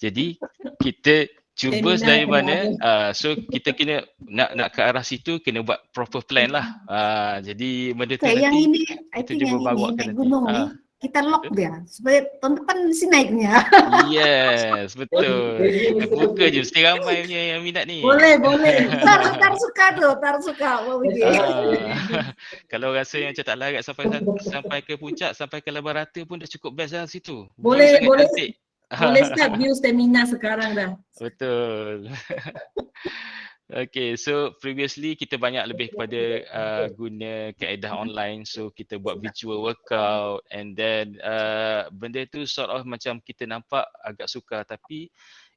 Jadi kita cuba dari mana, so kita kena nak ke arah situ kena buat proper plan lah. Jadi benda tu yang nanti ini, kita cuba bawakan nanti. gunung ni kita lock dia supaya tahun depan mesti naiknya. Yes, betul. Buka je, mesti ramai punya yang minat ni. Boleh. Tar suka. Kalau rasa yang macam tak larat sampai ke puncak, sampai ke Labah Rata pun dah cukup best lah situ. Boleh Cantik. start build stamina sekarang dah. Betul. Okay, so previously kita banyak lebih kepada guna kaedah online, so kita buat virtual workout and then benda tu sort of macam kita nampak agak sukar, tapi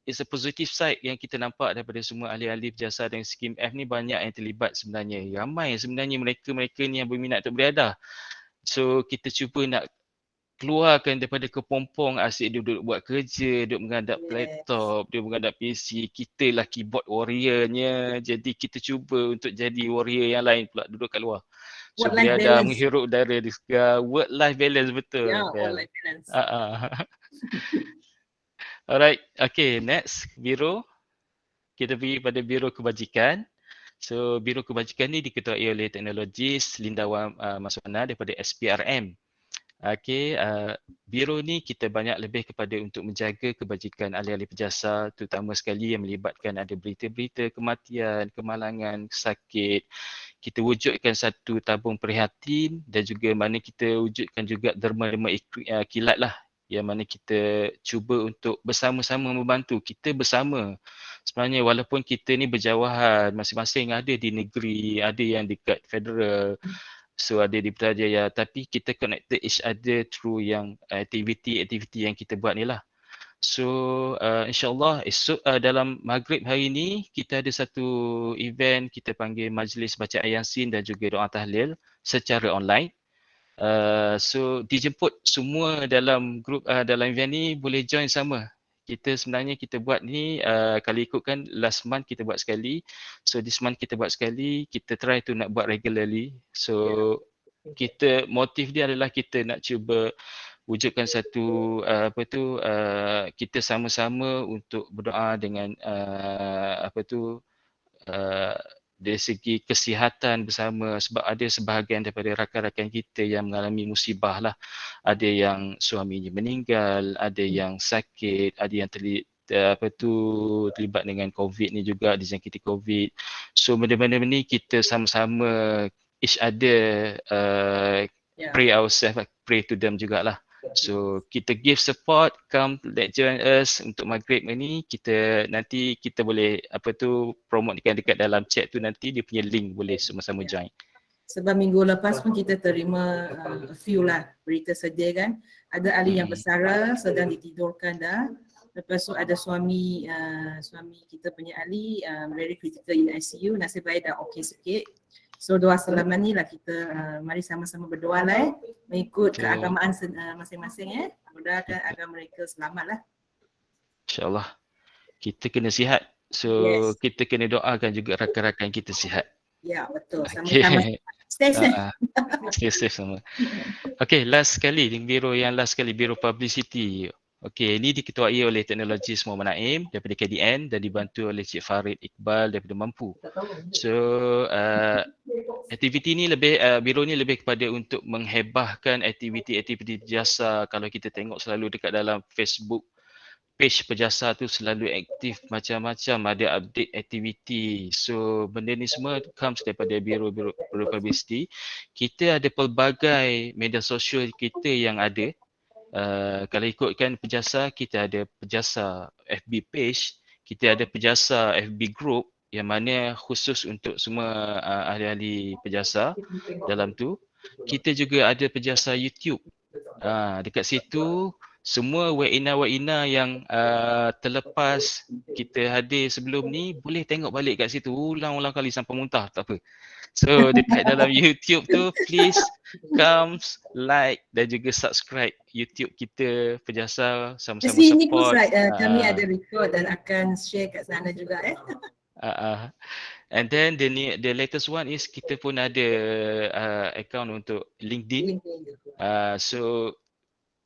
it's a positive side yang kita nampak daripada semua ahli-ahli berjasa dan skim F ni banyak yang terlibat sebenarnya. Ramai sebenarnya mereka ni yang berminat untuk beriadah. So kita cuba nak keluarkan daripada kepompong asyik duduk buat kerja, duduk menghadap laptop, dia menghadap PC. Kita lah keyboard warriornya. Jadi kita cuba untuk jadi warrior yang lain pula duduk kat luar. So Work-life biar dah balance. menghirup udara di sekitar. Work life balance betul. Ya, Bel. work-life balance. Alright, okay, next biro. Kita pergi pada biro kebajikan. So biro kebajikan ni diketuai oleh teknologis Linda Awam Maswana daripada SPRM. Okey, biro ni kita banyak lebih kepada untuk menjaga kebajikan ahli-ahli PERJASA, terutama sekali yang melibatkan ada berita-berita kematian, kemalangan, sakit. Kita wujudkan satu tabung prihatin dan juga mana kita wujudkan juga derma-derma kilat lah, yang mana kita cuba untuk bersama-sama membantu. Kita bersama. Sebenarnya walaupun kita ni berjauhan, masing-masing ada di negeri, ada yang dekat federal, so ada di Putrajaya, tapi kita connected each other through yang aktiviti-aktiviti yang kita buat ni lah. So insyaAllah esok dalam maghrib hari ni kita ada satu event, kita panggil majlis baca ayat Yasin dan juga doa tahlil secara online. So dijemput semua dalam grup dalam event ni boleh join sama. Kita sebenarnya kita buat ni kalau ikutkan last month kita buat sekali. So this month kita buat sekali, kita try to nak buat regularly. So kita motif dia adalah kita nak cuba wujudkan satu kita sama-sama untuk berdoa dengan dari segi kesihatan bersama, sebab ada sebahagian daripada rakan-rakan kita yang mengalami musibah lah. Ada yang suaminya meninggal, ada yang sakit, ada yang terlibat dengan COVID ni juga, dijangkiti COVID. So benda-benda ni kita sama-sama each other pray ourselves, pray to them jugalah. So kita give support, come let join us untuk maghrib ni. Nanti kita boleh promotekan dekat dalam chat tu, nanti dia punya link boleh sama-sama join. Sebab minggu lepas pun kita terima a few lah berita sedih kan. Ada ahli yang bersara sedang ditidurkan dah. Lepas tu ada suami kita punya ahli very critical in ICU, nasib baik dah okey sikit. So doa selamat ni lah kita mari sama-sama berdoa lah mengikut keagamaan masing-masing mudah-mudahan agar mereka selamat lah. InsyaAllah. Kita kena sihat. So kita kena doakan juga rakan-rakan kita sihat. Ya betul. Sama-sama. Stay safe. Stay safe sama. Okay, last sekali biro yang last sekali, biro publicity. Okey, ini diketuai oleh teknologis Muhammad Naim daripada KDN dan dibantu oleh Cik Farid Iqbal daripada Mampu. So aktiviti ni lebih biro ni lebih kepada untuk menghebahkan aktiviti-aktiviti PERJASA. Kalau kita tengok selalu dekat dalam Facebook page PERJASA tu selalu aktif macam-macam, ada update aktiviti. So benda ni semua comes daripada biro publicity. Kita ada pelbagai media sosial kita yang ada. Kalau ikutkan PERJASA, kita ada PERJASA FB page, kita ada PERJASA FB group yang mana khusus untuk semua ahli-ahli PERJASA dalam tu. Kita juga ada PERJASA YouTube. Dekat situ semua webinar yang terlepas kita hadir sebelum ni boleh tengok balik kat situ ulang-ulang kali sampai muntah, tak apa. So dekat dalam YouTube tu please come like dan juga subscribe YouTube kita PERJASA, sama-sama support. Sini pun kami ada record dan akan share kat sana juga And then the latest one is kita pun ada account untuk LinkedIn. So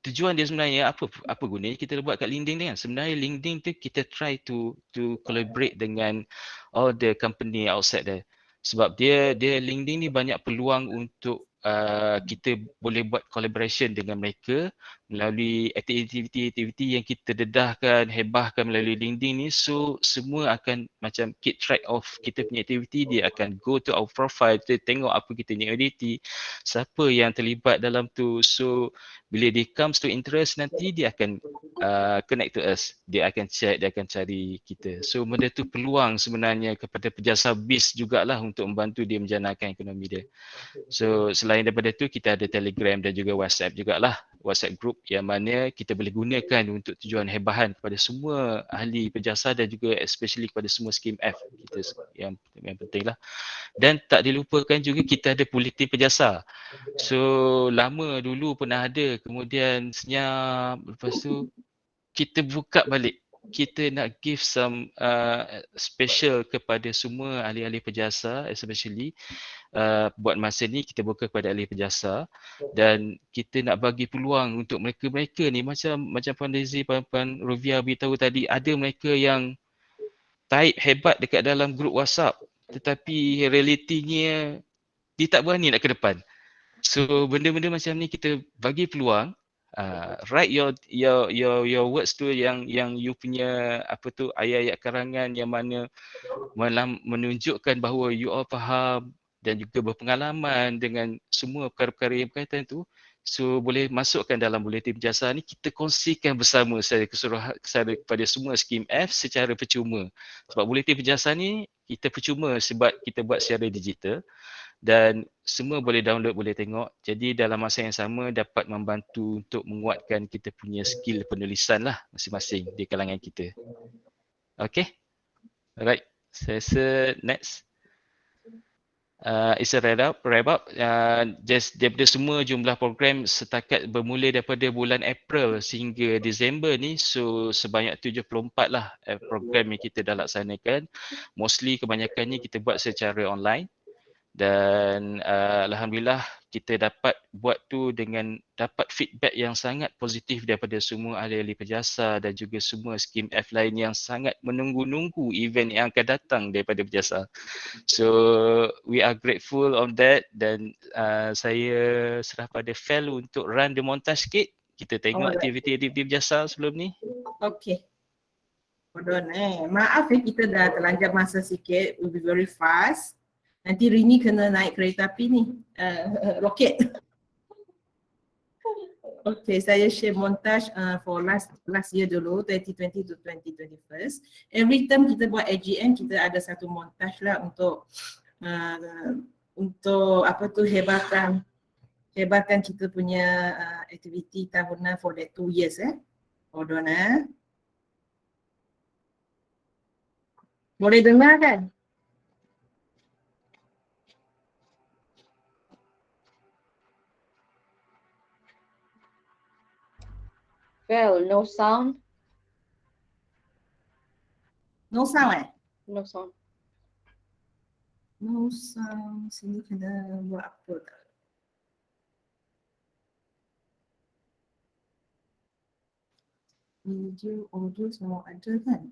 tujuan dia sebenarnya apa gunanya kita buat kat LinkedIn ni kan? Sebenarnya LinkedIn tu kita try to collaborate dengan all the company outside there. Sebab dia LinkedIn ni banyak peluang untuk kita boleh buat collaboration dengan mereka melalui aktiviti-aktiviti yang kita dedahkan, hebahkan melalui LinkedIn ni. So semua akan macam keep track of kita punya aktiviti, dia akan go to our profile, kita tengok apa kita punya aktiviti, siapa yang terlibat dalam tu. So bila dia comes to interest, nanti dia akan connect to us, dia akan check, dia akan cari kita. So benda tu peluang sebenarnya kepada PERJASA BIS jugalah untuk membantu dia menjanakan ekonomi dia. So selain daripada tu kita ada Telegram dan juga WhatsApp jugalah. WhatsApp group yang mana kita boleh gunakan untuk tujuan hebahan kepada semua ahli PERJASA dan juga especially kepada semua skim F kita yang penting lah. Dan tak dilupakan juga kita ada bulletin PERJASA. So lama dulu pernah ada, kemudian senyap, lepas tu kita buka balik. Kita nak give some special kepada semua ahli-ahli PERJASA, especially buat masa ni kita buka kepada ahli PERJASA dan kita nak bagi peluang untuk mereka-mereka ni macam Puan Daisy, Puan Rovia beritahu tadi, ada mereka yang type hebat dekat dalam grup WhatsApp tetapi realitinya dia tak berani nak ke depan. So benda-benda macam ni kita bagi peluang. Write your words tu yang you punya apa tu ayat-ayat karangan yang mana menunjukkan bahawa you all faham dan juga berpengalaman dengan semua perkara-perkara yang berkaitan tu. So boleh masukkan dalam bulletin PERJASA ni, kita kongsikan bersama secara keseluruhan kepada semua skim F secara percuma. Sebab bulletin PERJASA ni kita percuma sebab kita buat secara digital dan semua boleh download, boleh tengok. Jadi dalam masa yang sama dapat membantu untuk menguatkan kita punya skill penulisan lah masing-masing di kalangan kita. Okay. Alright. Saya rasa next. It's a wrap up. Just daripada semua jumlah program setakat bermula daripada bulan April sehingga Disember ni, so sebanyak 74 lah program yang kita dah laksanakan. Mostly kebanyakannya kita buat secara online. Dan alhamdulillah kita dapat buat tu dengan dapat feedback yang sangat positif daripada semua ahli-ahli PERJASA dan juga semua skim F lain yang sangat menunggu-nunggu event yang akan datang daripada PERJASA. So we are grateful on that dan saya serah pada Fel untuk run the montage sikit. Kita tengok aktiviti-aktiviti PERJASA sebelum ni. Okay. Hold on maaf kita dah terlanjur masa sikit, we'll be very fast. Nanti Rini kena naik kereta api ni, roket. Okay, saya share montage for last year dulu, 2020 to 2021. Every time kita buat AGM, kita ada satu montage lah untuk apa tu hebatkan kita punya aktiviti tahunan for that 2 years. Hold on Boleh dengar kan? Well, no sound. No sound No sound. No sound. Sini kena buat apa tak? Video, audio semua ada kan?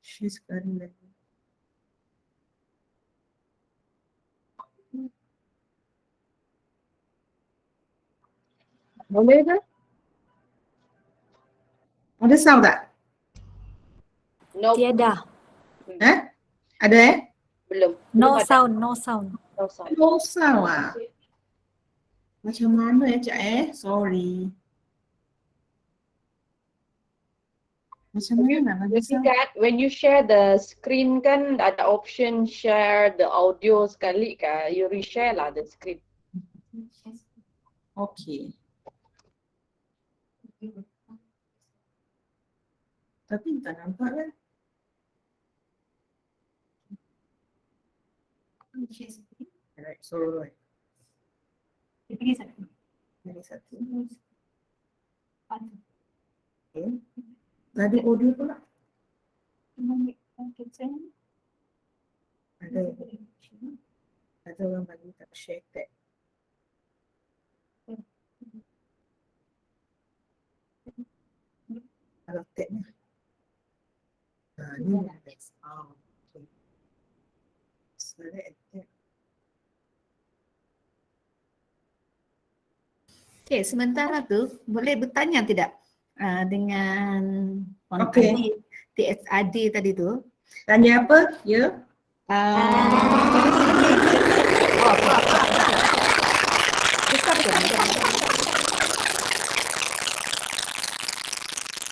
She's sekarang lagi. Boleh ke? Ada sound tak? No. Tiada. Ada Belum. No Belum ada. sound, no sound. No sound. No sound Macam mana Cak Sorry. Macam mana nak bagi sound? Kan, when you share the screen kan ada option share the audio sekali kan, you reshare lah the screen. Okay. Tapi tak nampak kan? Alright, so pilih satu. Okay. Tadi audio pula. Ada orang bagi tak share tag. Kalau tag ni. Ni dah next. Okay. Select tag. Okay, sementara tu boleh bertanya tidak dengan Puan Okey. Adi? TSAD tadi tu. Tanya apa? Ya.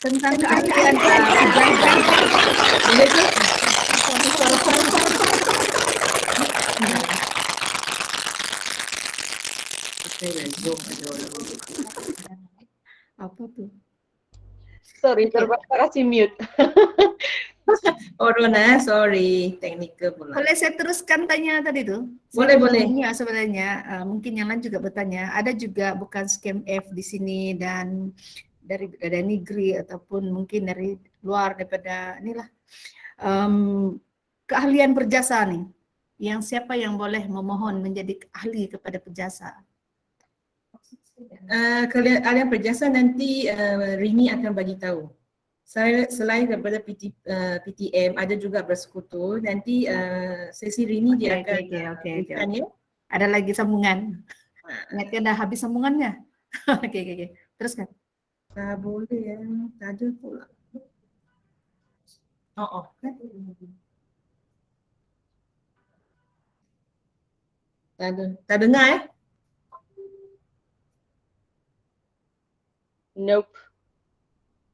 Tentang keahlian sejarah. Boleh tu? Apa tu? Sorry, terpaksa mute. Oh Rona, sorry, technical pula. Boleh saya teruskan tanya tadi tu? Boleh, Saya boleh. tanya sebenarnya, mungkin yang lain juga bertanya, ada juga bukan scam F di sini dan dari negeri ataupun mungkin dari luar daripada inilah keahlian perjasa nih. Yang siapa yang boleh memohon menjadi ahli kepada perjasa? Keahlian perjasa nanti Rini akan bagi tahu. Saya selain daripada PTM ada juga bersekutu. Nanti sesi Rini dia akan berikan ya. Ada lagi sambungan. Ingatkan dah habis sambungannya. Okey. Teruskan. Boleh ya. Tak ada pula. Kan? Tak ada. Tak dengar eh? Nope.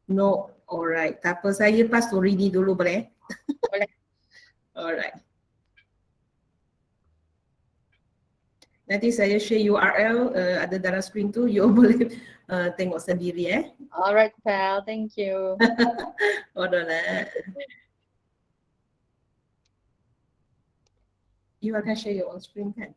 No. Alright. Tak apa, saya pass to Rini dulu boleh? Boleh. Alright. Nanti saya share URL ada dalam screen tu, you boleh tengok sendiri eh. Alright, pal. Thank you. Hold on You akan share your own screen kan?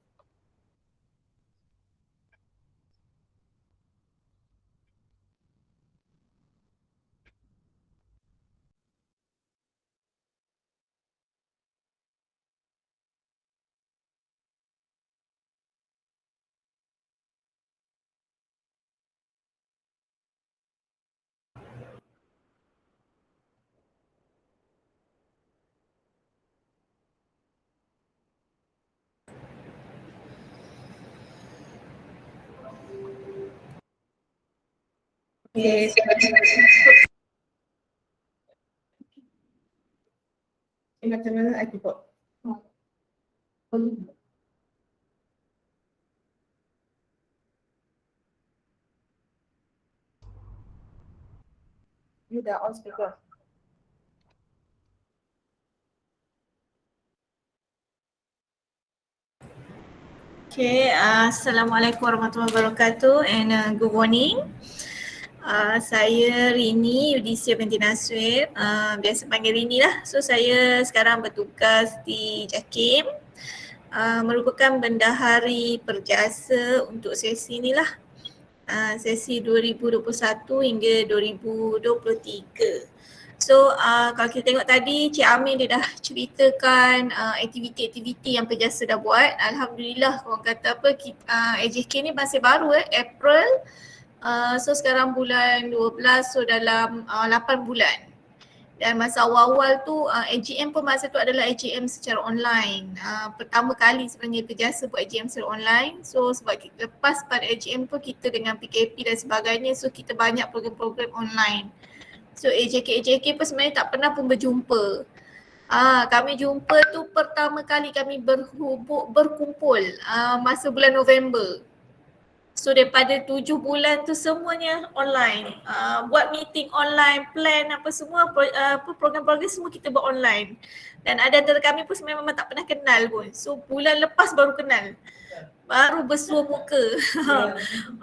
Okay. Macam mana aku buat? You dah on speaker. Okay, Assalamualaikum warahmatullahi wabarakatuh and good morning. Saya Rini Yudisia binti Naswir, biasa panggil Rini lah. So saya sekarang bertugas di JAKIM, merupakan bendahari perjasa untuk sesi ni lah. Sesi 2021 hingga 2023. So kalau kita tengok tadi Cik Amir dia dah ceritakan aktiviti-aktiviti yang perjasa dah buat. Alhamdulillah orang kata apa, AJK ni masih baru April. So sekarang bulan 12, so dalam 8 bulan. Dan masa awal-awal tu AGM pun masa tu adalah AGM secara online. Pertama kali sebenarnya perjasa buat AGM secara online. So sebab lepas pada AGM pun kita dengan PKP dan sebagainya, so kita banyak program-program online. So AJK pun sebenarnya tak pernah pun berjumpa. Kami jumpa tu pertama kali kami berkumpul masa bulan November. So daripada 7 bulan tu semuanya online. Buat meeting online, plan apa semua, program-program semua kita buat online. Dan ada antara kami pun sebenarnya memang tak pernah kenal pun. So bulan lepas baru kenal. Baru bersua muka.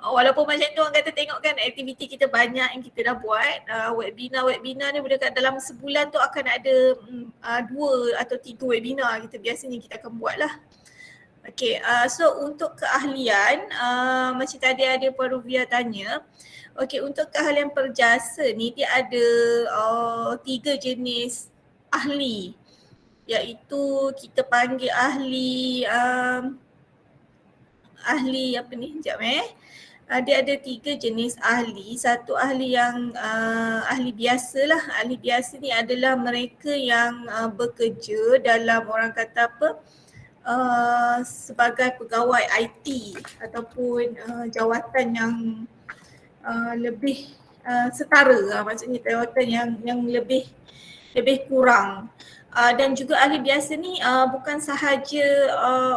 Walaupun macam tu orang kata tengok kan aktiviti kita banyak yang kita dah buat. Webinar ni dekat dalam sebulan tu akan ada 2 atau 3 webinar biasanya kita akan buat lah. Okay, so untuk keahlian, macam tadi ada Puan Ruvia tanya. Okay, untuk keahlian perjasa ni dia ada 3 jenis ahli. Iaitu kita panggil ahli apa ni, sekejap dia ada 3 jenis ahli. Satu ahli yang ahli biasa lah. Ahli biasa ni adalah mereka yang bekerja dalam orang kata apa, sebagai pegawai IT ataupun jawatan yang lebih setara, maksudnya jawatan yang lebih kurang. Dan juga ahli biasa ni bukan sahaja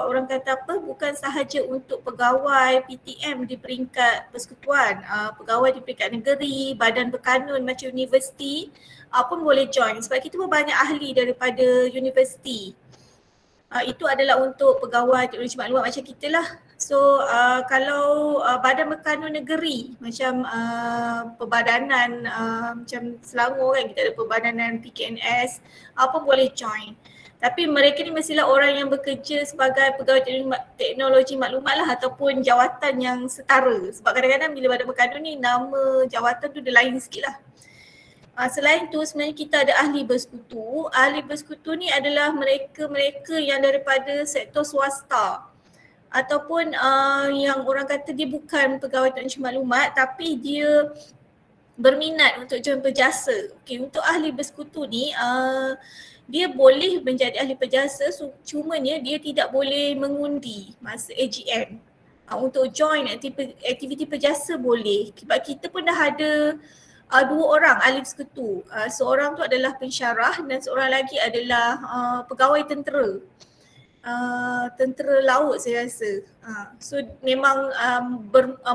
orang kata apa, bukan sahaja untuk pegawai PTM di peringkat persekutuan, pegawai di peringkat negeri, badan berkanun macam universiti pun boleh join sebab kita pun banyak ahli daripada universiti. Itu adalah untuk pegawai teknologi maklumat macam kita lah. So kalau badan berkanun negeri macam perbadanan macam Selangor kan, kita ada perbadanan PKNS pun boleh join. Tapi mereka ni mestilah orang yang bekerja sebagai pegawai teknologi maklumat lah ataupun jawatan yang setara. Sebab kadang-kadang bila badan berkanun ni nama jawatan tu dia lain sikit lah. Selain tu sebenarnya kita ada ahli bersekutu. Ahli bersekutu ni adalah mereka-mereka yang daripada sektor swasta ataupun yang orang kata dia bukan pegawai teknologi maklumat tapi dia berminat untuk join PERJASA. Okay, untuk ahli bersekutu ni dia boleh menjadi ahli PERJASA, cumanya dia tidak boleh mengundi masa AGM. Untuk join aktiviti PERJASA boleh. Sebab kita pun dah ada 2 orang ahli bersekutu. Seorang tu adalah pensyarah dan seorang lagi adalah pegawai tentera. Tentera laut saya rasa. So memang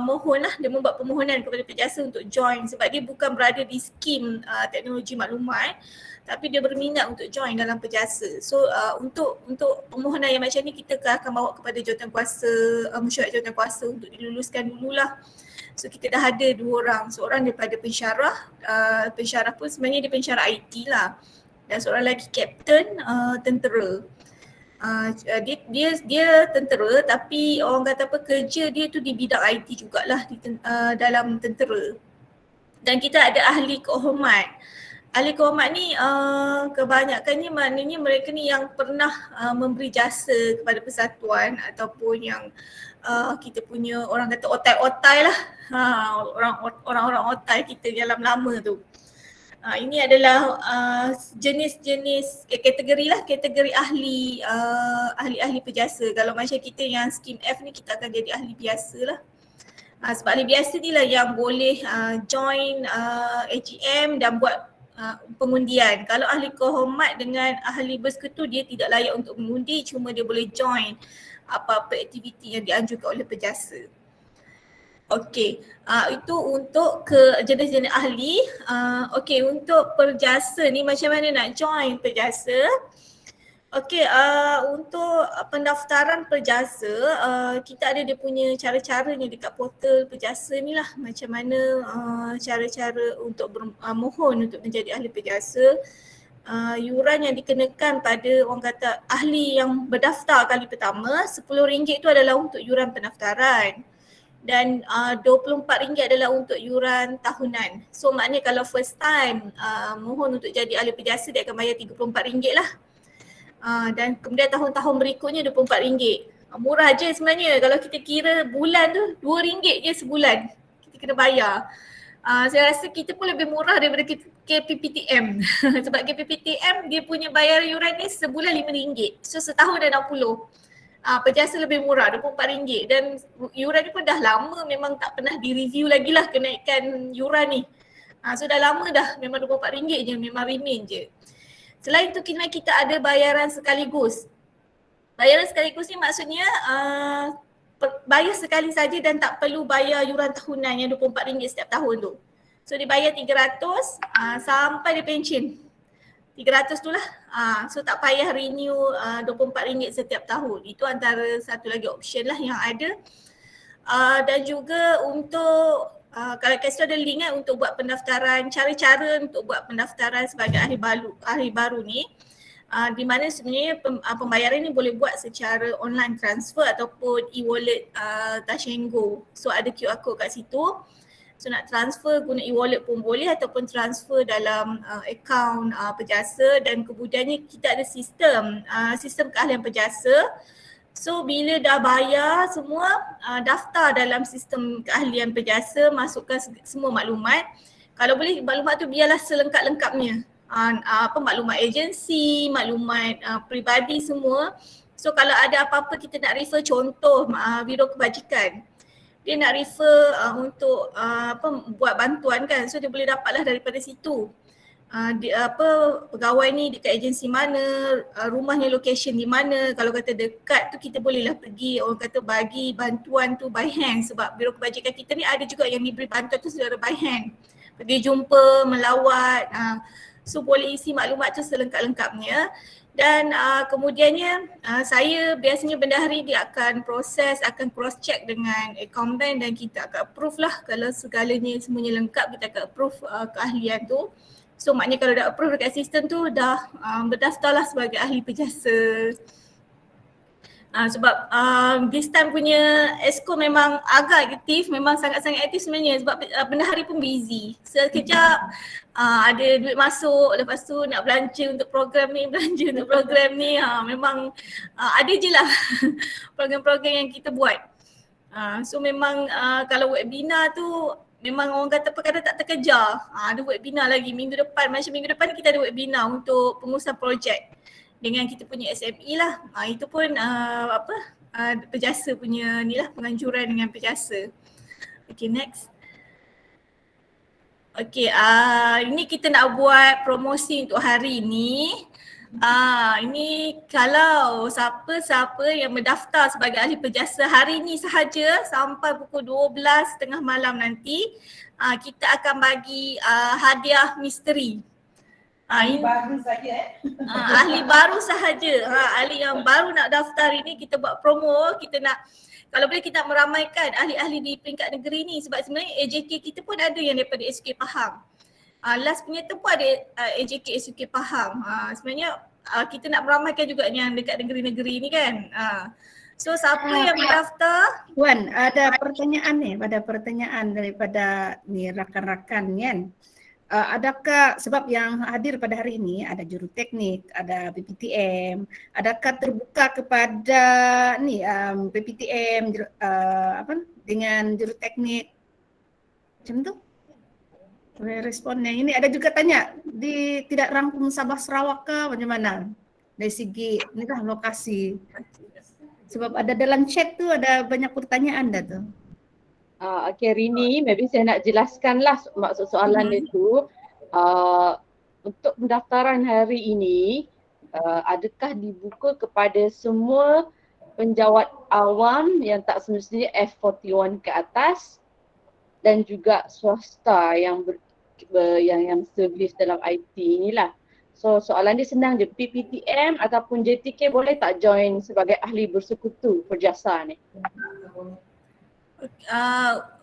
mohon lah, dia membuat permohonan kepada PERJASA untuk join sebab dia bukan berada di skim teknologi maklumat tapi dia berminat untuk join dalam PERJASA. So untuk permohonan yang macam ni kita akan bawa kepada jawatankuasa, mesyuarat jawatankuasa untuk diluluskan dululah. So kita dah ada 2 orang, seorang daripada pensyarah, pensyarah pun sebenarnya dia pensyarah IT lah, dan seorang lagi kapten tentera. Dia tentera tapi orang kata apa, kerja dia tu di bidang IT jugalah dalam tentera. Dan kita ada ahli kehormat. Ahli kehormat ni kebanyakannya maknanya mereka ni yang pernah memberi jasa kepada persatuan ataupun yang kita punya orang kata otai-otai lah, orang-orang otai kita yang lama tu. Ini adalah jenis-jenis kategori lah, kategori ahli PERJASA. Kalau macam kita yang skim F ni kita akan jadi ahli biasa lah. Sebab ahli biasa ni lah yang boleh join AGM dan buat pengundian. Kalau ahli kehormat dengan ahli bersekutu dia tidak layak untuk mengundi, cuma dia boleh join apa-apa aktiviti yang dianjurkan oleh PERJASA. Okey, itu untuk jenis-jenis ahli. Okey, untuk PERJASA ni macam mana nak join PERJASA? Okey, untuk pendaftaran PERJASA, kita ada dia punya cara-caranya dekat portal PERJASA ni lah. Macam mana cara-cara untuk mohon untuk menjadi ahli PERJASA. Yuran yang dikenakan pada orang kata ahli yang berdaftar kali pertama, RM10 itu adalah untuk yuran pendaftaran dan RM24 adalah untuk yuran tahunan. So maknanya kalau first time mohon untuk jadi ahli PERJASA dia akan bayar RM34 lah. Dan kemudian tahun-tahun berikutnya RM24. Murah je sebenarnya, kalau kita kira bulan tu RM2 je sebulan kita kena bayar. Saya rasa kita pun lebih murah daripada KPPTM sebab KPPTM dia punya bayar yuran ni sebulan RM5. So setahun dah 60. PERJASA lebih murah RM24 dan yuran ni pun dah lama memang tak pernah direview lagi lah kenaikan yuran ni. So dah lama dah memang RM24 je, memang remain je. Selain tu kita ada bayaran sekaligus. Bayaran sekaligus ni maksudnya bayar sekali saja dan tak perlu bayar yuran tahunan yang RM24 setiap tahun tu. So dia bayar RM300 sampai dia pension. RM300 tu lah. So tak payah renew RM24 setiap tahun. Itu antara satu lagi option lah yang ada. Dan juga untuk kalau Sektor ada link untuk buat pendaftaran, cara-cara untuk buat pendaftaran sebagai ahli baru ni. Di mana sebenarnya pembayaran ni boleh buat secara online transfer ataupun e-wallet touch and go. So ada QR code kat situ. So nak transfer guna e-wallet pun boleh ataupun transfer dalam akaun PERJASA dan kemudiannya kita ada sistem keahlian PERJASA. So bila dah bayar semua daftar dalam sistem keahlian PERJASA, masukkan semua maklumat. Kalau boleh maklumat tu biarlah selengkap-lengkapnya. Maklumat agensi, maklumat peribadi semua. So kalau ada apa-apa kita nak refer, contoh biro kebajikan, dia nak refer untuk buat bantuan kan, so dia boleh dapatlah daripada situ. pegawai ni dekat agensi mana, rumahnya location di mana. Kalau kata dekat tu kita bolehlah pergi, orang kata bagi bantuan tu by hand, sebab Biro Kebajikan kita ni ada juga yang diberi bantuan tu secara by hand. Pergi jumpa, melawat, so boleh isi maklumat tu selengkap-lengkapnya. Dan kemudiannya saya biasanya bendahari dia akan proses, akan cross check dengan accountant dan kita akan approve lah. Kalau segalanya semuanya lengkap, kita akan approve keahlian tu. So maknanya kalau dah approve dekat sistem tu dah berdaftarlah sebagai ahli perjasa. Sebab this time punya ESCO memang agak aktif, memang sangat-sangat aktif sebenarnya sebab bendahari pun busy. Sekejap ada duit masuk, lepas tu nak belanja untuk program ni, memang ada je lah program-program yang kita buat. So memang kalau webinar tu memang orang kata kadang tak terkejar. Ada webinar lagi minggu depan, macam minggu depan kita ada webinar untuk pengurusan projek dengan kita punya SME lah. Itu pun perjasa punya ni lah, penganjuran dengan perjasa. Okay, next. Okay, ini kita nak buat promosi untuk hari ini. Ini kalau siapa-siapa yang mendaftar sebagai ahli perjasa hari ini sahaja sampai pukul 12:30 malam nanti, kita akan bagi hadiah misteri. Ahli baru saja ahli baru sahaja. Ahli yang baru nak daftar ini kita buat promo, kita nak kalau boleh kita meramaikan ahli-ahli di peringkat negeri ni sebab sebenarnya AJK kita pun ada yang daripada SK Pahang. Last punya tu pun ada AJK SK Pahang. Sebenarnya kita nak meramaikan juga yang dekat negeri-negeri ni kan. So siapa yang mendaftar? Wan, ada pertanyaan ni, ada pertanyaan daripada ni rakan-rakan kan. Adakah sebab yang hadir pada hari ini ada juru teknik, ada PPTM, adakah terbuka kepada ni PPTM dengan juru teknik macam tu? Responnya ini ada juga tanya tidak rangkum Sabah Sarawak ke macam mana dari segi ni lah lokasi, sebab ada dalam chat tu ada banyak pertanyaan dah tu. Okay, Rini, maybe saya nak jelaskanlah maksud soalan itu. Untuk pendaftaran hari ini, adakah dibuka kepada semua penjawat awam yang tak semestinya F41 ke atas dan juga swasta yang yang servis dalam IT inilah. So soalan dia senang je, PPTM ataupun JTK boleh tak join sebagai ahli bersekutu perjasa ni?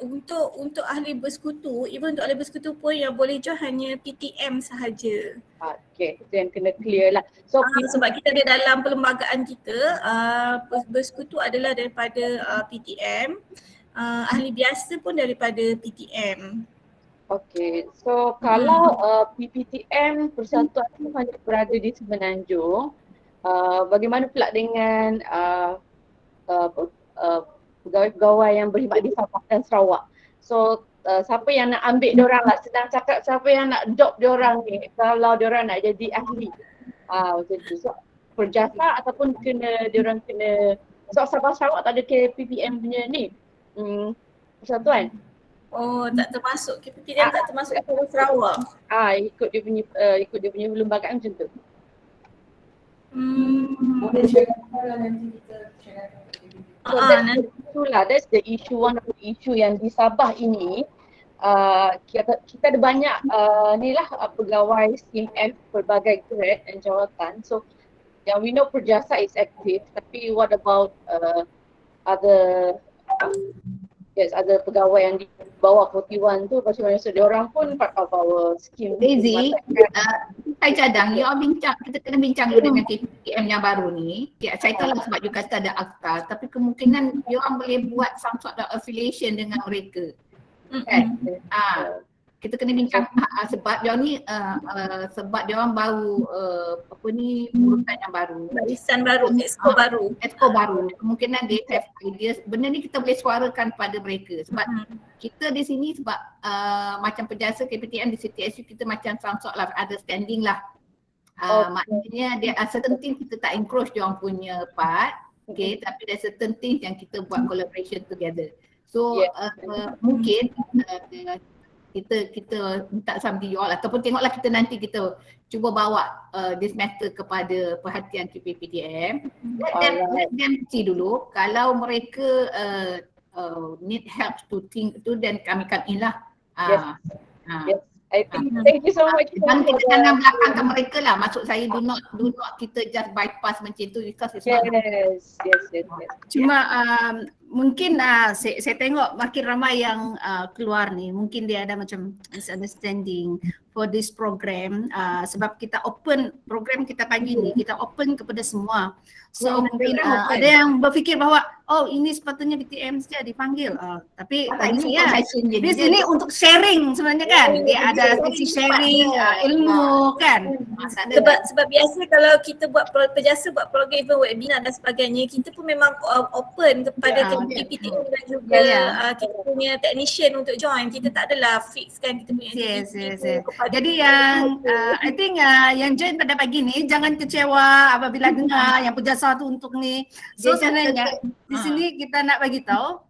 Untuk ahli bersekutu, even untuk ahli bersekutu pun yang boleh join hanya PTM sahaja. Okay, itu yang kena clear lah. So sebab kita ada dalam perlembagaan kita, bersekutu adalah daripada PTM, ahli biasa pun daripada PTM. Okay, so kalau PPTM persatuan itu hanya berada di Semenanjung, bagaimana pula dengan pegawai-pegawai yang berkhidmat di Sabah dan Sarawak? So siapa yang nak ambil diorang lah, sedang cakap siapa yang nak adopt diorang ni kalau diorang nak jadi ahli. Macam tu. So perjasa ataupun diorang kena, so Sabah Sarawak tak ada PPM punya ni persatuan. Oh, tak termasuk PPTM, tak termasuk Sabah Sarawak. Ikut dia punya perlembagaan macam tu. boleh share nanti kita share. Itulah, that's the issue, one of the issue yang di Sabah ini. Kita ada banyak ni lah pegawai skim F pelbagai grade dan jawatan. So yang we know perjasa is active, tapi what about other other pegawai yang di bawah 41 tu macam mana? So diorang pun part of our scheme. Daisy, saya cadang, kita kena bincang dulu dengan KPM yang baru ni. Saya tahu lah sebab you kata ada akta, tapi kemungkinan diorang boleh buat some sort of affiliation dengan mereka. Kan? Kita kena bincang sebab diorang ni sebab diorang baru urutan yang baru. Barisan baru, ESCO baru. Kemungkinan they have ideas. Benda ni kita boleh suarakan pada mereka sebab kita di sini sebab macam perjasa KPTM di CTSU kita macam some sort lah ada standing lah. Maknanya there are certain things kita tak encroach diorang punya part, okay, tapi there are certain things yang kita buat collaboration together. So mungkin kita minta somebody all ataupun tengoklah kita nanti kita cuba bawa this matter kepada perhatian PPPTM. Let them see dulu. Kalau mereka need help to think tu, then kami come in lah. Yes. I think thank you so much. Dan kita jangan belakangkan mereka lah. Maksud saya do not kita just bypass macam tu because it's not. Yes. Cuma mungkin saya tengok makin ramai yang keluar ni, mungkin dia ada macam misunderstanding for this program sebab kita open program kita pagi ni, kita open kepada semua. So mungkin ada yang berfikir bahawa oh ini sepatutnya BTM saja dipanggil, tapi tadi di sini untuk sharing sebenarnya kan, dia ada sesi sharing ilmu kan. Sebab biasa kalau kita buat PERJASA, buat program event webinar dan sebagainya, kita pun memang open kepada PPTM dan juga kita punya technician untuk join. Kita tak adalah fix kan kita punya Jadi yang I think yang join pada pagi ni jangan kecewa apabila dengar yang PERJASA tu untuk ni. So sebenarnya di sini kita nak bagi tahu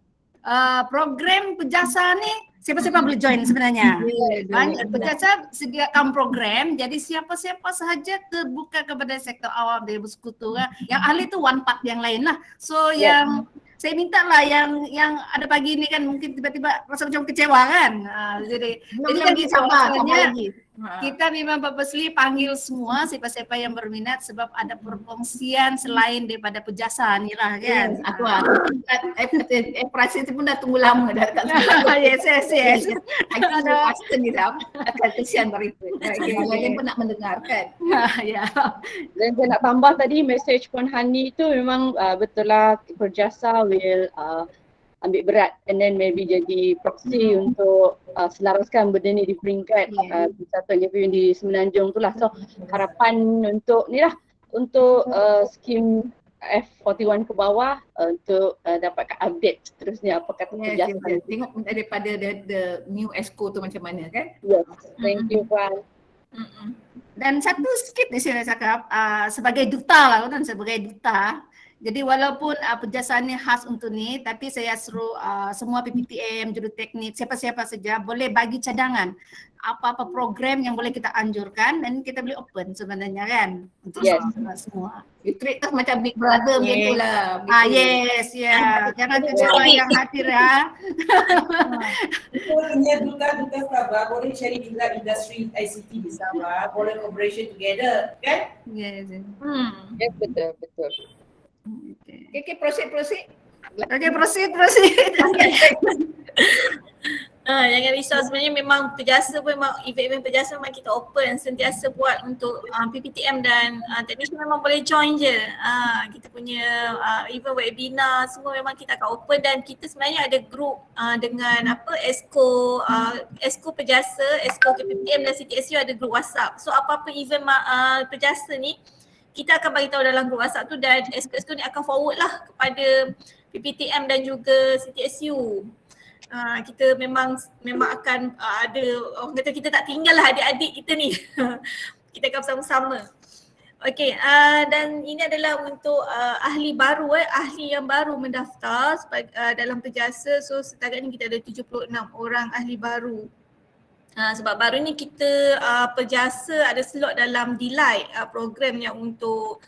program PERJASA ni siapa-siapa boleh join sebenarnya. PERJASA sediakan program, jadi siapa-siapa sahaja terbuka kepada sektor awam dari bersekutu kan. Yang ahli tu one part yang lain lah. So yang saya minta lah yang ada pagi ni kan mungkin tiba-tiba rasa macam kecewa kan. Jadi bagi sabar lagi. Kita memang purposely panggil semua siapa-siapa yang berminat sebab ada perkongsian selain daripada PERJASA ni lah kan. Aku perasaan tu pun dah tunggu lama dah kat sana. Yes. Aku ada pasti ni dah akan kesian mereka. Yang pun nak mendengarkan. Ya. Dan saya nak tambah tadi message Puan Hani tu memang betul lah PERJASA will ambil berat and then maybe jadi proxy untuk selaraskan benda ni di peringkat satu LFU di Semenanjung tu lah. So harapan untuk ni lah, untuk skim F41 ke bawah untuk dapatkan update seterusnya apa kata PERJASA. Tengok daripada the new ESCO tu macam mana kan. Yes, thank you Puan. Dan satu sikit ni saya nak cakap sebagai duta lah kan, sebagai duta. Jadi walaupun PERJASA ni khas untuk ni, tapi saya suruh semua PPTM, juruteknik, siapa-siapa saja boleh bagi cadangan apa-apa program yang boleh kita anjurkan dan kita boleh open sebenarnya kan untuk semua. You treat us macam big brother macam tu lah. Yes. Jangan kecewa yang hadir ya. Kita punya duta-duta Sabah boleh cari juga industri ICT di Sabah, boleh collaboration together kan? Yes. Yes, betul. Okay, proceed. Okay, proceed. Jangan risau, sebenarnya memang PERJASA pun memang event-event PERJASA memang kita open sentiasa buat untuk PPTM dan technician memang boleh join je. Kita punya event webinar semua memang kita akan open dan kita sebenarnya ada group dengan ESCO PERJASA, ESCO PPTM dan CTSU ada group WhatsApp. So apa-apa event PERJASA ni kita akan bagi tahu dalam group WhatsApp tu dan ESCO ni akan forward lah kepada PPTM dan juga CTSU. Kita memang akan ada, orang kata kita tak tinggal lah adik-adik kita ni. Kita akan bersama-sama. Okey, dan ini adalah untuk ahli baru ahli yang baru mendaftar dalam PERJASA. So setakat ni kita ada 76 orang ahli baru. Sebab baru ni kita PERJASA ada slot dalam Delight program yang untuk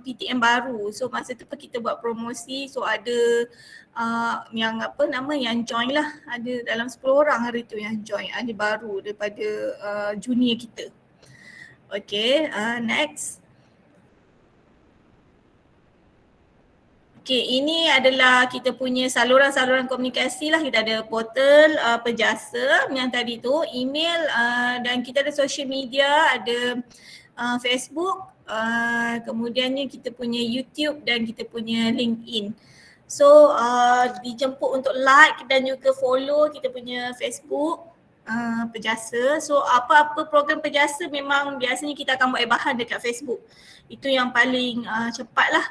PTM baru. So masa tu kita buat promosi, so ada yang yang join lah, ada dalam 10 orang hari tu yang join ahli baru daripada junior kita. Okay, next. Okay, ini adalah kita punya saluran-saluran komunikasi lah. Kita ada portal PERJASA yang tadi tu, email dan kita ada social media, ada Facebook, kemudiannya kita punya YouTube dan kita punya LinkedIn. So dijemput untuk like dan juga follow kita punya Facebook PERJASA. So apa-apa program PERJASA memang biasanya kita akan buat bahan dekat Facebook. Itu yang paling cepat lah.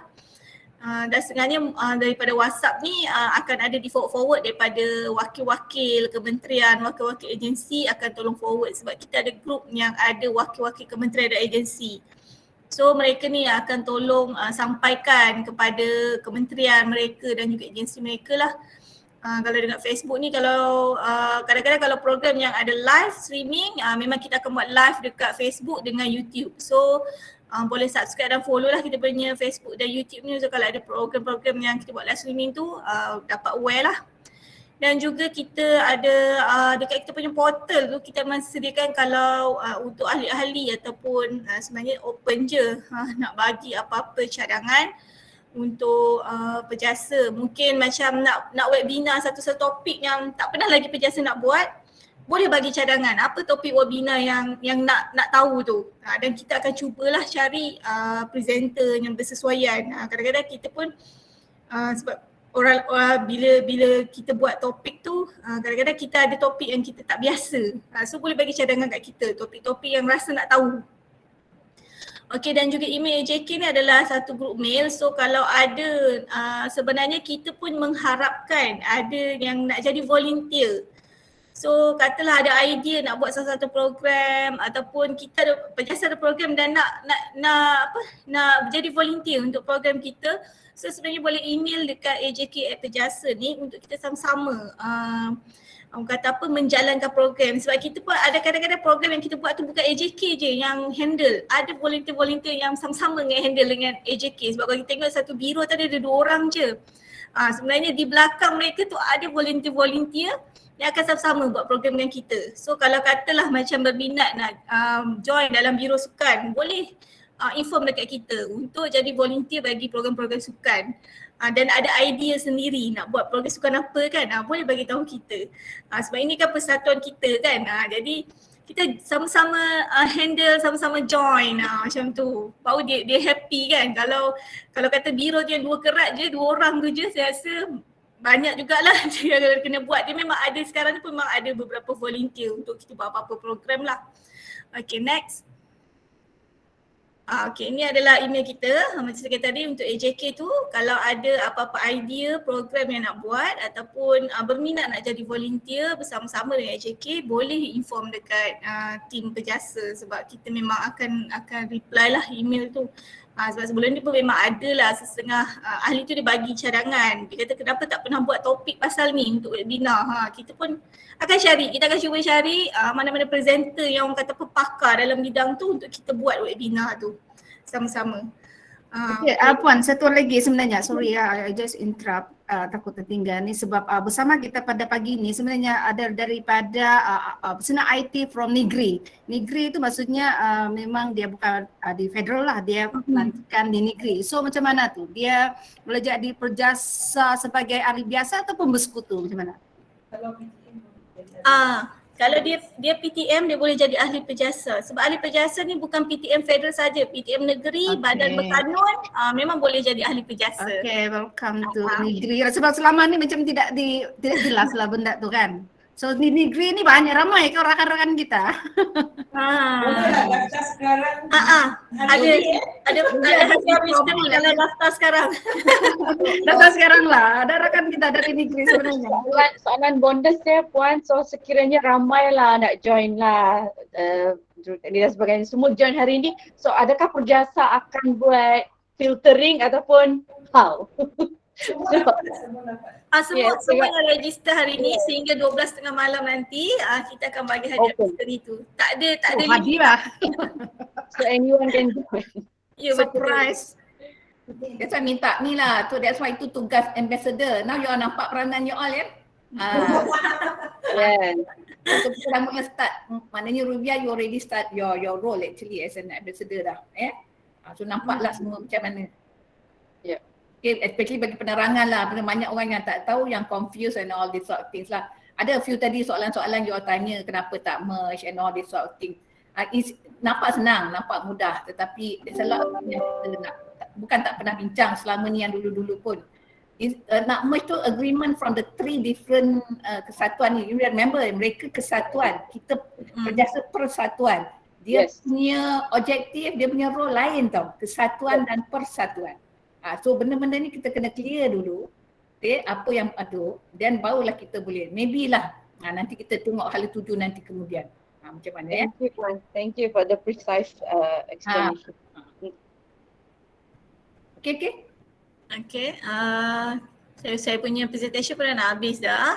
Dan sebenarnya daripada WhatsApp ni akan ada di forward daripada wakil-wakil kementerian, wakil-wakil agensi akan tolong forward sebab kita ada group yang ada wakil-wakil kementerian dan agensi. So mereka ni akan tolong sampaikan kepada kementerian mereka dan juga agensi mereka lah Kalau dekat Facebook ni, kalau kadang-kadang kalau program yang ada live streaming, memang kita akan buat live dekat Facebook dengan YouTube. So boleh subscribe dan follow lah kita punya Facebook dan YouTube ni. So kalau ada program-program yang kita buat live streaming tu, dapat aware lah. Dan juga kita ada dekat kita punya portal tu, kita memang sediakan kalau untuk ahli-ahli ataupun sebenarnya open je nak bagi apa-apa cadangan untuk PERJASA. Mungkin macam nak webinar satu-satu topik yang tak pernah lagi PERJASA nak buat, boleh bagi cadangan apa topik webinar yang nak tahu tu. Dan kita akan cubalah cari presenter yang bersesuaian. Kadang-kadang kita pun sebab orang bila kita buat topik tu, kadang-kadang kita ada topik yang kita tak biasa. So boleh bagi cadangan kat kita, topik-topik yang rasa nak tahu. Okey, dan juga email AJK ni adalah satu grup mail. So kalau ada, sebenarnya kita pun mengharapkan ada yang nak jadi volunteer. So katalah ada idea nak buat salah satu program ataupun kita ada PERJASA ada program dan nak jadi volunteer untuk program kita. So sebenarnya boleh email dekat AJK@PERJASA ni untuk kita sama-sama menjalankan program. Sebab kita pun ada kadang-kadang program yang kita buat tu bukan AJK je yang handle. Ada volunteer-volunteer yang sama-sama handle dengan AJK. Sebab kalau kita tengok satu biro tadi ada 2 orang je. Sebenarnya di belakang mereka tu ada volunteer-volunteer yang akan sama-sama buat program dengan kita. So kalau katalah macam berminat nak join dalam biro sukan, boleh inform dekat kita untuk jadi volunteer bagi program-program sukan. Dan ada idea sendiri nak buat program sukan apa kan, boleh bagi tahu kita. Sebab ini kan persatuan kita kan. Jadi kita sama-sama handle, sama-sama join macam tu. Baru dia happy kan. Kalau kata biro tu yang 2 kerat je, 2 orang tu je, saya rasa banyak jugalah yang kena buat. Dia memang ada sekarang ni pun memang ada beberapa volunteer untuk kita buat apa-apa program lah. Okay, next. Okay, ini adalah email kita. Macam saya kata tadi untuk AJK tu, kalau ada apa-apa idea program yang nak buat ataupun berminat nak jadi volunteer bersama-sama dengan AJK, boleh inform dekat tim PERJASA sebab kita memang akan reply lah email tu. Sebab sebelum ni pun memang ada lah setengah ahli tu dia bagi cadangan. Dia kata kenapa tak pernah buat topik pasal ni untuk webinar. Kita pun akan cari, kita akan cuba cari mana-mana presenter yang orang kata pakar dalam bidang tu untuk kita buat webinar tu sama-sama. Okay, Puan, satu lagi sebenarnya, sorry I just interrupt, takut tertinggal ni sebab bersama kita pada pagi ni sebenarnya ada daripada personal IT from negeri. Negeri itu maksudnya memang dia bukan di federal lah, dia pelantikan di negeri. So macam mana tu? Dia boleh jadi PERJASA sebagai ahli biasa ataupun bersekutu macam mana? Kalau dia PTM, dia boleh jadi ahli PERJASA. Sebab ahli PERJASA ni bukan PTM federal saja, PTM negeri, badan berkanun, memang boleh jadi ahli PERJASA. Okay, welcome to negeri. Sebab selama ni macam tidak jelas lah benda tu kan. So di negeri ni banyak ramai ke rakan-rakan kita. Bolehlah daftar sekarang. Ada misteri dalam daftar sekarang. Daftar sekarang lah. Ada rakan kita dari negeri sebenarnya. Soalan bonus dia Puan, so sekiranya ramai lah nak join lah juruteknik dan sebagainya, semua join hari ni. So adakah PERJASA akan buat filtering ataupun how? Semua yang register hari ni sehingga 12:30 malam nanti kita akan bagi hadiah misteri tu. Tak ada hadiah. So anyone can join. Surprise. That's why minta ni lah. So that's why itu tugas ambassador. Now you all nampak peranan you all ya. So kita dah mula start. Maknanya Rubia you already start your role actually as an ambassador dah. So nampaklah semua macam mana. Okay, especially bagi penerangan lah, banyak orang yang tak tahu, yang confused and all these sort of things lah. Ada a few tadi soalan-soalan you all tanya kenapa tak merge and all these sort of things. Nampak senang, nampak mudah tetapi there's a lot of things yang kita bukan tak pernah bincang selama ni yang dulu-dulu pun. Nak merge tu agreement from the 3 different kesatuan ni. You remember mereka kesatuan, kita PERJASA persatuan. Dia punya objektif, dia punya role lain tau, kesatuan dan persatuan. So benda-benda ni kita kena clear dulu, okay, apa yang ada dan barulah kita boleh, maybe lah nanti kita tengok hala tuju nanti kemudian macam mana. Thank you for the precise explanation. Okay. Saya punya presentation pun dah nak habis dah.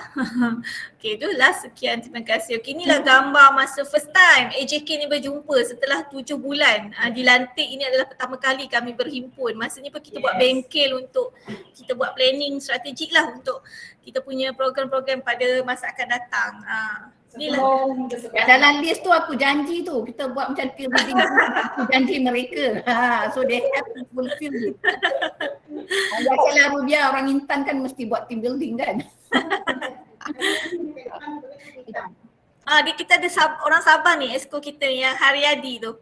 Okay, itulah sekian, terima kasih. Okay, inilah gambar masa first time AJK ni berjumpa setelah 7 bulan. Dilantik, ini adalah pertama kali kami berhimpun. Masa ni pun kita buat bengkel untuk kita buat planning strategik lah untuk kita punya program-program pada masa akan datang. Inilah. Dalam list tu aku janji tu, kita buat macam team building tu, aku janji mereka. So they have to fulfill it. Kalau Rubia orang Intan kan mesti buat team building kan. Dia kita ada orang Sabah ni, esko kita yang Haryadi tu.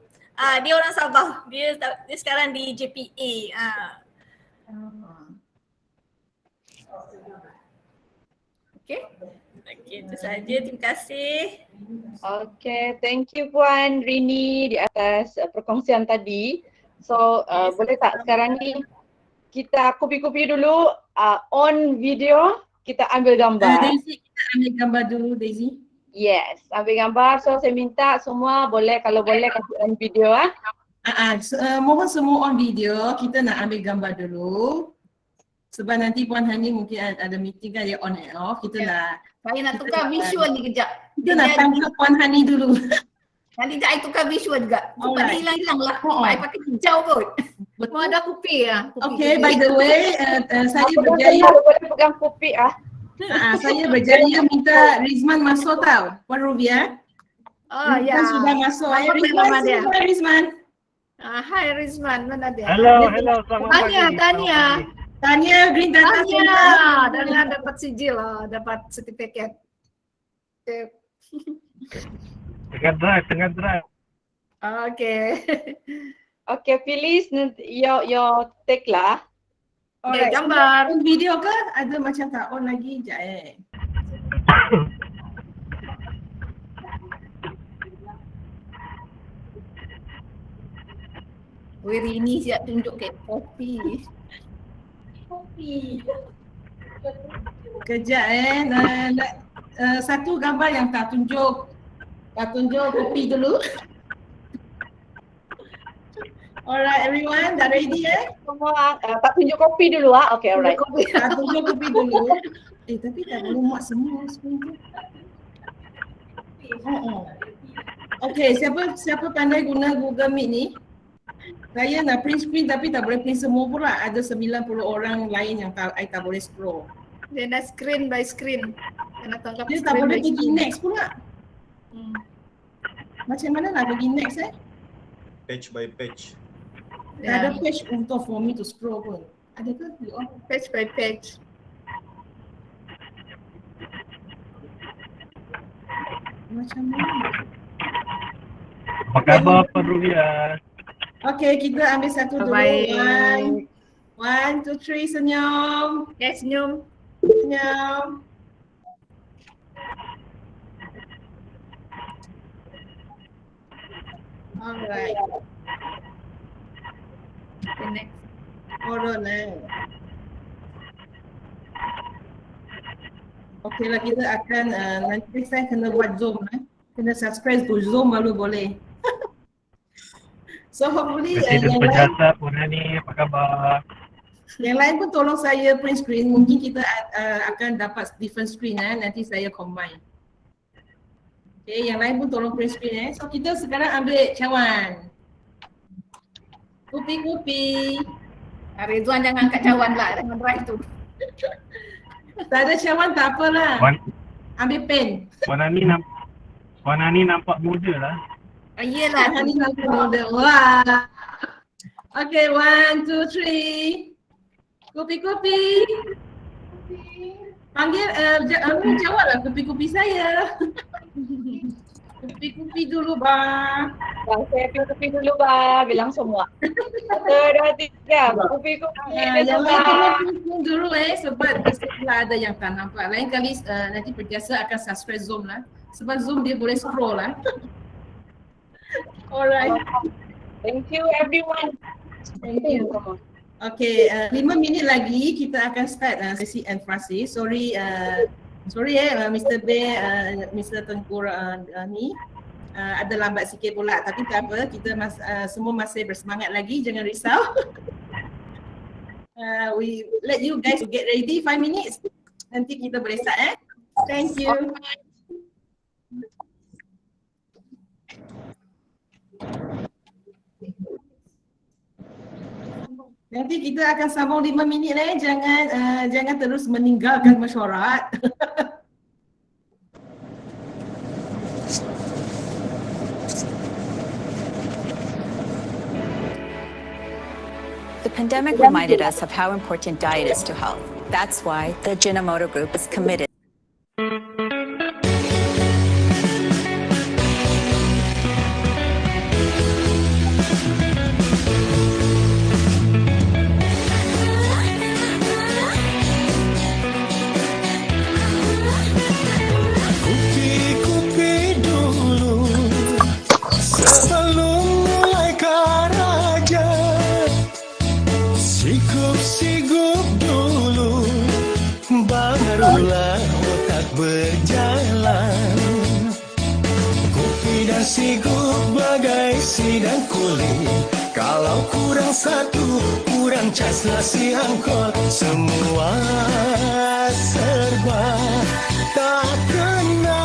Dia orang Sabah. Dia sekarang di JPA. Okay. Okay, itu saja. Terima kasih. Okay, thank you Puan Rini di atas perkongsian tadi. So boleh tak sekarang ni kita kopi-kopi dulu, on video, kita ambil gambar. Daisy, kita ambil gambar dulu Daisy. Yes, ambil gambar. So saya minta semua boleh, kalau boleh kasih on video Mohon semua on video, kita nak ambil gambar dulu. Sebab nanti Puan Hani mungkin ada meeting kan, dia on and off, kita nak. Saya nak tukar visual ni kejap. Kita nak tangkap Puan Hani dulu. Nanti saya tukar visual juga. Sebab dia hilang-hilang lah. Saya pakai hijau kot. Betul ada Kupi ya. Okay, by the way, saya berjaya. Boleh pegang Kupi Saya berjaya minta Rizman masuk tau, Puan Rubia. Ya. Sudah masuk. Nama dia. Rizman. Hai Rizman, mana dia? Hello, selamat pagi. Tanya Green Data Center. Dan dapat sijil lah, dapat sertifikat. Tengah drive. Okay. Okay, Phyllis, your take lah. Okay, gambar. On video ke? Ada macam tak on lagi? Sekejap Weh, Rini siap tunjuk kat kopi. Kejap satu gambar yang tak tunjuk kopi dulu. Alright everyone, dah ready Semua tak tunjuk kopi dulu Okay, alright. Tak tunjuk kopi dulu. Tapi tak boleh muat semua screen tu. Okay, siapa pandai guna Google Meet ni? Saya nak print screen tapi tak boleh print semua pula. Ada 90 orang lain yang I tak boleh scroll. Dia nak screen by screen. Dia tak boleh pergi next pula. Macam mana nak pergi next Page by page. Tak ada page untuk for me to scroll pun. Ada ke? Page by page. Macam mana? Apa khabar Puan Rubia? Okay, kita ambil satu dulu. Baik. 1, 2, 3, senyum. Okay, senyum. Senyum. Alright. Okay, next. Hold on Okay lah, kita akan nanti saya kena buat Zoom Kena subscribe to Zoom baru boleh. So hopefully yang PERJASA Puan Hani, apa khabar? Yang lain pun tolong saya print screen. Mungkin kita akan dapat different screen nanti saya combine. Okay, yang lain pun tolong print screen So kita sekarang ambil cawan. Kupi. Rizwan jangan angkat cawan lah dengan drive tu. Tak ada cawan tak apalah. Ambil pen. Puan Hani nampak muda lah. Yelah. Hani nampak muda. Wah. Okay, 1, 2, 3. Kupi. Panggil, jawablah kupi saya. Kupi dulu bang. Saya kupi dulu bang, bilang semua. 1, 2, 3, kupi. Yang lain dulu sebab sebelah ada yang tak nampak. Lain kali nanti PERJASA akan subscribe Zoom lah. Sebab Zoom dia boleh scroll lah. Alright. Thank you everyone. Thank you. Okay, 5 minit lagi kita akan start sesi Francis. Sorry Mr. B, Mr. Tengkur ni ada lambat sikit pula, tapi tak apa, kita semua masih bersemangat lagi, jangan risau. We let you guys get ready 5 minutes. Nanti kita boleh start Thank you. Nanti kita akan sambung 5 minit jangan terus meninggalkan mesyuarat. The pandemic reminded us of how important diet is to health. That's why the Ajinomoto Group is committed. Kupi dulu sebelum mulai karaja. Sigup dulu barulah otak berjalan. Kupi dan sigup bagai sidang kulit. Kalau kurang satu, kurang caslah si angkol. Semua serba tak kena.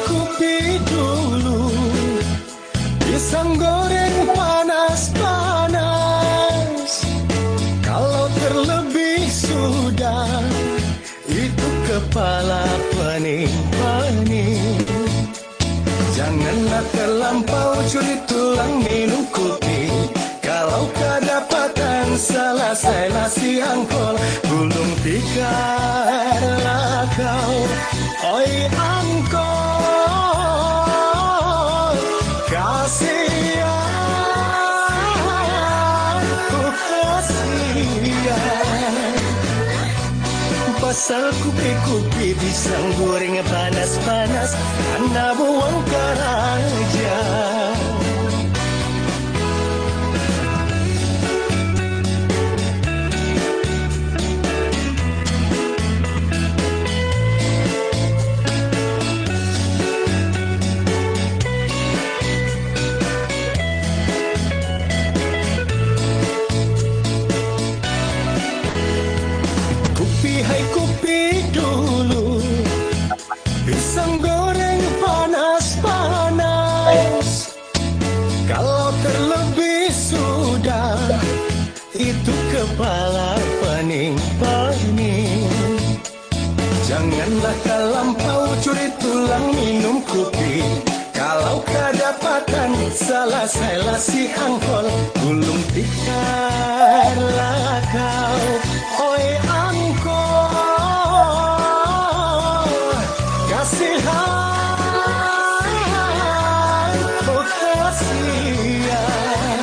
Kupi dulu pisang goreng panas-panas. Kalau terlebih sudah, itu kepala pening-pening. Janganlah terlampau curi tulang minum kopi. Kalau kedapatan selesailah si angkol. Gulung tikarlah kau, oi angkol. Kasihan, kasihan. Pasal kupi-kupi pisang goreng panas-panas, anda buang karaja. Hai kupi dulu pisang goreng panas-panas. Kalau terlebih sudah, itu kepala pening-pening. Janganlah terlampau curi tulang minum kopi. Kalau kedapatan selesailah si angkol. Gulung tikarlah kau, oi angkol. Kasihan, oh kasihan.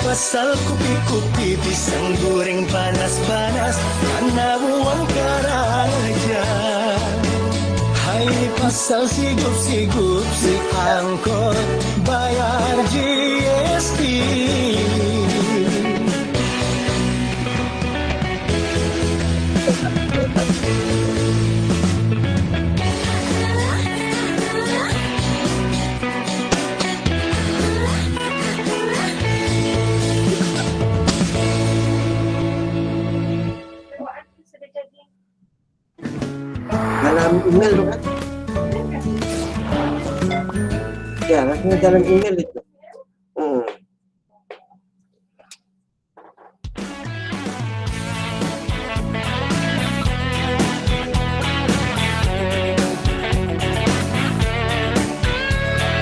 Pasal kupi-kupi pisang goreng panas-panas, anda buang karaja. Hai pasal sigup-sigup si angkot bayar GST. Dalam email tu kan? Ya, rasanya dalam email itu.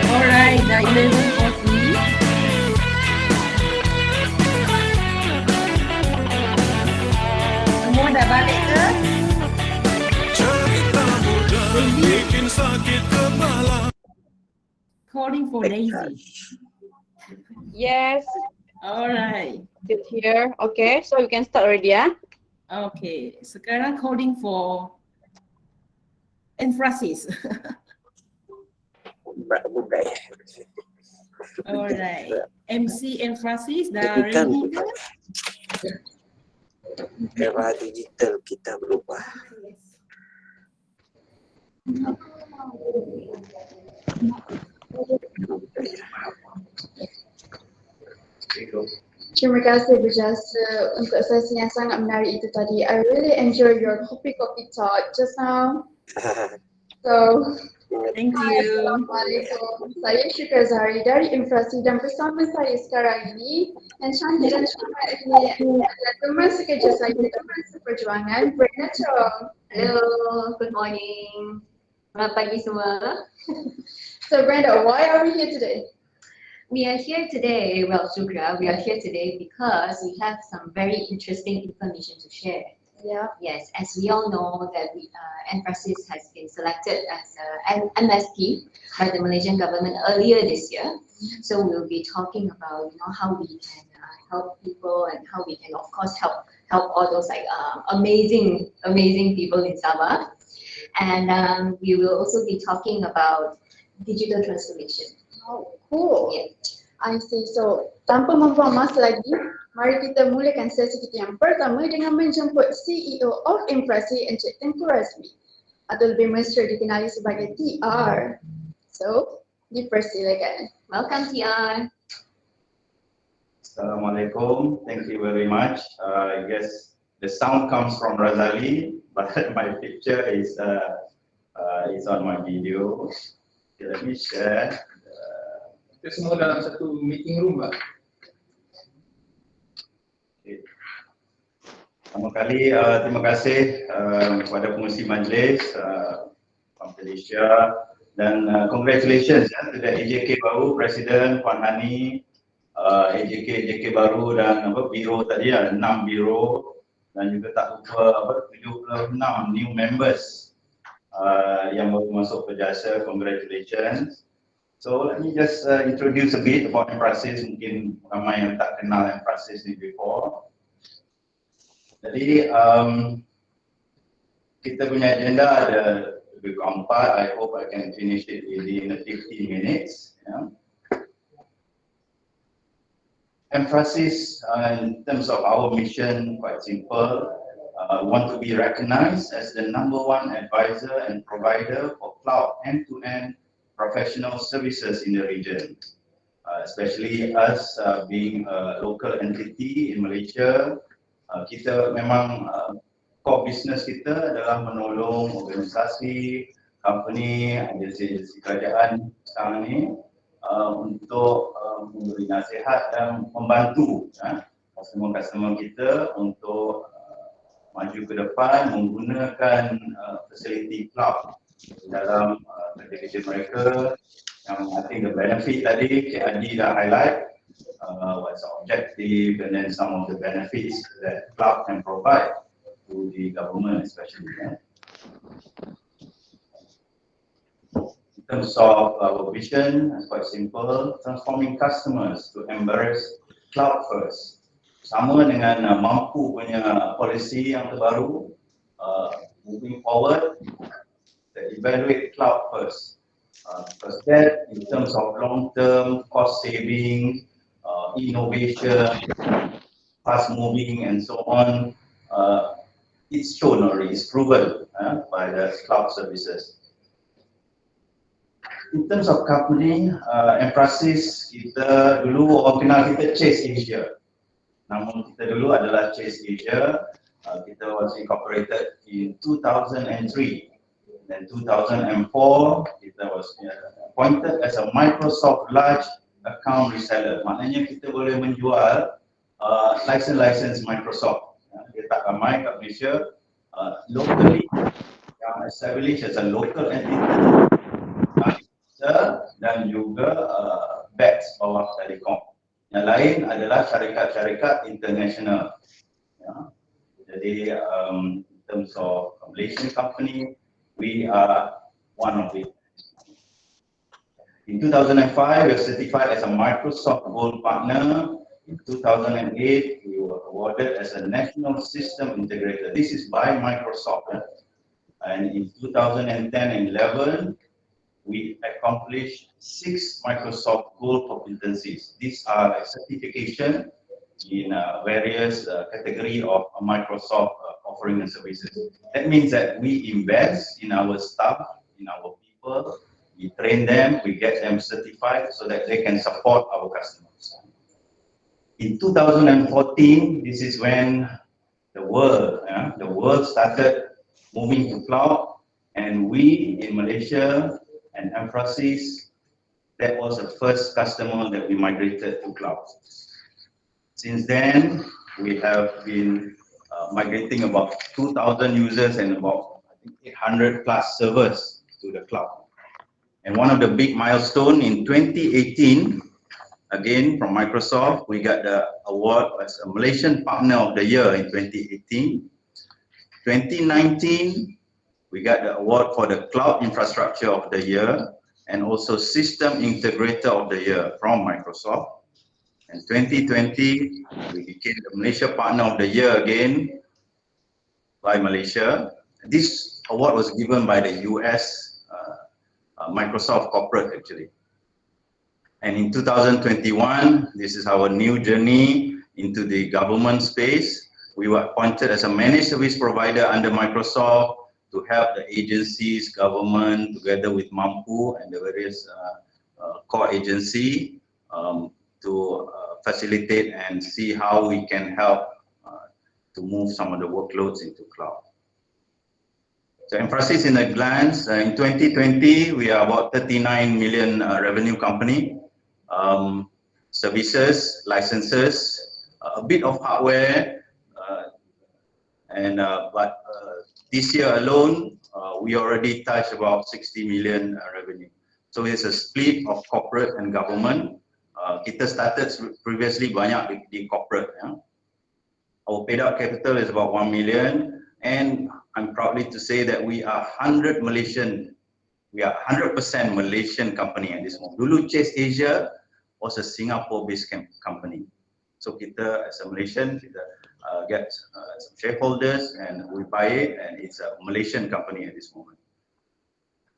Alright, dah 11:40. Semua dah balik ke? Bikin sakit kepala. Calling for Daisy. Yes. Alright. Still here. Okay, so we can start already, ya. Okay, sekarang calling for Francis. Alright. MC and Francis dah ready ke? Era digital kita berubah. Terima kasih Berjasa untuk sesi yang sangat menarik itu tadi. I really enjoy your kopi talk just now. So, thank you. Assalamualaikum. Saya Syukra Zahari dari Infrasi dan bersama saya sekarang ini yang cantik dan cermat ini adalah teman sekerja saya, teman seperjuangan, Brenda Chong. Hello, good morning. Selamat pagi semua. So Brenda, why are we here today? We are here today, well Shukra, we are here today because we have some very interesting information to share. Yeah. Yes, as we all know that Emphasis has been selected as an MSP by the Malaysian government earlier this year. So we'll be talking about how we can help people and how we can of course help all those amazing people in Sabah. And we will also be talking about digital transformation. Oh, cool. Yeah. I see. So, tanpa membuang masa lagi, mari kita mulakan sesi kita yang pertama dengan menjemput CEO of Infrasi Encik Tengku Razmi atau lebih mesra dikenali sebagai TR. So, dipersilakan. Welcome TR. Assalamualaikum. Thank you very much. I guess the sound comes from Razali, but my picture is on my video. Okay, let me share. Kita semua dalam satu meeting room lah. Okay. Pertama kali terima kasih kepada pengurusi majlis Malaysia dan congratulations to the AJK baru, Presiden Puan Hani, AJK baru dan biro tadi 6 biro dan juga tak lupa 76 new members yang baru masuk PERJASA. Congratulations. So let me just introduce a bit about Emphasis. Mungkin ramai yang tak kenal Emphasis ni before. Jadi kita punya agenda ada lebih kurang 4. I hope I can finish it within 15 minutes. Yeah. Emphasis in terms of our mission, quite simple. We want to be recognized as the #1 advisor and provider for cloud end-to-end professional services in the region, especially us being a local entity in Malaysia. Kita memang core business kita adalah menolong organisasi, company, agensi kerajaan sekarang ni untuk memberi nasihat dan membantu customer kita untuk maju ke depan menggunakan fasiliti cloud dalam kerja-kerja mereka. Yang I think the benefit tadi Cik Adi dah highlight what's the objective and then some of the benefits that cloud can provide to the government especially. In terms of our vision, it's quite simple, transforming customers to embrace cloud first. Sama dengan mampu punya policy yang terbaru, moving forward, evaluate cloud first. Because that in terms of long-term cost saving, innovation, fast moving and so on, it's shown already, it's proven by the cloud services. In terms of company, Emphasis kita dulu orang kenal kita Chase Asia. Namun kita dulu adalah Chase Asia. Kita was incorporated in 2003. Then 2004, kita was appointed as a Microsoft large account reseller. Maknanya kita boleh menjual license Microsoft. Dia tak ramai kat Malaysia. Locally, yang established as a local entity dan juga BEX bawah Telekom. Yang lain adalah syarikat-syarikat international. Jadi in terms of Malaysian company, we are one of it. In 2005, we were certified as a Microsoft Gold Partner. In 2008, we were awarded as a National System Integrator. This is by Microsoft. And in 2010 and 11, we accomplished 6 Microsoft Gold competencies. These are certification in various category of Microsoft offering and services. That means that we invest in our staff, in our people, we train them, we get them certified so that they can support our customers. In 2014, this is when the world started moving to cloud, and we in Malaysia and Emphasis, that was the first customer that we migrated to cloud. Since then, we have been migrating about 2,000 users and about 800 plus servers to the cloud. And one of the big milestones in 2018, again from Microsoft, we got the award as a Malaysian Partner of the Year in 2018. 2019, we got the award for the Cloud Infrastructure of the Year and also System Integrator of the Year from Microsoft. And 2020, we became the Malaysia Partner of the Year again by Malaysia. This award was given by the US Microsoft corporate actually. And in 2021, this is our new journey into the government space. We were appointed as a managed service provider under Microsoft to help the agencies, government, together with Mampu and the various core agency to facilitate and see how we can help to move some of the workloads into cloud. So Emphasis in a glance, in 2020, we are about 39 million revenue company. Services, licenses, a bit of hardware, but this year alone, we already touched about 60 million revenue. So it's a split of corporate and government. Kita started previously banyak di corporate. Our paid out capital is about 1 million, and I'm proudly to say that we are 100% Malaysian company at this moment. Dulu Chase Asia was a Singapore-based company. So kita as a Malaysian, kita get some shareholders and we buy it, and it's a Malaysian company at this moment.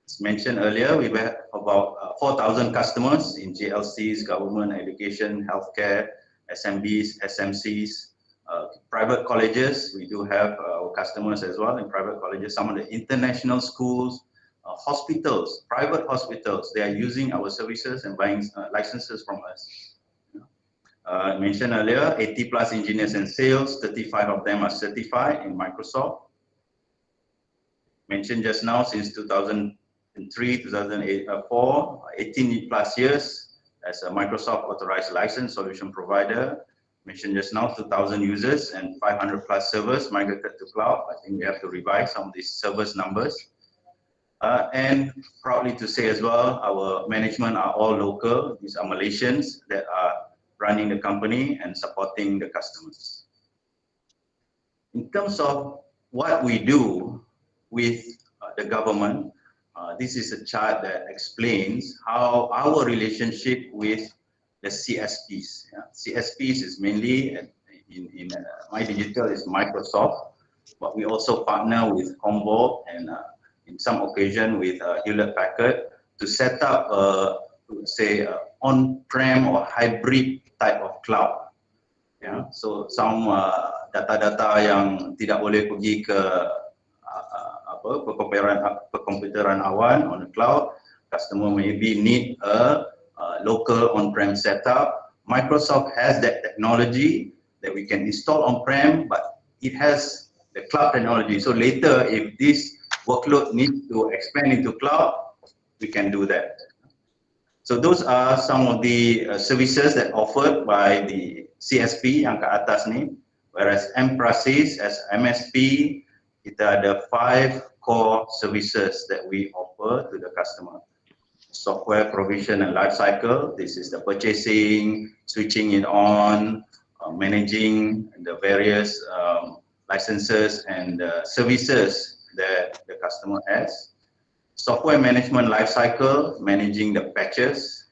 As mentioned earlier, we have about 4,000 customers in JLCs, government, education, healthcare, SMBs, SMCs, private colleges. We do have our customers as well in private colleges. Some of the international schools, hospitals, private hospitals, they are using our services and buying licenses from us. I mentioned earlier, 80 plus engineers and sales, 35 of them are certified in Microsoft. Mentioned just now, since 2003, 2004, 18 plus years as a Microsoft authorized license solution provider. Mentioned just now, 2,000 users and 500 plus servers migrated to cloud. I think we have to revise some of these servers numbers. And proudly to say as well, our management are all local. These are Malaysians that are running the company and supporting the customers. In terms of what we do with the government, this is a chart that explains how our relationship with the CSPs. CSPs is mainly in My Digital is Microsoft, but we also partner with Commvault and in some occasion with Hewlett Packard to set up say on-prem or hybrid type of cloud. So some data-data yang tidak boleh pergi ke perkomputeran awan on the cloud, customer maybe need a local on-prem setup. Microsoft has that technology that we can install on-prem, but it has the cloud technology. So later, if this workload needs to expand into cloud, we can do that. So those are some of the services that offered by the CSP yang ke atas ni. Whereas Emphasis as MSP, kita ada 5 core services that we offer to the customer. Software provision and life cycle. This is the purchasing, switching it on, managing the various licenses and services that the customer has. Software management life cycle, managing the patches.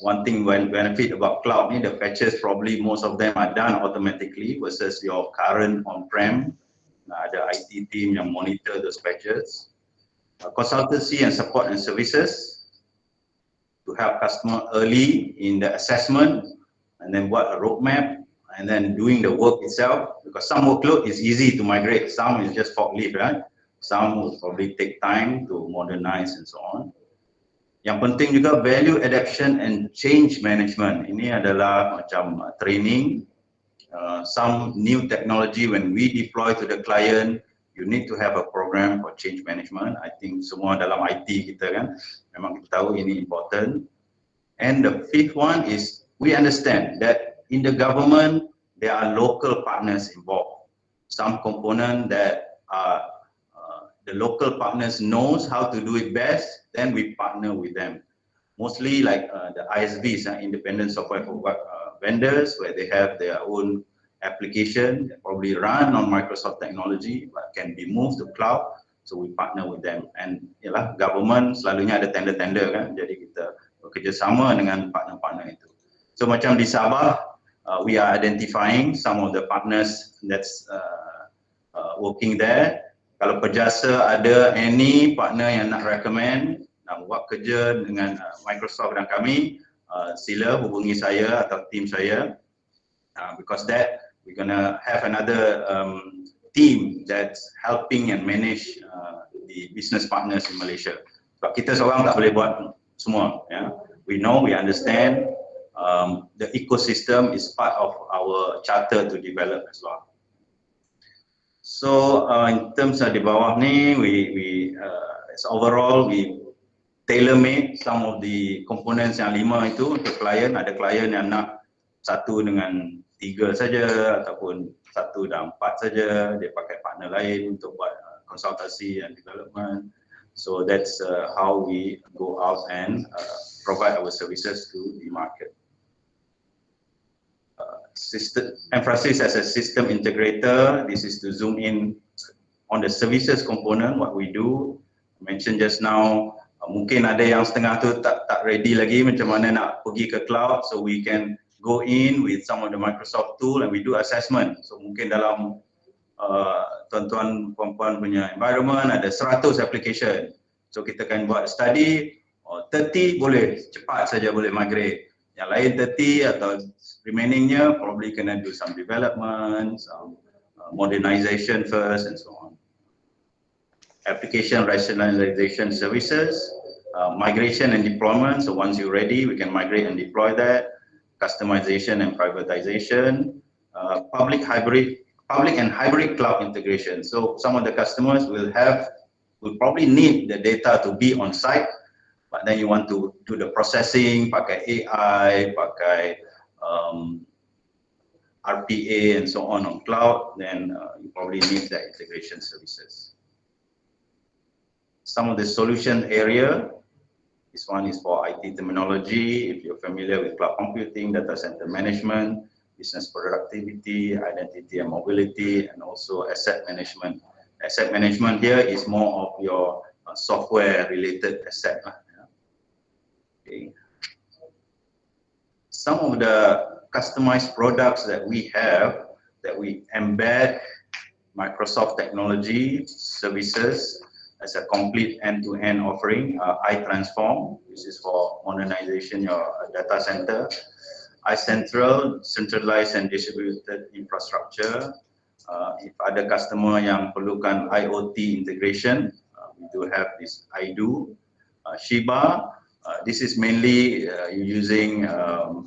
One thing when benefit about cloud, the patches probably most of them are done automatically versus your current on-prem. Ada IT team yang monitor those patches. Consultancy and support and services to help customer early in the assessment and then what a roadmap and then doing the work itself, because some workload is easy to migrate, some is just forklift, right? Some will probably take time to modernize and so on. Yang penting juga value adaptation and change management. Ini adalah macam training. Some new technology when we deploy to the client, you need to have a program for change management. I think semua dalam IT kita kan, memang kita tahu ini important. And the fifth one is we understand that in the government there are local partners involved. Some component that the local partners knows how to do it best, then we partner with them. Mostly like the ISVs, independent software vendors, where they have their own application that probably run on Microsoft technology but can be moved to cloud. So we partner with them. And yalah, government selalunya ada tender-tender kan, jadi kita bekerjasama dengan partner-partner itu. So macam di Sabah, we are identifying some of the partners that's working there. Kalau PERJASA ada any partner yang nak recommend, nak buat kerja dengan Microsoft dan kami, sila hubungi saya atau tim saya. Because that we're gonna have another team that's helping and manage the business partners in Malaysia. Sebab kita seorang tak boleh buat semua. Ya. We know, we understand the ecosystem is part of our charter to develop as well. So in terms of di bawah ni, as overall we tailor-made some of the components yang 5 itu untuk klien. Ada klien yang nak 1 dengan 3 saja ataupun 1 dan 4 saja, dia pakai partner lain untuk buat konsultasi and development. So that's how we go out and provide our services to the market. System emphasis as a system integrator. This is to zoom in on the services component, what we do. I mentioned just now, mungkin ada yang setengah tu tak ready lagi macam mana nak pergi ke cloud, so we can go in with some of the Microsoft tool and we do assessment. So mungkin dalam tuan-tuan puan-puan punya environment ada 100 application. So kita akan buat study, 30 boleh cepat saja boleh migrate. Yang lain 30 atau remainingnya probably kena do some development, some modernization first and so on. Application rationalization services, migration and deployment. So once you're ready, we can migrate and deploy that. Customization and privatization, public and hybrid cloud integration. So some of the customers will probably need the data to be on site, but then you want to do the processing, pakai AI, pakai RPA and so on cloud, then you probably need that integration services. Some of the solution area, this one is for IT terminology. If you're familiar with cloud computing, data center management, business productivity, identity and mobility, and also asset management. Asset management here is more of your software related asset. Okay. Some of the customized products that we have, that we embed Microsoft technology services as a complete end-to-end offering. iTransform, this is for modernization your data center. iCentral, centralized and distributed infrastructure. If ada customer yang perlukan IoT integration, we do have this iDo. Shiba, this is mainly using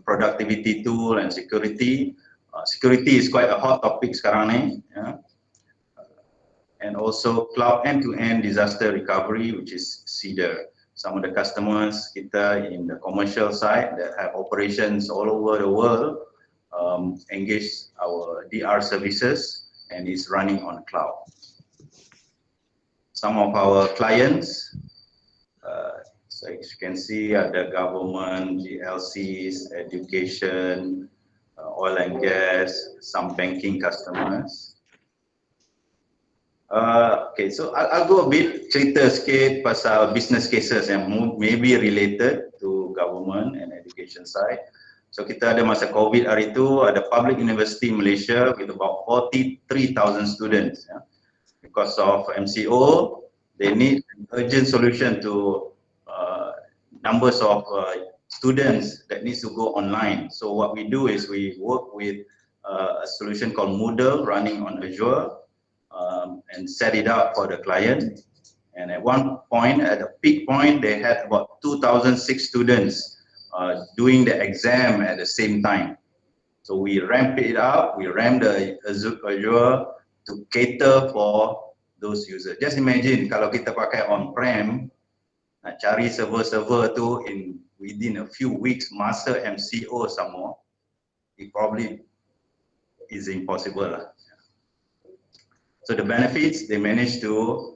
productivity tool and security. Security is quite a hot topic sekarang ni. Yeah. And also cloud end-to-end disaster recovery, which is CEDAR. Some of the customers kita in the commercial side that have operations all over the world engage our DR services and is running on cloud. Some of our clients, so as you can see, the government, GLCs, education, oil and gas, some banking customers. Okay, so I'll go a bit cerita sikit pasal business cases yang maybe related to government and education side. So kita ada masa COVID hari itu, ada public university Malaysia with about 43,000 students. Yeah. Because of MCO, they need an urgent solution to numbers of students that needs to go online. So what we do is we work with a solution called Moodle running on Azure and set it up for the client. And at one point, at the peak point, they had about 2,006 students doing the exam at the same time. So we ramped it up, we ramped the Azure to cater for those users. Just imagine kalau kita pakai on-prem, nak cari server-server tu within a few weeks, masa MCO some more, it probably is impossible lah. So the benefits, they managed to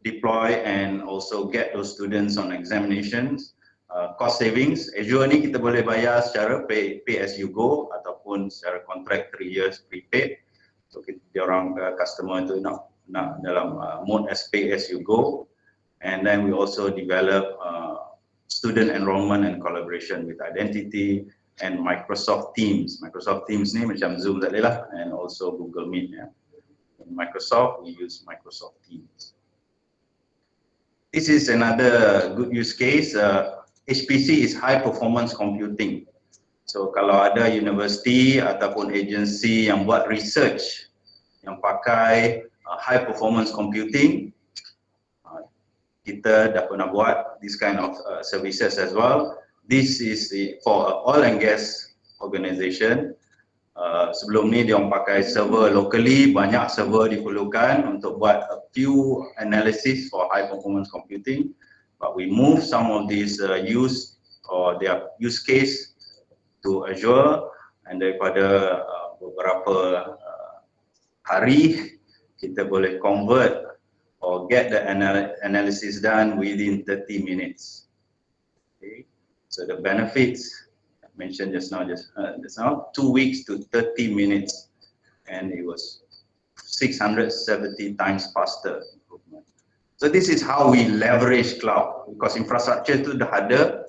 deploy and also get those students on examinations. Cost savings, Azure ni kita boleh bayar secara pay as you go ataupun secara contract 3 years prepaid. So dia orang customer tu nak dalam mode as pay as you go. And then we also develop student enrollment and collaboration with Identity and Microsoft Teams. Microsoft Teams ni macam Zoom tadi lah, and also Google Meet ya. In Microsoft, we use Microsoft Teams. This is another good use case. HPC is high performance computing. So kalau ada university ataupun agency yang buat research yang pakai high performance computing, kita dah pernah buat this kind of services as well. This is for oil and gas organization. Sebelum ni dia orang pakai server locally, banyak server diperlukan untuk buat a few analysis for high performance computing. But we move some of these use case to Azure, and daripada beberapa hari kita boleh convert or get the analysis done within 30 minutes. Okay. So the benefits I mentioned just now, 2 weeks to 30 minutes, and it was 670 times faster. So this is how we leverage cloud, because infrastructure tu dah ada,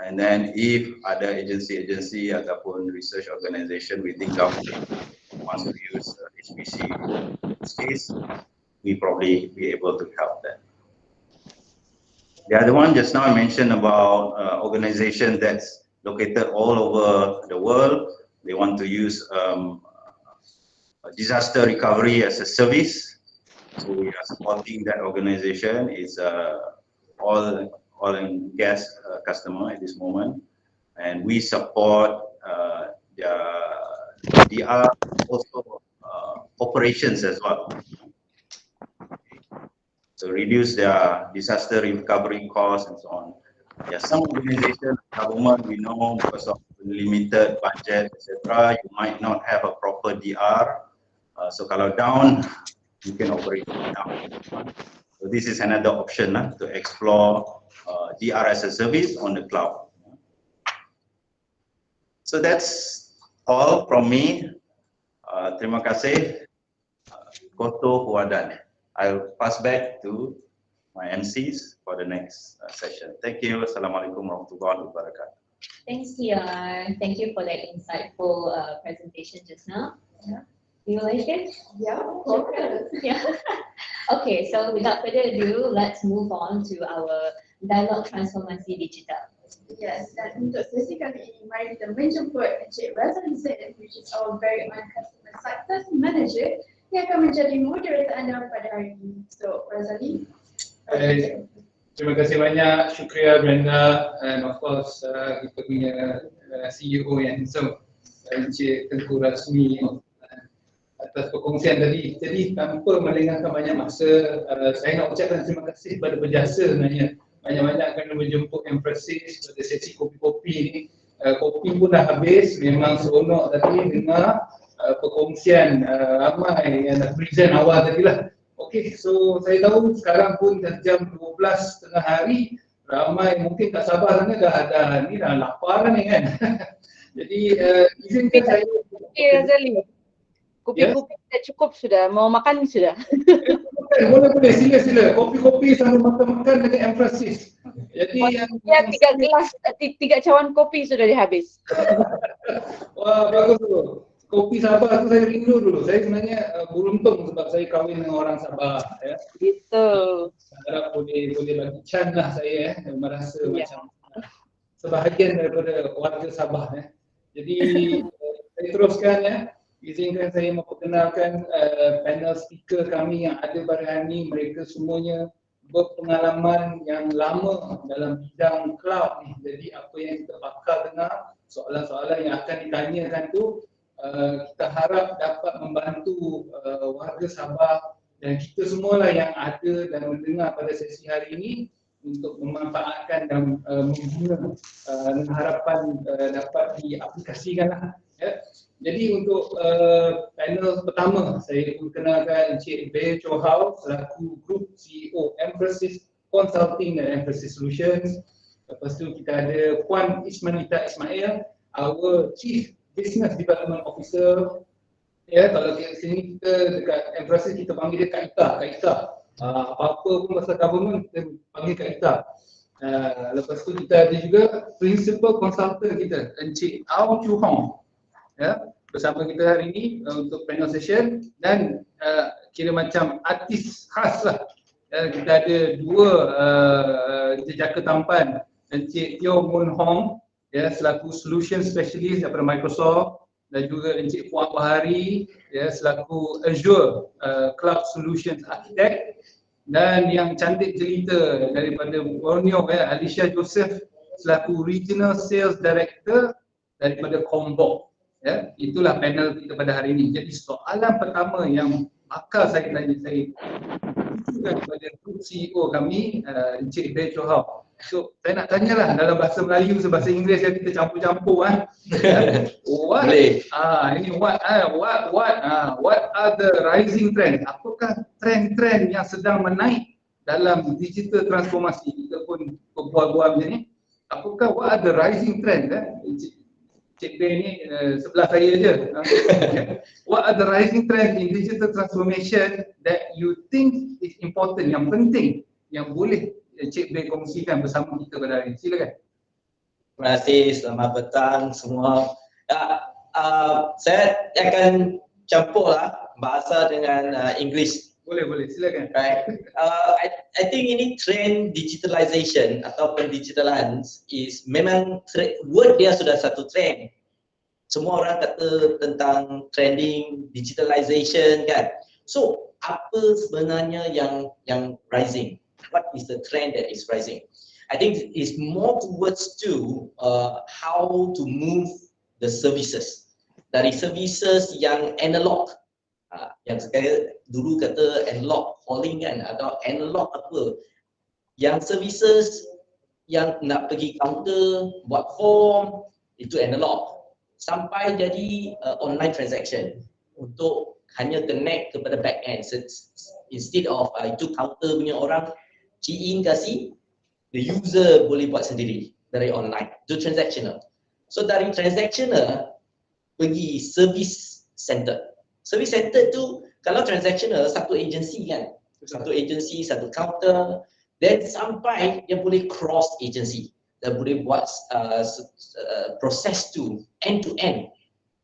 and then if ada agency ataupun research organization within government wants to use HPC in this case, we probably be able to help them. The other one just now I mentioned about organization that's located all over the world. They want to use disaster recovery as a service. So we are supporting that organization. It's oil and gas customer at this moment, and we support their DR also operations as well. So reduce their disaster recovery costs and so on. Yeah, some organizations, government, we know because of limited budget, etc., you might not have a proper DR. So kalau down, you can operate down. So this is another option to explore DR as a service on the cloud. So that's all from me. Terima kasih. Koto Huadan. I'll pass back to my MCs for the next session. Thank you. Assalamualaikum warahmatullahi wabarakatuh. Thanks, Tian. Thank you for that insightful presentation just now. Yeah. You like it? Yeah. Okay. Yeah. Okay, so without further ado, let's move on to our dialog transformasi digital. Yes, dan untuk sesi kali ini, mari kita menjemput Encik Razali Zain, which is our very own customer success manager, yang akan menjadi moderator anda pada hari ini. So, Razali. Terima kasih banyak, Syukria, Brenda, and of course kita punya CEO yang handsome, Encik Tengku Rasmi, atas perkongsian tadi. Jadi tanpa melengahkan banyak masa, saya nak ucapkan terima kasih kepada PERJASA sebenarnya. Banyak-banyak kerana menjemput emphasis pada sesi kopi-kopi ni. Kopi pun dah habis, memang seronok tadi dengar perkongsian ramai yang dah present awal tadi lah. Okay, so saya tahu sekarang pun dah jam 12 tengah hari, ramai mungkin kat Sabah sana dah ada ni dah lapar ni kan. Jadi izinkan saya. Okay, Razali. Kopi-kopi dah cukup sudah, mau makan sudah. Boleh, sila. Kopi-kopi sambil makan-makan dengan emphasis. Jadi yang 3 gelas, 3 cawan kopi sudah dihabis. Wah, bagus tu. Kopi Sabah tu saya rindu dulu. Saya sebenarnya beruntung sebab saya kahwin dengan orang Sabah. Ya. Gitu. Harap boleh bagi can lah saya merasa macam sebahagian daripada warga Sabah. Jadi saya teruskan ya. Izinkan saya memperkenalkan panel speaker kami yang ada pada hari ini. Mereka semuanya berpengalaman yang lama dalam bidang cloud ni. Jadi apa yang kita bakal dengar, soalan-soalan yang akan ditanyakan tu kita harap dapat membantu warga Sabah dan kita semualah yang ada dan mendengar pada sesi hari ini untuk memanfaatkan dan mengguna dengan harapan dapat diaplikasikan lah. Ya. Jadi untuk panel pertama, saya perkenalkan Encik Bey Chow Hao selaku Group CEO Emphasis Consulting dan Emphasis Solutions. Lepas tu kita ada Puan Ismanita Ismail, our Chief Business Development Officer. Ya, kalau kat sini kita dekat Emphasis kita panggil dia Kak Ita, Kak Ita. Apa-apa pun pasal government kita panggil Kak Ita. Lepas tu kita ada juga Principal Consultant kita, Encik Au Chu Hong. Ya, bersama kita hari ini untuk panel session dan kira macam artis khas lah. Kita ada dua jejaka tampan, Encik Teo Moon Hong ya, selaku Solution Specialist daripada Microsoft dan juga Encik Puan Bahari ya, selaku Azure Cloud Solutions Architect, dan yang cantik jelita daripada Borneo ya, Alicia Joseph selaku Regional Sales Director daripada Combok. Ya, itulah panel kita pada hari ini. Jadi soalan pertama yang bakal saya tanya saya kepada Group CEO kami, Encik Bey Chow Hao. So saya nak tanyalah dalam bahasa Melayu, bahasa Inggeris yang kita campur-campur What? Ini what are the rising trend? Apakah trend-trend yang sedang menaik dalam digital transformasi? Kita pun berbual-bual macam ni. Apakah what are the rising trend? Cik Bey ni sebelah saya je. What are the rising trends in digital transformation that you think is important, yang penting, yang boleh Cik Bey kongsikan bersama kita pada hari ini? Silakan. Terima kasih, selamat petang semua. Saya akan campurlah bahasa dengan English. Boleh, silakan. Right. I think ini trend digitalization atau pendigitalan is memang word dia sudah satu trend. Semua orang kata tentang trending digitalization kan. So apa sebenarnya yang rising? What is the trend that is rising? I think it's more towards to how to move the services dari services yang analog. Yang sekarang dulu kata analog calling kan, atau analog apa, yang services yang nak pergi counter, buat form, itu analog, sampai jadi online transaction untuk hanya connect kepada back end. Instead of itu counter punya orang key in kasih, the user boleh buat sendiri dari online, itu transactional. So dari transactional pergi service center. Service center tu kalau transactional satu agency kan, satu agency, satu counter, then sampai dia boleh cross agency, dia boleh buat proses tu end to end,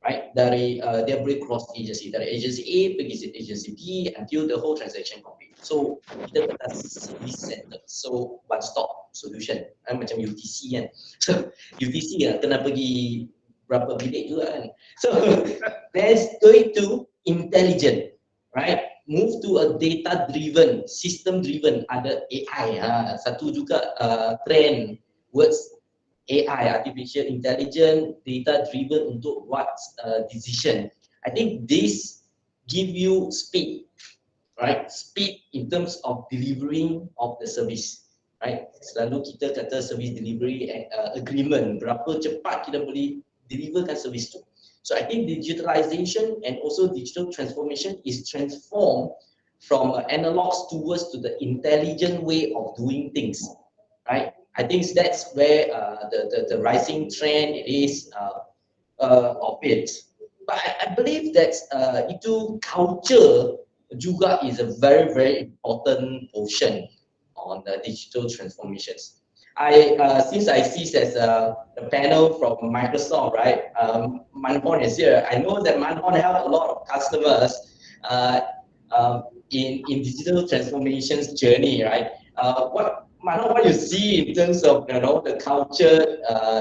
right? Dari dia boleh cross agency, dari agency A pergi agency B until the whole transaction complete. So kita kata service center, so one stop solution, macam UTC kan. So UTC kena pergi berapa bilik juga kan. So let's go to intelligent, right? Move to a data driven, system driven, ada AI. Satu juga trend words AI, artificial intelligence, data driven untuk buat decision. I think this give you speed, right? Speed in terms of delivering of the service, right? Selalu kita kata service delivery agreement, berapa cepat kita boleh deliverkan service tu. So I think digitalization and also digital transformation is transformed from analogs towards to the intelligent way of doing things, right? I think that's where the rising trend is of it. But I believe that itu culture juga is a very, very important portion on the digital transformations. Since I see as a panel from Microsoft, right? Manhon is here. I know that Manhon help a lot of customers in digital transformations journey, right? What what you see in terms of the culture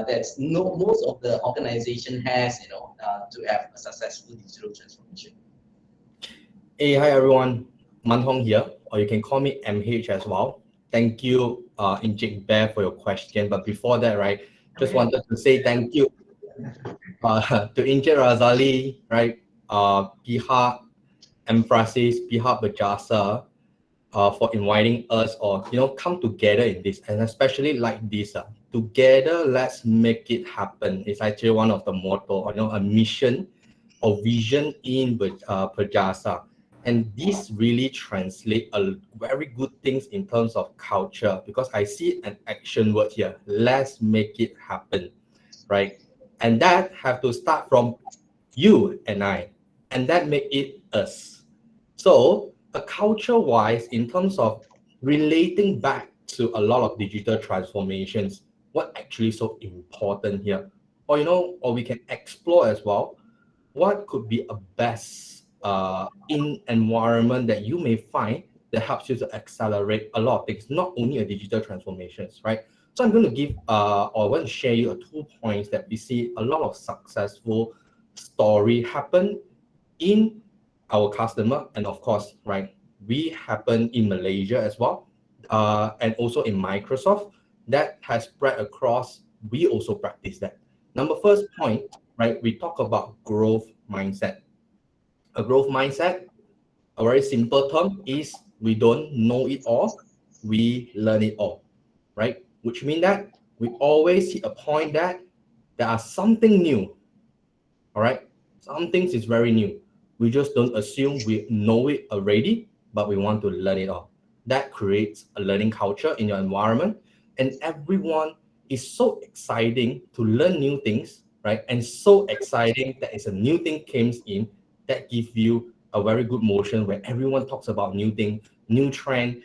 that's most of the organization has to have a successful digital transformation. Hey, hi everyone. Manhong here, or you can call me MH as well. Thank you, Encik Bear, for your question. But before that, right, just wanted to say thank you to Encik Razali, right, pihak Emphrasis, pihak PERJASA, for inviting us or come together in this, and especially like this. Together, let's make it happen. It's actually one of the motto, or a mission or vision in PERJASA. And this really translate a very good things in terms of culture, because I see an action word here. Let's make it happen, right? And that have to start from you and I, and that make it us. So a culture-wise, in terms of relating back to a lot of digital transformations, what actually so important here? Or or we can explore as well, what could be a best in environment that you may find that helps you to accelerate a lot of things, not only a digital transformations, right? So I'm going to give or I want to share you 2 points that we see a lot of successful story happen in our customer, and of course, right, we happen in Malaysia as well, and also in Microsoft, that has spread across. We also practice that. Number first point, right, we talk about growth mindset. A growth mindset, a very simple term, is we don't know it all, we learn it all, right? Which means that we always see a point that there are something new, all right? Some things is very new. We just don't assume we know it already, but we want to learn it all. That creates a learning culture in your environment, and everyone is so exciting to learn new things, right? And so exciting that it's a new thing comes in, that gives you a very good motion where everyone talks about new thing, new trend,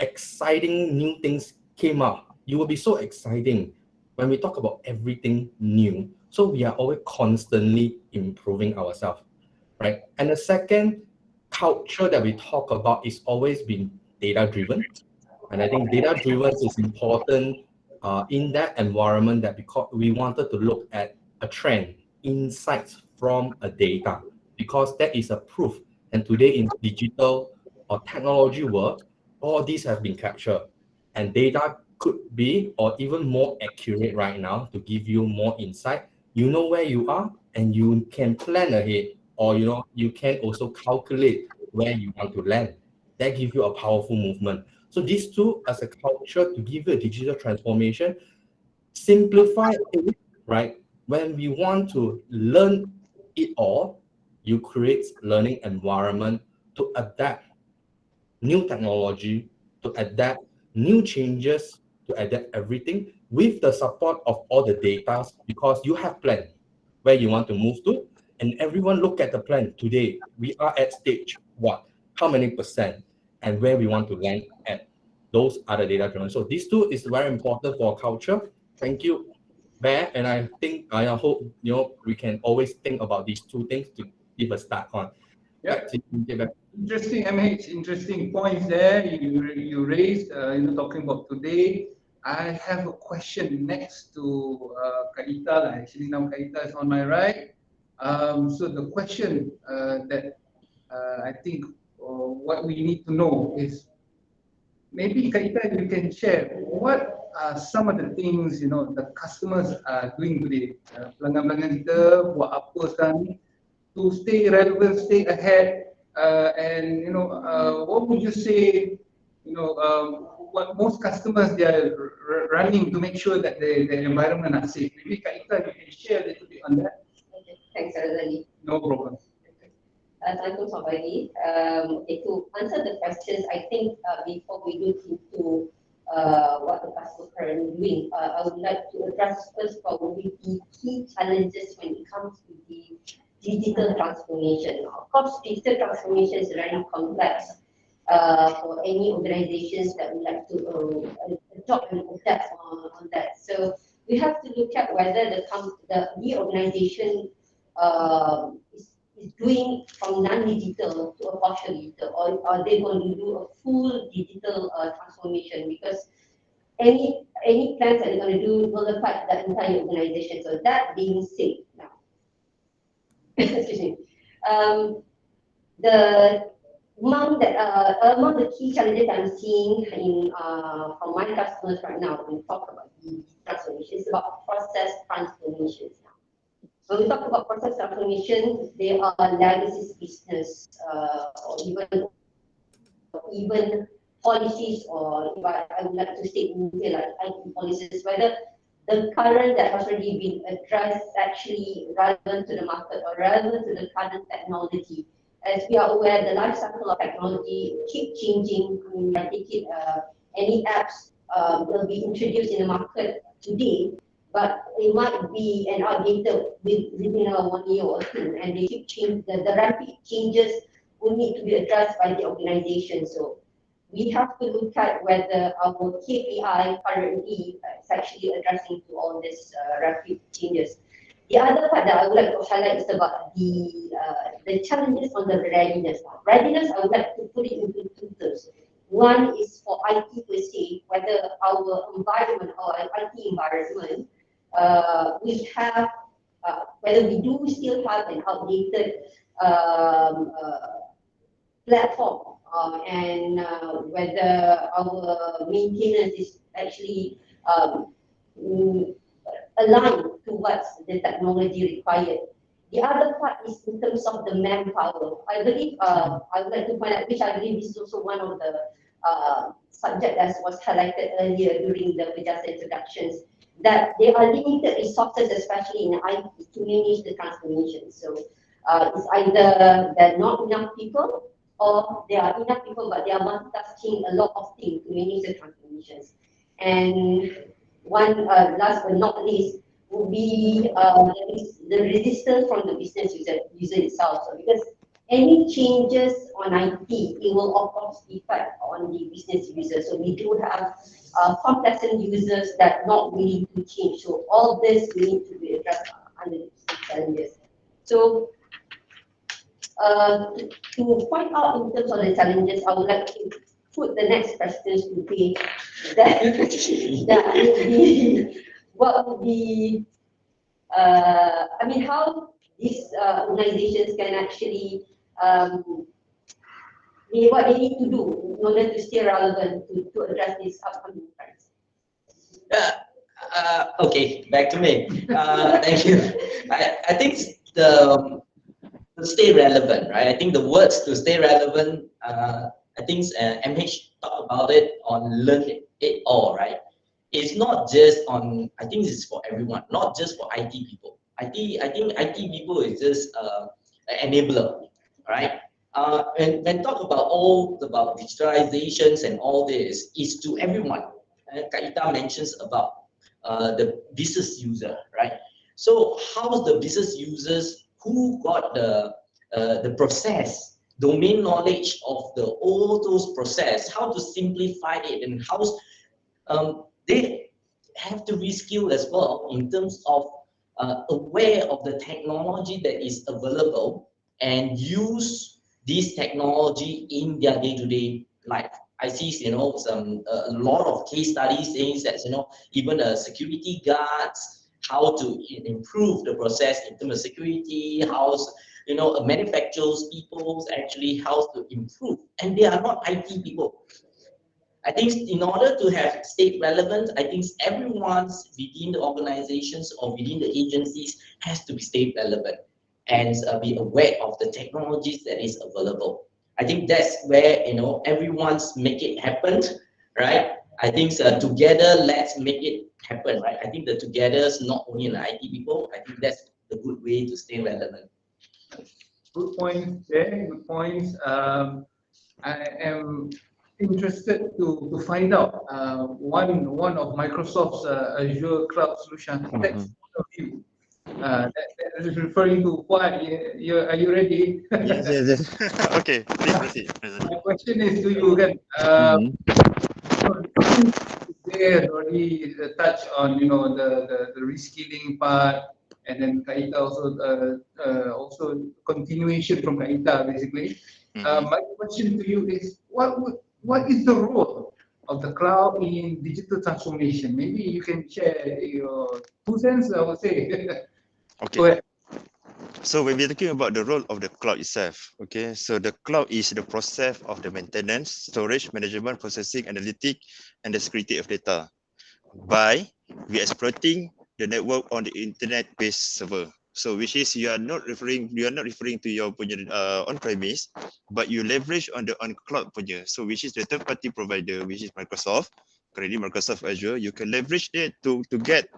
exciting new things came up. You will be so exciting when we talk about everything new. So we are always constantly improving ourselves, right? And the second culture that we talk about is always been data-driven. And I think data-driven is important in that environment, that because we wanted to look at a trend, insights from a data, because that is a proof. And today in digital or technology world, all these have been captured. And data could be or even more accurate right now to give you more insight. You know where you are and you can plan ahead, or you can also calculate where you want to land. That gives you a powerful movement. So these two as a culture to give you a digital transformation, simplify it, right? When we want to learn it all, you create learning environment to adapt new technology, to adapt new changes, to adapt everything with the support of all the data, because you have plan where you want to move to, and everyone look at the plan. Today, we are at stage what? How many percent? And where we want to land at. Those are the data driven. So these two is very important for culture. Thank you, Bear. And I hope we can always think about these two things to give a start on. Yeah. Interesting, MH, interesting points there you raised, talking about today. I have a question next to Kaita. Actually, now Kaita is on my right. So the question that I think what we need to know is, maybe Kaita, you can share what are some of the things the customers are doing today. Pelanggan-pelanggan kita buat apa sekarang ni to stay relevant, stay ahead, and what would you say? What most customers they are running to make sure that the environment are safe. Maybe Kaita, you can share a little bit on that. Okay, thanks, Razali. No problem. Assalamualaikum, selamat pagi. To answer the questions, I think before we look into what the customers are doing, I would like to address first probably the key challenges when it comes to the digital transformation. Of course, digital transformation is very complex for any organizations that would like to adopt and adapt on that. So we have to look at whether the organization is doing from non-digital to a partial digital, or are they going to do a full digital transformation? Because any plans that they're going to do will affect the entire organization. So that being said, now, excuse me, among the key challenges I'm seeing in from my customers right now when we talk about the transformation is about process transformations. When we talk about process transformation, there are legacy business or even policies, or if I would like to state like IT policies, whether the current that has already been addressed is actually relevant to the market or relevant to the current technology. As we are aware, the life cycle of technology keep changing. I mean, I take it any apps will be introduced in the market today, but it might be an outdated within 1 year or two, and they keep changing. The rapid changes will need to be addressed by the organization. So we have to look at whether our KPI currently is actually addressing to all these rapid changes. The other part that I would like to highlight is about the challenges on the readiness. Readiness, I would like to put it into two terms. One is for IT per se, whether our environment or IT environment, we have, whether we do still have an outdated platform, and whether our maintenance is actually aligned towards the technology required. The other part is in terms of the manpower. I believe, I would like to point out, which I believe is also one of the subject that was highlighted earlier during the PERJASA introductions, that there are limited resources, especially in IT, to manage the transformation. So it's either there are not enough people, or there are enough people but they are multitasking a lot of things to manage the transformations. And one last but not least would be the resistance from the business user itself. So because any changes on IT, it will of course affect on the business user. So we do have complacent users that not willing to change. So all this we need to be addressed under the challenges. So to point out in terms of the challenges, I would like to put the next questions to be that would be what would be I mean how these organizations can actually what they need to do in order to stay relevant to address these upcoming trends. Okay, back to me. Thank you. I think to stay relevant, right? I think the words to stay relevant, I think MH talked about it on learn it all, right? It's not just on, I think it's for everyone, not just for IT people. I think IT people is just an enabler, right? When talk about all about digitalizations and all this, is to everyone. Kaita mentions about the business user, right? So how's the business users who got the process, domain knowledge of all those process, how to simplify it, and how they have to reskill as well in terms of aware of the technology that is available and use this technology in their day-to-day life. I see, a lot of case studies saying that, even security guards, how to improve the process in terms of security, how, manufacturers people actually how to improve, and they are not IT people. I think in order to have stay relevant, I think everyone's within the organizations or within the agencies has to be stay relevant and be aware of the technologies that is available. I think that's where everyone's make it happen, right? I think together let's make it happen, right? I think the together's not only in the IT people. I think that's the good way to stay relevant. Good point there. Good points. I am interested to find out one of Microsoft's Azure Cloud Solution Architect's point of view. That is referring to what? Are you ready? Yes. Okay, please proceed. My question is to you, kan? They already touched on the reskilling part, and then Kaita also continuation from Kaita basically. My question to you is what is the role of the cloud in digital transformation. Maybe you can share your 2 cents, I would say. Okay. Go ahead. So when we're talking about the role of the cloud itself, okay, so the cloud is the process of the maintenance, storage, management, processing, analytic, and the security of data by we exploiting the network on the internet-based server. So which is you are not referring to your punya on-premise, but you leverage on the on-cloud punya. So which is the third-party provider, which is Microsoft. Currently Microsoft Azure, you can leverage it to get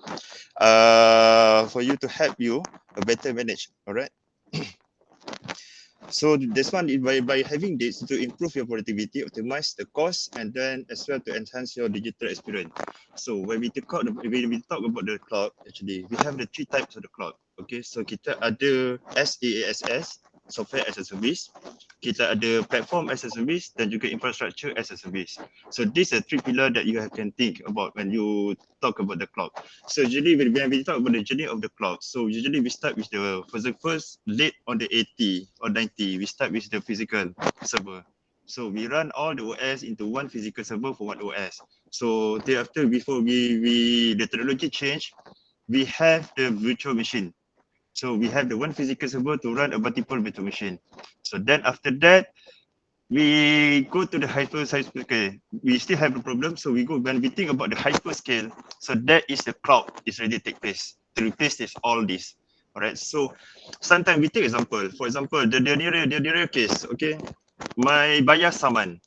for you to help you better manage. All right. So this one is by having this to improve your productivity, optimize the cost, and then as well to enhance your digital experience. So when we talk about the cloud, actually we have the 3 types of the cloud. Okay, so kita ada SaaS, software as a service, kita ada platform as a service, dan juga infrastructure as a service. So these are 3 pillars that you can think about when you talk about the cloud. So usually when we talk about the journey of the cloud, so usually we start with the first late on the 80 or 90, we start with the physical server. So we run all the OS into one physical server for one OS. So thereafter, before the technology change, we have the virtual machine. So we have the one physical server to run a multiple virtual machine. So then after that, we go to the hyperscale. We still have the problem. So we go when we think about the hyperscale. So that is the cloud is ready to take place to replace this all this. All right. So sometimes we take example. For example, the nearer case. Okay, my bayar saman.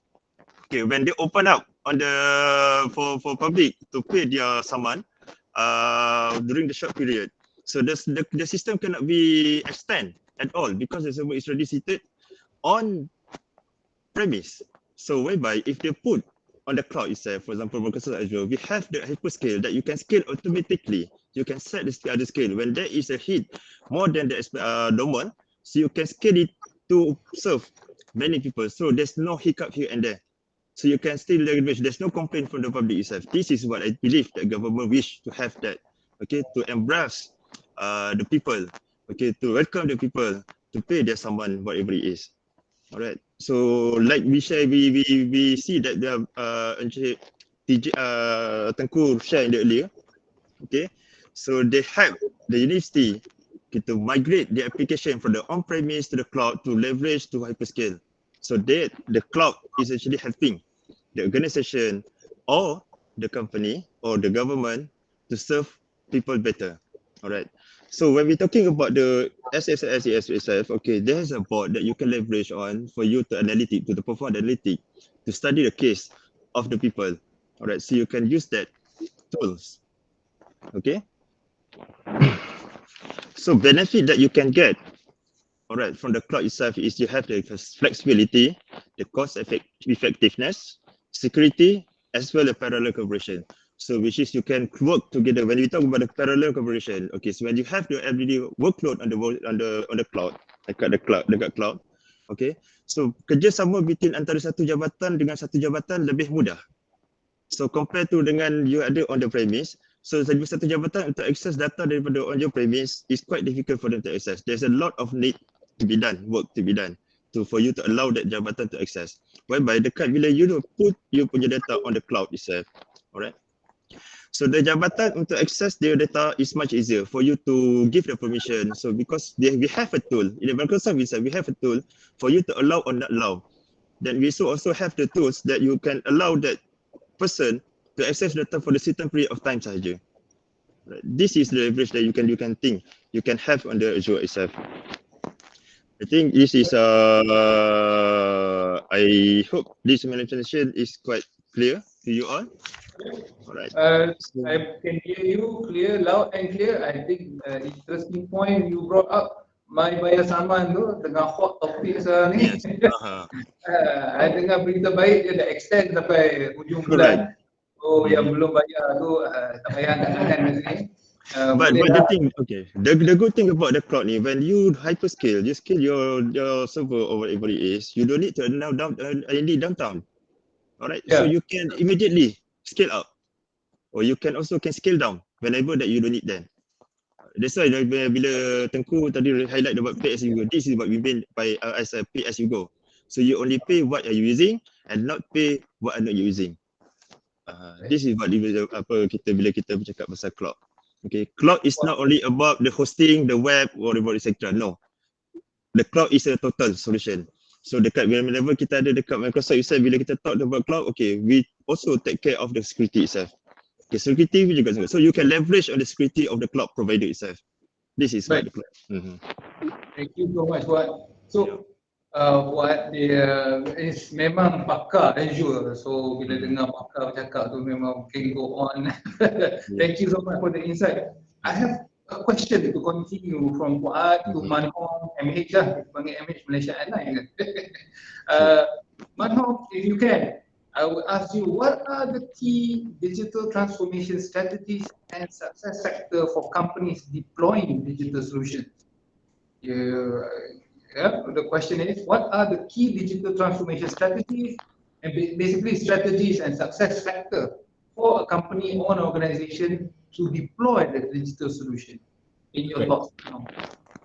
Okay, when they open up on the for public to pay their saman during the short period. So the system cannot be extended at all because the server is already seated on premise. So whereby if they put on the cloud itself, for example, Microsoft Azure, we have the hyperscale that you can scale automatically. You can set the scale when there is a hit more than the normal. So you can scale it to serve many people. So there's no hiccup here and there. So you can still leverage. There's no complaint from the public itself. This is what I believe the government wish to have that. Okay, to embrace the people. Okay, to welcome the people to pay their saman, whatever it is. All right. So like we share, we see that there Tengku share in the earlier. Okay. So they help the university to migrate the application from the on-premise to the cloud to leverage to hyperscale. So that the cloud is actually helping the organization or the company or the government to serve people better. All right. So when we're talking about the SaaS itself, okay, there's a board that you can leverage on for you to perform analytic, to study the case of the people. All right, so you can use that tools. Okay. So benefit that you can get, all right, from the cloud itself is you have the flexibility, the cost effectiveness, security, as well as parallel collaboration. So which is you can work together. When we talk about the parallel collaboration, okay, so when you have your everyday workload on the cloud, dekat cloud, okay, so kerjasama between antara satu jabatan dengan satu jabatan lebih mudah. So compare to dengan you ada on the premise, so satu jabatan untuk access data daripada on your premise is quite difficult for them to access. There's a lot of need to be done, work to be done for you to allow that jabatan to access. Whereby dekat bila you put you punya data on the cloud itself, alright. So the jabatan untuk access their data is much easier for you to give the permission. So because we have a tool in the Microsoft itself, we have a tool for you to allow or not allow. Then we also have the tools that you can allow that person to access data for the certain period of time sahaja. This is the leverage that you can think you can have on the Azure itself. I think this is I hope this presentation is quite clear to you all. All right. I can hear you clear, loud and clear. I think interesting point you brought up. My bayar saman tu tengah hot topic sekarang ni. I dengar berita baik dia dah extend sampai ujung bulan. So yang belum bayar tu tak payah nak tangan di sini. But the thing, okay, the good thing about the cloud ni, when you hyperscale, you scale your server or whatever it is, you don't need to now downtown. All right, so you can immediately scale up, or you can also scale down whenever that you don't need them. That's why bila Tengku tadi highlight about pay as you go, this is what we mean by as a pay as you go. So you only pay what are you using and not pay what are not you using. This is what bila kita bercakap pasal cloud. Okay, cloud is not only about the hosting, the web, or about etc. No, the cloud is a total solution. So dekat whenever kita ada dekat Microsoft itself, bila kita talk about cloud, okay, we also take care of the security itself. Okay, security juga so you can leverage on the security of the cloud provider itself. This is what the cloud. Thank you so much, Fuad. So, Fuad dia is memang pakar Azure. So bila dengar pakar bercakap tu memang can go on. Thank you so much for the insight. I have a question to continue from Fuad to Manhong, MH lah. Panggil MH Malaysia Airlines. Manhong, if you can, I will ask you, what are the key digital transformation strategies and success factor for companies deploying digital solutions? The question is, what are the key digital transformation strategies and basically strategies and success factor for a company or an organization to deploy the digital solution? In your thoughts?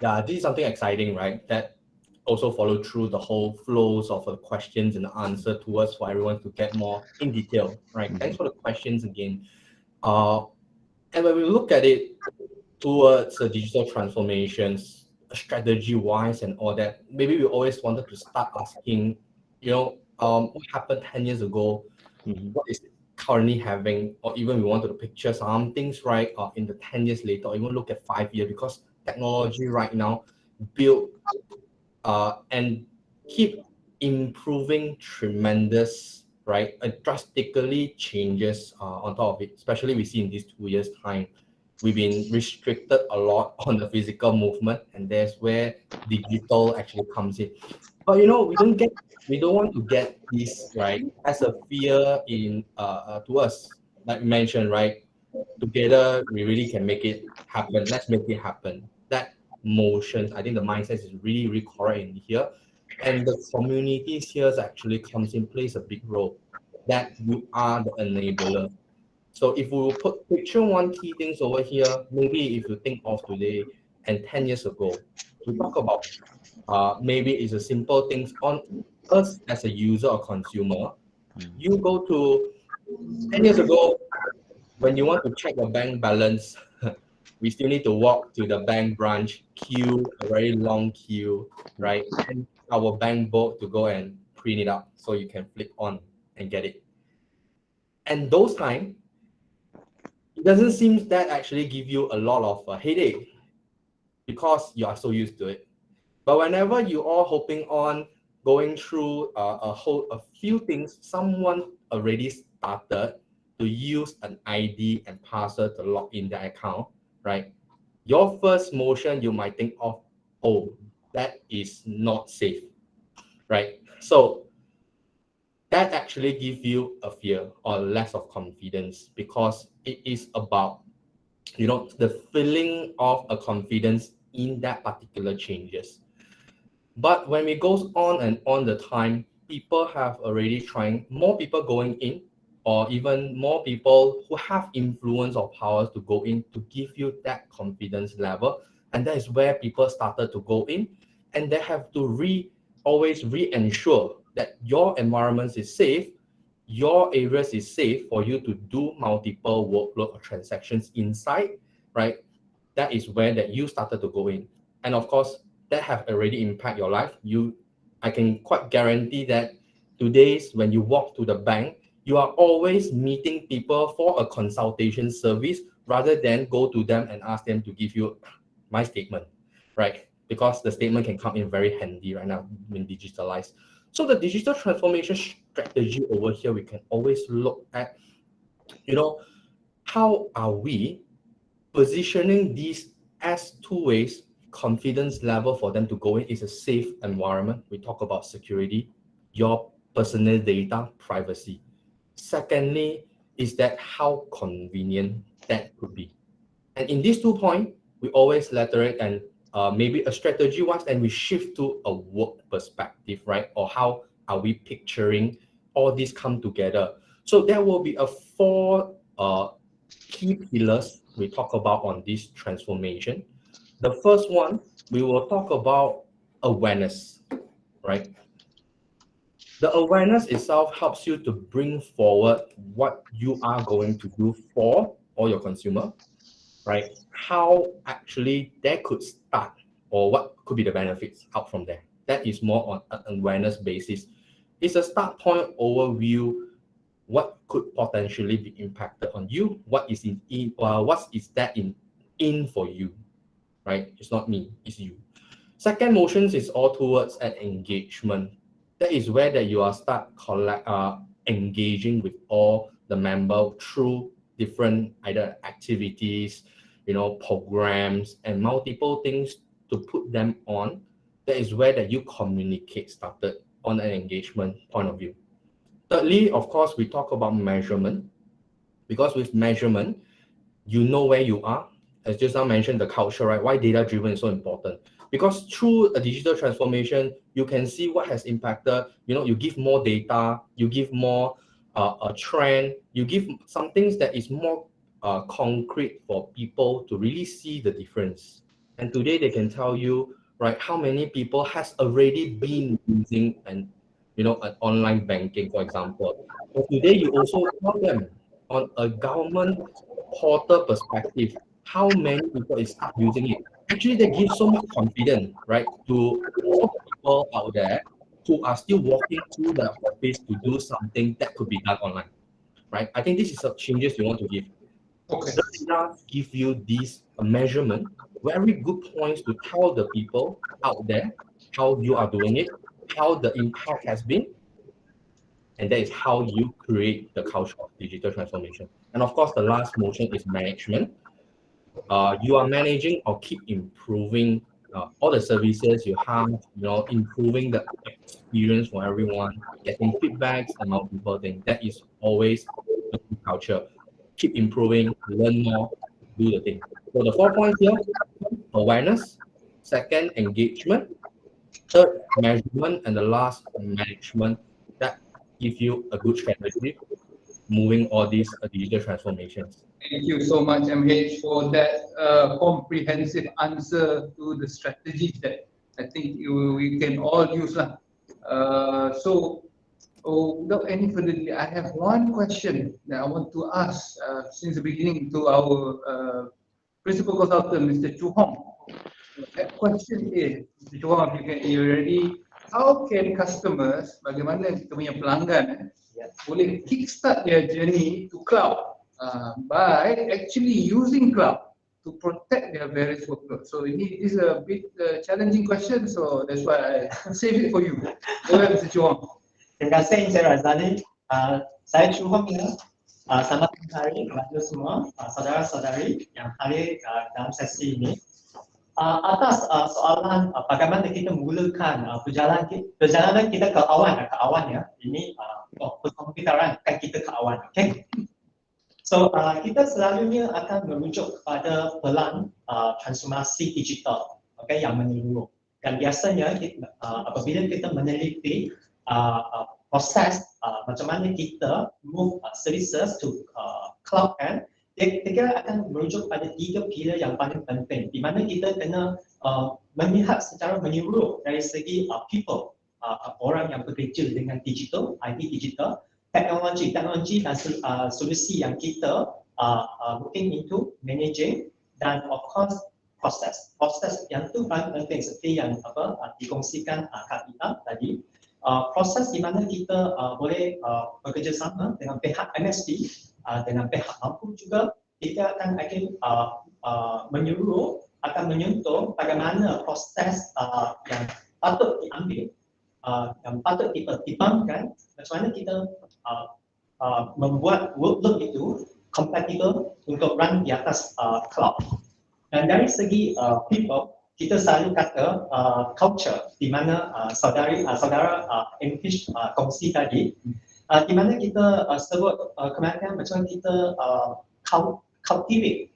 Yeah, this is something exciting, right? That also follow through the whole flows of the questions and the answer towards for everyone to get more in detail, right? Thanks for the questions again. And when we look at it towards the digital transformations, strategy-wise and all that, maybe we always wanted to start asking, what happened 10 years ago, what is it currently having, or even we wanted to picture some things, right, in the 10 years later, or even look at 5 years, because technology right now build and keep improving tremendous, right? Drastically changes on top of it, especially we see in these 2 years' time. We've been restricted a lot on the physical movement, and that's where digital actually comes in. But we don't want to get this, right, as a fear in to us. Like you mentioned, right? Together we really can make it happen. Let's make it happen. That motion, I think the mindset is really, really correct in here. And the communities here actually comes in, plays a big role. That you are the enabler. So if we will picture one key things over here, maybe if you think of today and 10 years ago, we talk about maybe it's a simple things on us as a user or consumer. You go to 10 years ago, when you want to check your bank balance, we still need to walk to the bank branch, queue, a very long queue, right? And our bank book to go and print it out so you can flip on and get it. And those times, it doesn't seem that actually give you a lot of headache because you are so used to it. But whenever you are hoping on going through a few things, someone already started to use an ID and password to log in their account, right? Your first motion, you might think of, oh, that is not safe, right? So that actually gives you a fear or less of confidence because it is about, the feeling of a confidence in that particular changes. But when it goes on and on the time, people have already trying, more people going in, or even more people who have influence or powers to go in to give you that confidence level. And that is where people started to go in, and they have to always re-ensure that your environment is safe, your areas is safe for you to do multiple workload or transactions inside, right? That is where that you started to go in. And of course, that have already impact your life. I can quite guarantee that today's when you walk to the bank, you are always meeting people for a consultation service rather than go to them and ask them to give you my statement, right? Because the statement can come in very handy right now when digitalized. So the digital transformation strategy over here, we can always look at, how are we positioning these as two ways, confidence level for them to go in is a safe environment. We talk about security, your personal data, privacy. Secondly, is that how convenient that could be. And in these 2 points, we always laterate and maybe a strategy once, and we shift to a work perspective, right? Or how are we picturing all these come together? So there will be 4 key pillars we talk about on this transformation. The first one, we will talk about awareness, right? The awareness itself helps you to bring forward what you are going to do for all your consumer, right? How actually that could start, or what could be the benefits out from there. That is more on an awareness basis. It's a start point overview. What could potentially be impacted on you? What is what is that in for you, right? It's not me, it's you. Second motions is all towards an engagement. That is where that you are engaging with all the member through different either activities, programs, and multiple things to put them on. That is where that you communicate started on an engagement point of view. Thirdly, of course, we talk about measurement, because with measurement, you know where you are. As just now mentioned, the culture, right? Why data-driven is so important? Because through a digital transformation, you can see what has impacted. You give more data, you give more a trend, you give some things that is more concrete for people to really see the difference. And today they can tell you, right, how many people has already been using an online banking, for example. But today you also tell them on a government portal perspective, how many people is start using it. Actually, they give so much confidence, right, to all people out there who are still walking through the office to do something that could be done online, right? I think this is some changes you want to give. Okay. The data give you these measurement, very good points to tell the people out there how you are doing it, how the impact has been, and that is how you create the culture of digital transformation. And of course, the last motion is management. You are managing or keep improving all the services you have, improving the experience for everyone, getting feedbacks and multiple things. That is always a good culture. Keep improving, learn more, do the thing. So the 4 points here: awareness, second, engagement, third, measurement, and the last, management. That give you a good strategy moving all these digital transformations. Thank you so much, MH, for that comprehensive answer to the strategies that I think we can all use. Without any further delay, I have one question that I want to ask since the beginning to our principal consultant, Mr. Chu Hong. That question is, Mr. Chu Hong, if you ready, how can customers, bagaimana kita punya pelanggan boleh kickstart their journey to cloud by actually using cloud to protect their various workloads? So ini is a bit challenging question, so that's why I save it for you. Go ahead, Mr. Chu Hong. Terima kasih Encik Razali. Saya Chu Hong ya. Selamat hari kepada semua saudara-saudari yang hadir dalam sesi ini. Atas soalan bagaimana kita menggunakan perjalanan kita ke awan ya. Ini pengkomputeran kan kita ke awan, okay? So kita selalunya akan merujuk kepada pelan transformasi digital, okay, yang menyeluruh. Dan biasanya apabila kita meneliti proses macam mana kita move services to cloud, kan, kita akan merujuk pada 3 pilar yang paling penting, di mana kita kena melihat secara menyeluruh dari segi people, orang yang bekerja dengan digital, IT digital, teknologi dan solusi yang kita looking into managing, dan of course proses yang tu paling penting seperti yang dikongsikan Kak Ita tadi. Proses di mana kita boleh bekerjasama dengan pihak MSP, dengan pihak mampu juga. Kita akan menyeluruh, akan menyentuh bagaimana proses yang patut diambil, yang patut dipertimbangkan, macam mana kita membuat workload itu compatible untuk run di atas cloud. Dan dari segi people, kita selalu kata culture, di mana saudara MH kongsi tadi, di mana kita sebut kemampuan macam kita cultivate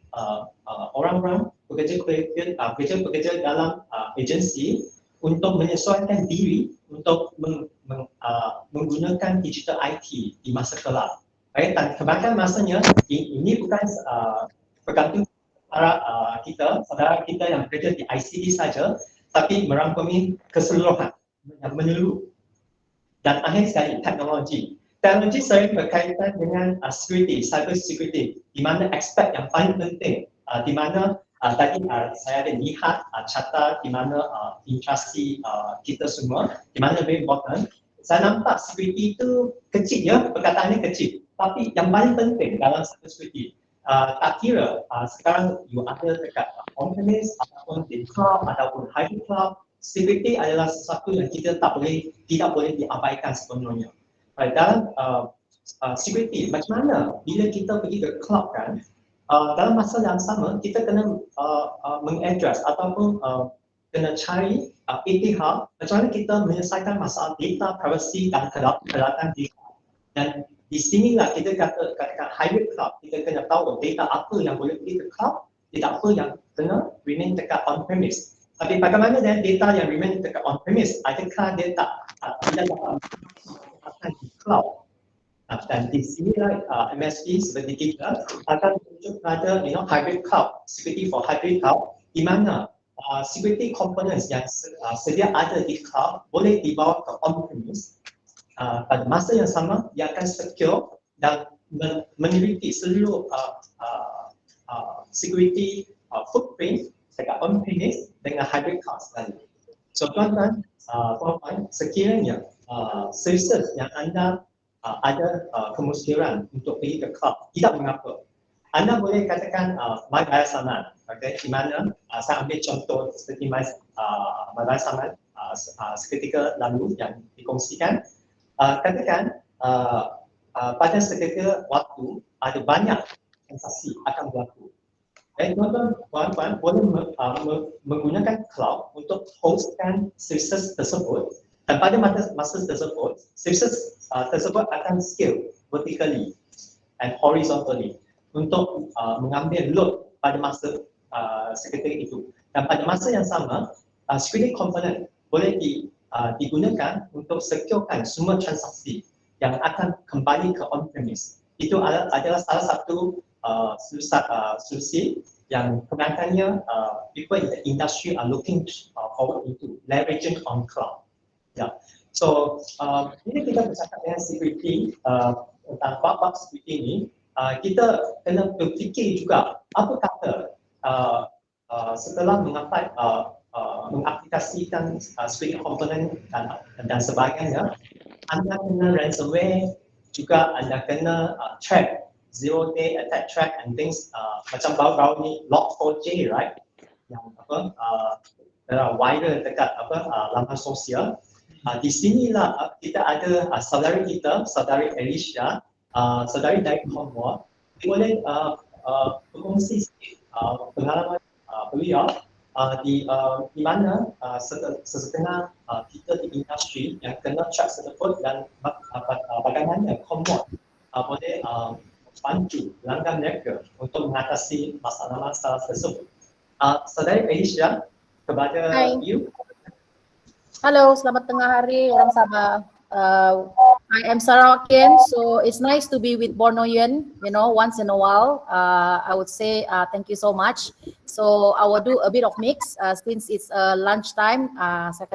orang-orang pekerja dalam agensi untuk menyesuaikan diri untuk menggunakan digital IT di masa kelak. Dan kebanyakan masanya ini bukan bergantung para saudara kita yang bekerja di ICT saja, tapi merangkumi keseluruhan yang menyeluruh. Dan akhir sekali, teknologi. Teknologi sering berkaitan dengan security, cyber security, di mana aspek yang paling penting, di mana tadi saya ada lihat carta di mana interaksi kita semua, di mana lebih important. Saya nampak security itu kecil ya, perkataannya kecil. Tapi yang paling penting dalam cyber security, tak kira sekarang you ada dekat on-premise ataupun di cloud ataupun hybrid cloud, security adalah sesuatu yang kita tidak boleh diabaikan sepenuhnya. Dalam security, macam mana bila kita pergi ke cloud kan, dalam masa yang sama kita kena mengadres ataupun kena cari etihad macam mana kita menyelesaikan masalah data privacy dan kedaulatan data. Dan di sinilah kita katakan hybrid cloud, kita kena tahu data apa yang boleh pergi ke cloud, data apa yang kena remain dekat on-premise. Tapi bagaimana dengan data yang remain dekat on-premise? Adakah dia tidak dapat di cloud? Dan di sinilah MSP seperti kita akan tunjuk pada hybrid cloud, security for hybrid cloud, di mana security components yang sedia ada di cloud boleh dibawa ke on-premise. Pada masa yang sama, ia akan secure dan memiliki seluruh security footprint dekat on-premise dengan hybrid cloud sekali. So tuan-tuan, puan-puan, sekiranya services yang anda ada kemuskilan untuk pergi ke cloud, tidak mengapa. Anda boleh katakan my bayar saman, okay? Di mana saya ambil contoh seperti my bayar saman seketika lalu yang dikongsikan. Katakan pada seketika waktu ada banyak transaksi akan berlaku. Tuan-tuan, puan-puan boleh menggunakan cloud untuk hostkan services tersebut, dan pada masa tersebut, services tersebut akan scale vertically and horizontally untuk mengambil load pada masa seketika itu. Dan pada masa yang sama, security component boleh digunakan untuk securekan semua transaksi yang akan kembali ke on-premise. Itu adalah salah satu solusi yang kebanyakannya people in the industry are looking forward into, leveraging on cloud. Yeah. So, bila kita bercakap dengan security, tentang bab-bab security ini, kita kena berfikir juga apa kata setelah mengaplikasikan security component dan sebagainya, anda kena ransomware, juga anda kena track, zero day attack track and things macam baru-baru ni Log4j, right? Yang viral dekat laman sosial. Di sinilah kita ada saudari kita, saudari Alicia, saudari dari Cornwall, dia boleh berkongsi pengalaman beliau di mana sesetengah kita di industri yang kena track tersebut dan bagaimana Cornwall boleh bantu pelanggan mereka untuk mengatasi masalah-masalah tersebut. Saudari Alicia, kepada you. Halo, selamat tengah hari orang Sabah. I am Sarawakian, so it's nice to be with Bornoyan, once in a while. I would say thank you so much. So I will do a bit of mix since it's lunchtime. Saya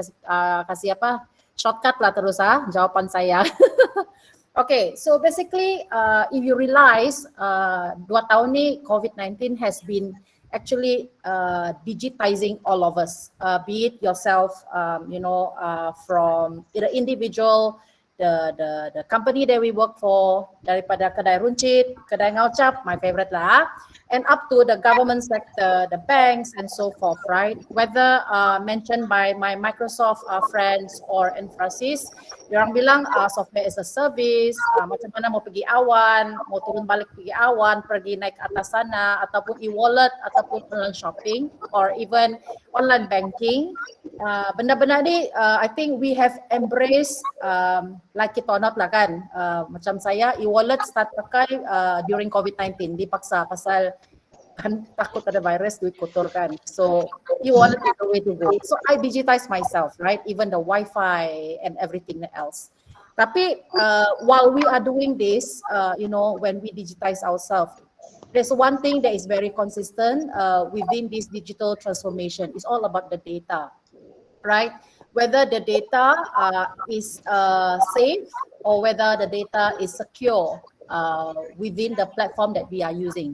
kasih shortcut lah terus jawaban saya. Okay, so basically if you realize 2 tahun ni COVID-19 has been actually digitizing all of us, be it yourself, from the individual, the company that we work for, daripada kedai runcit, kedai ngaucap, my favorite lah, and up to the government sector, the banks and so forth, right? Whether mentioned by my Microsoft friends or Infosys, orang bilang software as a service, macam mana mau pergi awan, mau turun balik pergi awan, pergi naik atas sana, ataupun e-wallet, ataupun online shopping, or even online banking. Benda-benda ni, I think we have embraced like it or not lah kan. Macam saya, e-wallet start pakai during COVID-19, dipaksa pasal kan takut ada virus, duit kotor kan. So e-wallet is the way to go. So I digitize myself, right? Even the Wi-Fi and everything else. Tapi while we are doing this, when we digitize ourselves, there's one thing that is very consistent within this digital transformation. It's all about the data, right? whether the data is safe or whether the data is secure within the platform that we are using.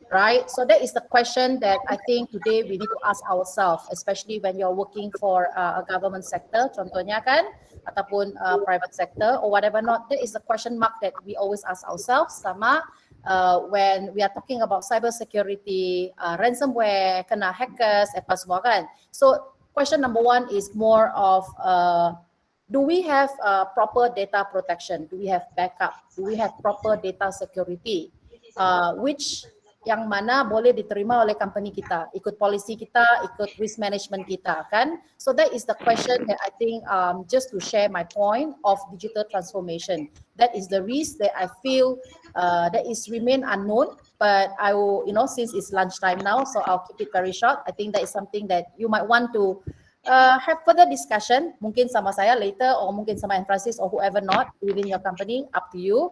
Right, so that is the question that I think today we need to ask ourselves, especially when you're working for a government sector, contohnya kan, ataupun private sector or whatever not. That is the question mark that we always ask ourselves. Sama when we are talking about cyber security, ransomware, kena hackers, apa semua kan. So question number one is more of do we have proper data protection? Do we have backup? Do we have proper data security? Which yang mana boleh diterima oleh company kita, ikut policy kita, ikut risk management kita kan. So that is the question that I think just to share my point of digital transformation. That is the risk that I feel that is remain unknown, but I will, since it's lunchtime now, so I'll keep it very short. I think that is something that you might want to have further discussion, mungkin sama saya later or mungkin sama Francis or whoever not within your company, up to you.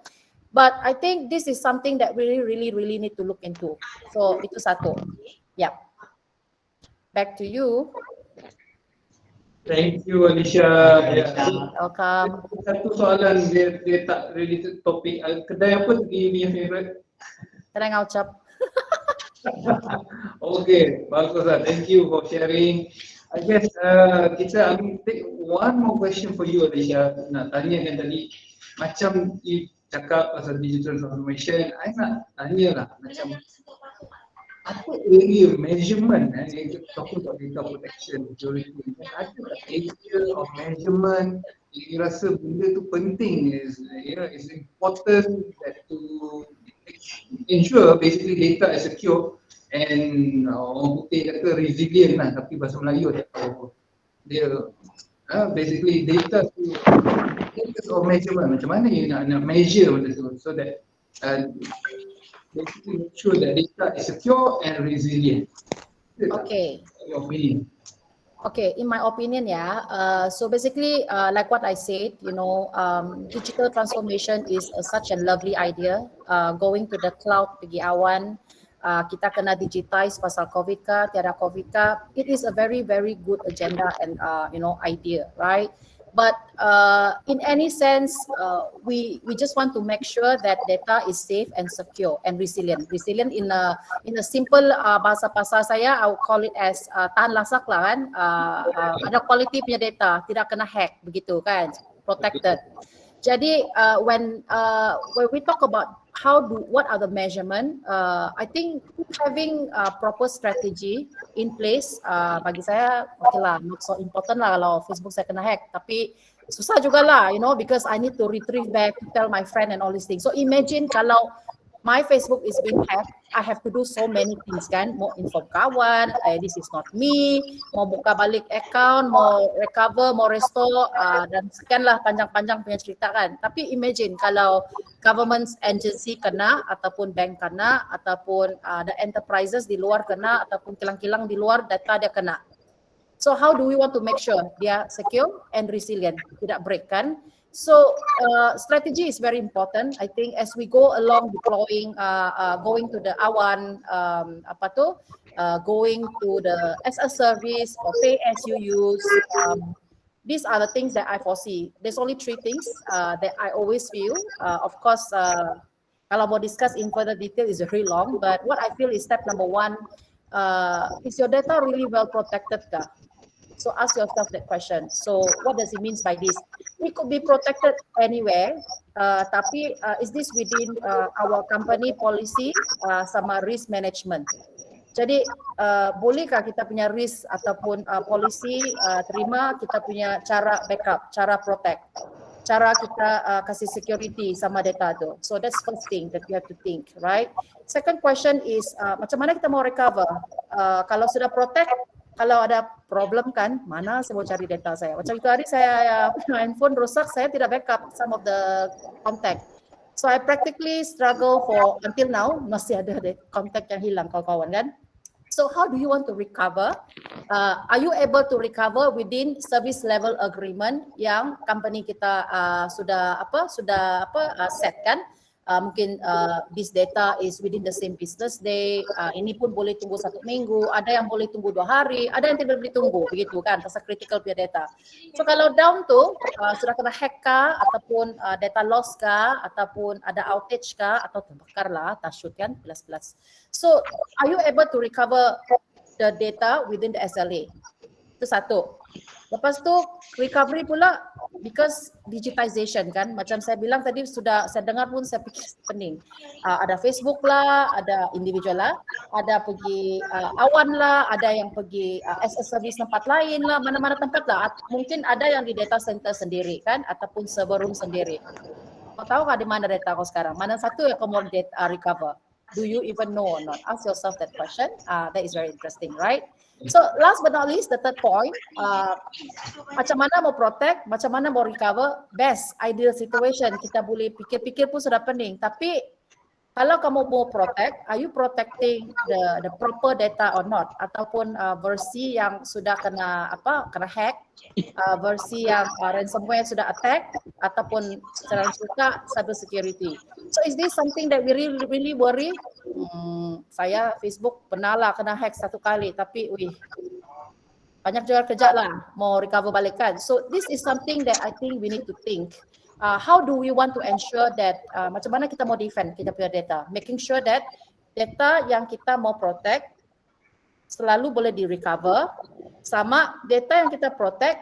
But I think this is something that we really need to look into. So itu satu. Yeah. Back to you. Thank you, Alicia. Welcome. Satu soalan dia tak related topik. Kedai apa ni yang favorite? Kedai ngaucap. Okay, bagus lah. Thank you for sharing. I guess kita take one more question for you, Alicia. Nak tanya kan tadi, macam you cakap pasal digital transformation, I nak tanya lah macam apa area measurement talking about data protection, security, ada tak area of measurement you rasa benda tu penting, is important that to ensure basically data is secure and orang putih kata resilient lah, tapi bahasa Melayu tak tahu dia basically data tu of measurement, macam mana you nak measure benda tu so that basically make sure that data is secure and resilient. Okay. Your opinion. Okay, in my opinion, so basically, like what I said, digital transformation is such a lovely idea. Going to the cloud, pergi awan, kita kena digitize pasal COVID ka, tiada COVID ka. It is a very good agenda and idea, right? But in any sense, we just want to make sure that data is safe and secure and resilient. Resilient in a simple bahasa pasar saya, I would call it as tahan lasak lah kan. Ada quality punya data, tidak kena hack begitu kan, protected. Jadi when we talk about what are the measurement, I think having a proper strategy in place bagi saya okay lah, not so important lah kalau Facebook saya kena hack, tapi susah juga lah, because I need to retrieve back, tell my friend and all these things. So imagine kalau my Facebook is being hacked, I have to do so many things kan, mau inform kawan, this is not me, mau buka balik account, mau recover, mau restore, dan sekian lah panjang-panjang punya cerita kan. Tapi imagine kalau government agency kena, ataupun bank kena, ataupun the enterprises di luar kena, ataupun kilang-kilang di luar data dia kena. So how do we want to make sure dia secure and resilient, tidak break kan? So strategy is very important. I think as we go along deploying, going to the Awam, going to the as a service or pay as you use. These are the things that I foresee. There's only 3 things that I always feel. Of course, kalau mau discuss in further detail is very long. But what I feel is step number 1, is your data really well protected kah? So ask yourself that question. So what does it mean by this? It could be protected anywhere, tapi is this within our company policy sama risk management? Jadi bolehkah kita punya risk ataupun policy terima kita punya cara backup, cara protect, cara kita kasih security sama data tu. So that's first thing that you have to think, right? Second question is macam mana kita mau recover? Kalau sudah protect, kalau ada problem kan, mana saya mau cari data saya. Macam itu hari saya handphone rosak, saya tidak backup some of the contact. So I practically struggle for until now, masih ada contact yang hilang kawan-kawan kan. So how do you want to recover? Are you able to recover within service level agreement yang company kita sudah set kan? mungkin this data is within the same business day, ini pun boleh tunggu 1 minggu, ada yang boleh tunggu 2 hari, ada yang tidak boleh tunggu, begitu kan, pasal critical punya data. So kalau down tu sudah kena hack kah, ataupun data loss kah, ataupun ada outage kah, atau terbakar lah, tasyut kan, plus. So are you able to recover the data within the SLA? Itu satu. Lepas tu recovery pula because digitization kan, macam saya bilang tadi, sudah saya dengar pun saya fikir pening. Ada Facebook lah, ada individual lah, ada pergi Awam lah, ada yang pergi as a service tempat lain lah, mana-mana tempat lah. Mungkin ada yang di data center sendiri kan, ataupun server room sendiri. Kau tahu kan di mana data kau sekarang? Mana satu yang kau mau recover? Do you even know or not? Ask yourself that question. That is very interesting, right? So last but not least, the third point, macam mana mau protect, macam mana mau recover, best ideal situation. Kita boleh fikir-fikir pun sudah pening. Tapi kalau kamu mau protect, are you protecting the proper data or not? Ataupun versi yang sudah kena hack, versi yang ransomware sudah attack, ataupun secara suka cyber security. So is this something that we really worry? Saya Facebook pernah lah kena hack 1 kali, tapi banyak juga kerja lah mau recover balik kan. So this is something that I think we need to think. How do we want to ensure that macam mana kita mau defend kita punya data, making sure that data yang kita mau protect selalu boleh di recover, sama data yang kita protect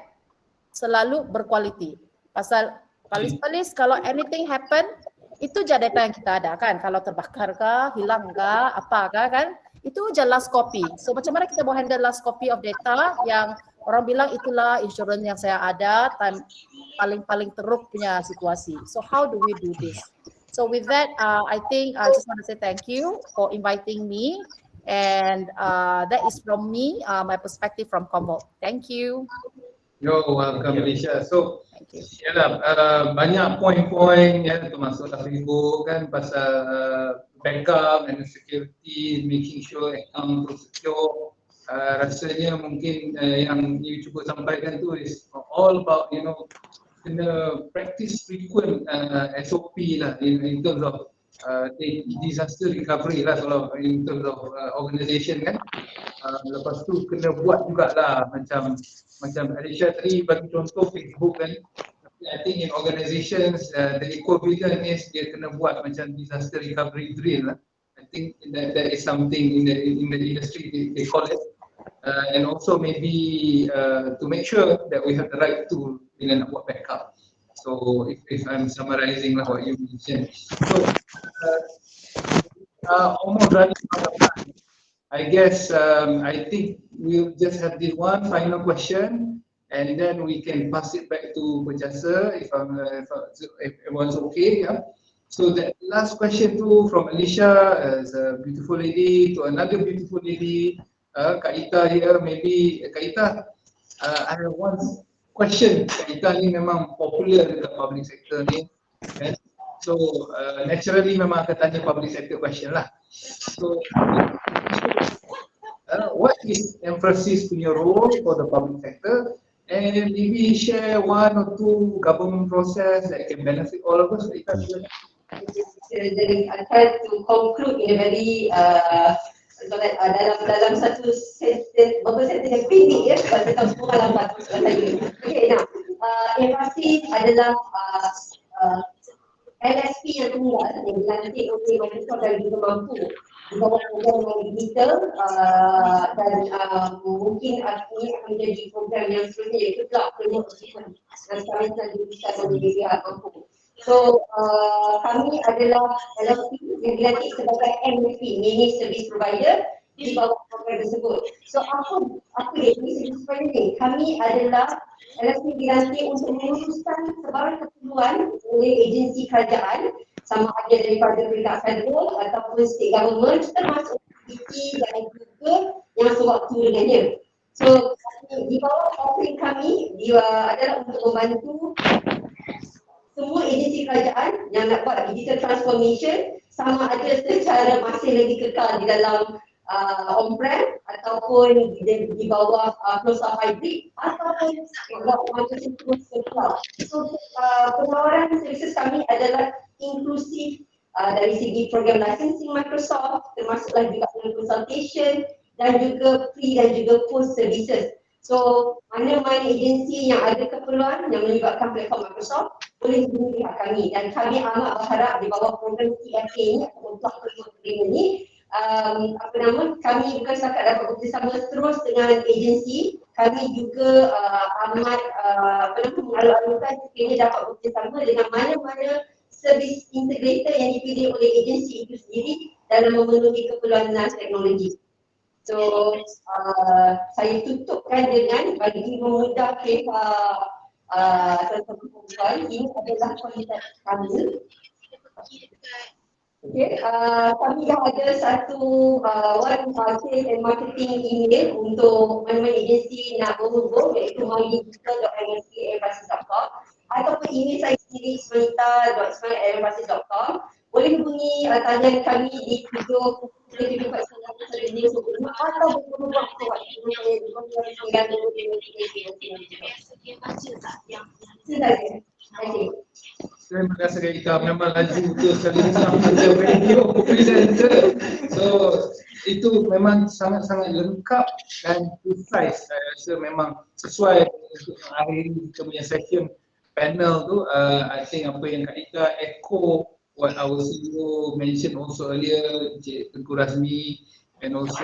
selalu berkualiti. Pasal palis-palis kalau anything happen, itu je data yang kita ada kan, kalau terbakar kah, hilang kah, apa kah kan, itu je last copy. So macam mana kita mau handle last copy of data yang orang bilang itulah insurance yang saya ada, time paling teruk punya situasi. So how do we do this? So with that, I think I just want to say thank you for inviting me, and that is from me, my perspective from Combo. Thank you. Yo, welcome Malaysia. So, banyak poin-poin ya, termasuk Facebook kan, pasal backup and security, making sure account secure. Rasanya mungkin yang you cuba sampaikan tu is all about, you know, kena practice frequent SOP lah in terms of disaster recovery lah, kalau in terms of organisation kan. Lepas tu kena buat jugalah macam Alicia tadi bagi contoh Facebook kan. I think in organizations the equivalent is dia kena buat macam disaster recovery drill lah. I think that is something in the industry they call it. And also maybe to make sure that we have the right tool bila nak buat backup. So if I'm summarizing lah what you mentioned. So almost running out of time. I guess I think we'll just have this one final question, and then we can pass it back to PERJASA if everyone's okay. Yeah. So the last question too from Alicia, as a beautiful lady, to another beautiful lady, Kak Ita here. Maybe Kak Ita, I have one question. Kak Ita ni memang popular dekat public sector ni, kan? So naturally memang akan tanya public sector question lah. So what is emphasis punya role for the public sector, and maybe share 1 or 2 government process that can benefit all of us. Jadi I try to conclude in a very dalam satu sentence yang pendek ya, sebab kita semua lambat saya. Okay, now emphasis adalah LSP yang tunggal yang dilantik oleh Microsoft dan juga mampu di bawah program yang digital, dan mungkin ini akan menjadi program yang seterusnya iaitu cloud framework assessment dan sekarang sedang diberikan oleh pihak mampu. So kami adalah LSP yang dilantik sebagai MSP, Managed Service Provider, di bawah program tersebut. So apa dia Managed Service Provider ni? Kami adalah LSP dilantik untuk menguruskan sebarang keperluan oleh agensi kerajaan, sama ada daripada peringkat federal ataupun state government, termasuk PT dan juga yang sewaktu dengannya. So di bawah offering kami adalah untuk membantu semua agensi kerajaan yang nak buat digital transformation, sama ada secara masih lagi kekal di dalam on-prem ataupun di bawah closed-up hybrid ataupun macam terus ke cloud. So penawaran services kami adalah inclusive dari segi program licensing Microsoft, termasuklah juga dengan consultation dan juga pre dan juga post services. So mana-mana agensi yang ada keperluan yang melibatkan platform Microsoft boleh hubungi pihak kami, dan kami amat berharap di bawah program TFA ni atau Plug Agreement ni kami bukan setakat dapat bekerjasama terus dengan agensi, kami juga amat mengalu-alukan sekiranya dapat bekerjasama dengan mana-mana servis integrator yang dipilih oleh agensi itu sendiri dalam memenuhi keperluan teknologi. So saya tutupkan dengan bagi memudah pihak perempuan, ini adalah kualitas kami. Okay, kami dah ada satu sales and marketing email untuk mana-mana agensi nak berhubung, iaitu mydigital.msp@embassy.com, ataupun email saya sendiri ismailita.ismail@embassy.com. Boleh hubungi tanyaan kami di 7 atau berhubung Terima kasih Kak, memang laju betul sekali macam radio presenter. So itu memang sangat-sangat lengkap dan precise. Saya rasa memang sesuai untuk mengakhiri kita punya session panel tu. I think apa yang Kak Ika echo what our CEO mentioned also earlier, Encik Tengku Razmi, and also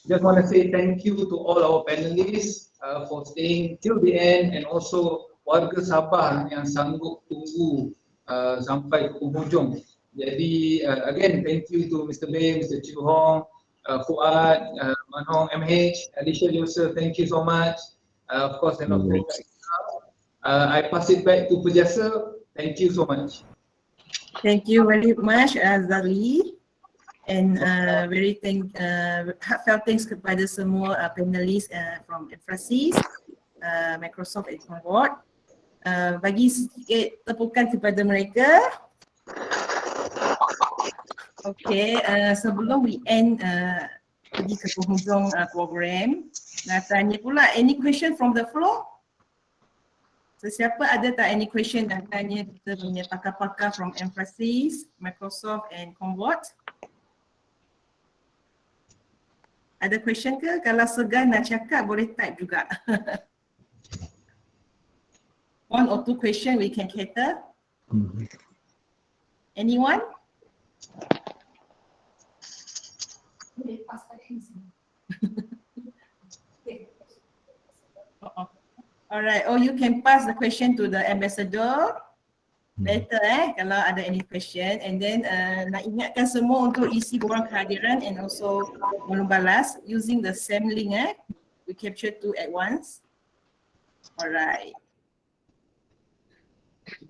just want to say thank you to all our panelists for staying till the end, and also warga Sabah yang sanggup tunggu sampai ke penghujung. Jadi again thank you to Mr. Bay, Mr. Chiu Hong, Fuad, Manhong, MH, Alicia Yusuf, thank you so much. Of course, and of course, I pass it back to PERJASA. Thank you so much. Thank you very much Azali, and very heartfelt thanks kepada semua panelis from Emphrasis, Microsoft and Concord. Bagi sedikit tepukan kepada mereka. Okay, sebelum we end pergi ke penghujung program, nak tanya pula, any question from the floor? Sesiapa ada tak any question nak tanya kita punya pakar-pakar from Emphrasis, Microsoft and Concord? Ada question ke? Kalau segan nak cakap boleh type juga. One or two question we can cater. Anyone? Alright, or you can pass the question to the ambassador later kalau ada any question, and then nak ingatkan semua untuk isi borang kehadiran and also membalas using the same link we capture two at once. Alright.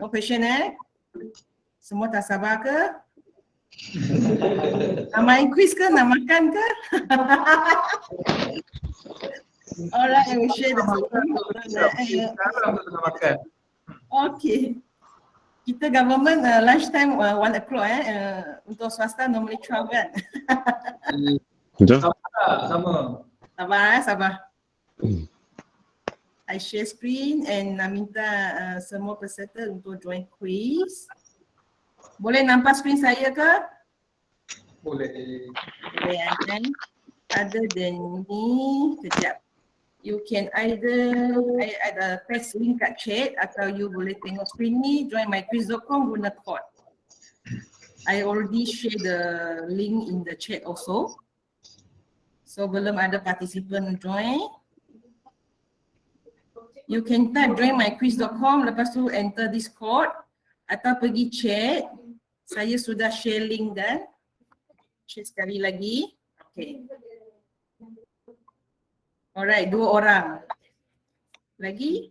No question Semua tak sabar ke? Nak main quiz ke? Nak makan ke? Alright, I will share the screen. Okay. Kita government lunch time 1 o'clock untuk swasta normally 12 kan? Sama. Sabar. I share screen and nak minta semua peserta untuk join quiz. Boleh nampak screen saya ke? Boleh. Boleh kan? Other than ni, kejap. You can either press link kat chat atau you boleh tengok screen ni, join myquiz.com guna code. I already share the link in the chat also. So belum ada participant join. You can type join myquiz.com, lepas tu enter this code atau pergi chat. Saya sudah share link dan share sekali lagi. Okay. Alright, 2 orang. Lagi?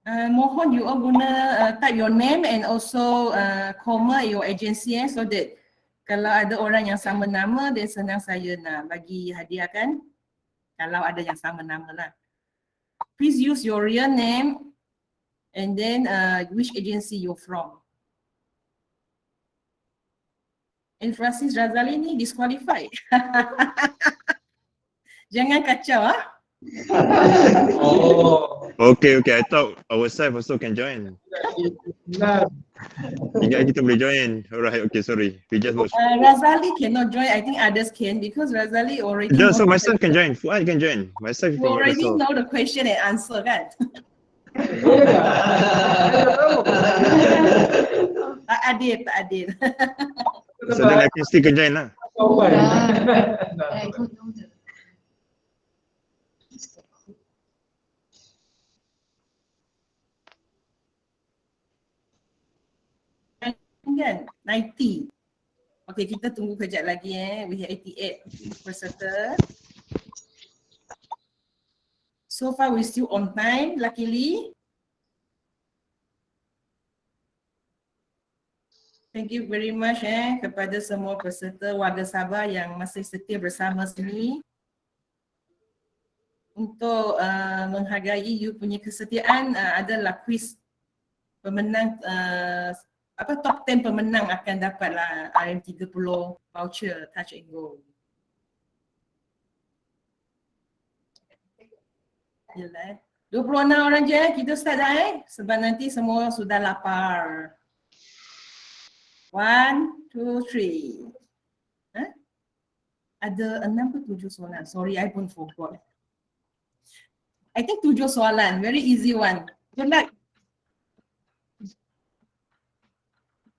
Mohon you all guna type your name and also comma your agency so that kalau ada orang yang sama nama dan senang saya nak bagi hadiah kan. Kalau ada yang sama nama lah. Please use your real name and then which agency you're from. Emphrasis Razali ni disqualified. Jangan kacau Okay, I thought our side also can join. Ingat kita boleh join. Alright, okay, sorry. We just watch. Razali cannot join. I think others can because Razali already know. So myself can join. Fuad can join. Myself You from already myself. know the question and answer, kan? Tak adil. So then I can still can join lah. Kan? 90. Okay, kita tunggu kejap lagi We have 88 peserta. So far we still on time, luckily. Thank you very much kepada semua peserta warga Sabah yang masih setia bersama sini untuk menghargai you punya kesetiaan. Adalah kuis pemenang top 10 pemenang akan dapatlah RM30 voucher Touch and Go. Yalah, 26 orang je kita start dah sebab nanti semua sudah lapar. 1, 2, 3. Ada 6 ke 7 soalan? Sorry, I pun forgot. I think 7 soalan, very easy one. Good luck.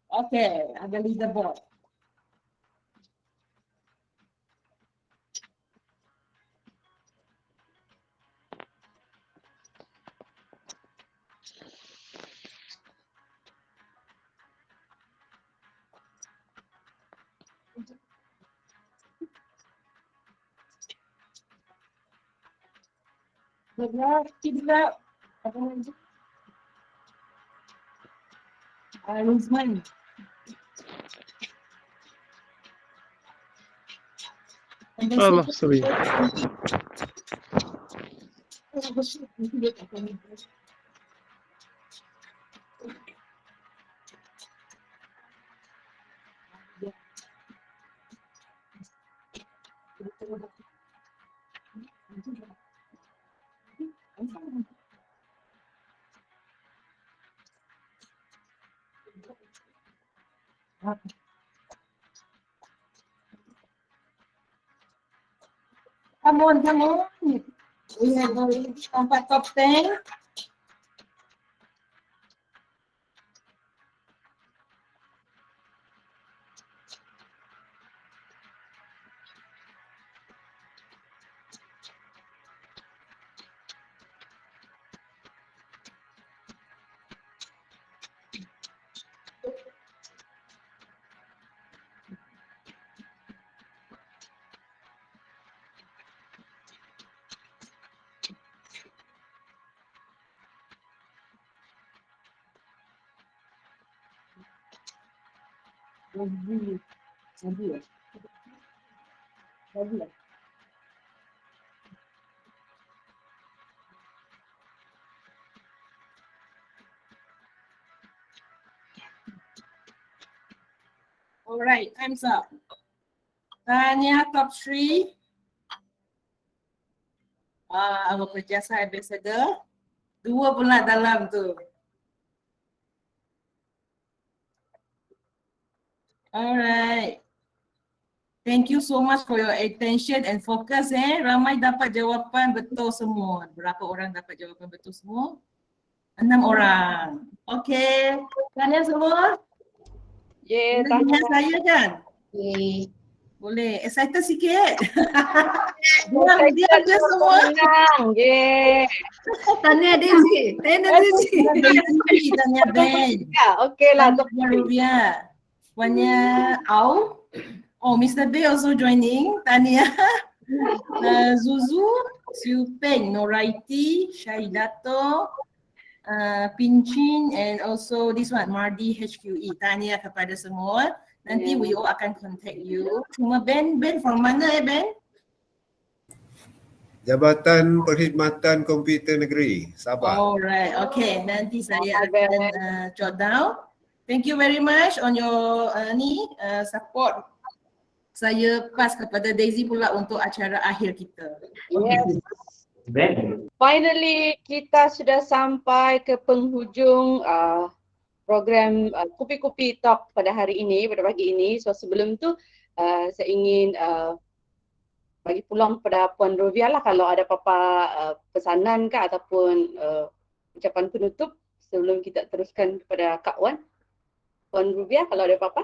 Okay, ada leaderboard. Kita apa lagi? Luzman. Allah, sorry. Come on. We have already tempat top 10. Alright, time's up. Tanya top 3. Our PERJASA ambassador. 2 pula dalam tu. Alright. Thank you so much for your attention and focus Ramai dapat jawapan betul semua. Berapa orang dapat jawapan betul semua? 6 orang. Okay. Kalian semua? Tanya saya kan? Boleh. Excited sikit? Dia je semua. Tanya Daisy. Tanya Ben. Okay lah. Rubia. Puannya Au. Oh, Mr. B also joining. Tania. Zuzu. Siu Peng. Noraiti. Syahidato. Pinchin and also this one Mardi HQE. Tanya kepada semua. Nanti we all akan contact you. Cuma Ben from mana Ben? Jabatan Perkhidmatan Komputer Negeri Sabah. Alright, okay. Nanti saya akan jot down. Thank you very much on your support. Saya pass kepada Daisy pula untuk acara akhir kita. Yes. Finally, kita sudah sampai ke penghujung program Kupi-Kupi Talk pada hari ini, pada pagi ini. So sebelum tu saya ingin bagi peluang kepada Puan Rovia lah kalau ada apa-apa pesanan ke ataupun ucapan penutup sebelum kita teruskan kepada Kak Wan. Puan Rovia, kalau ada apa-apa?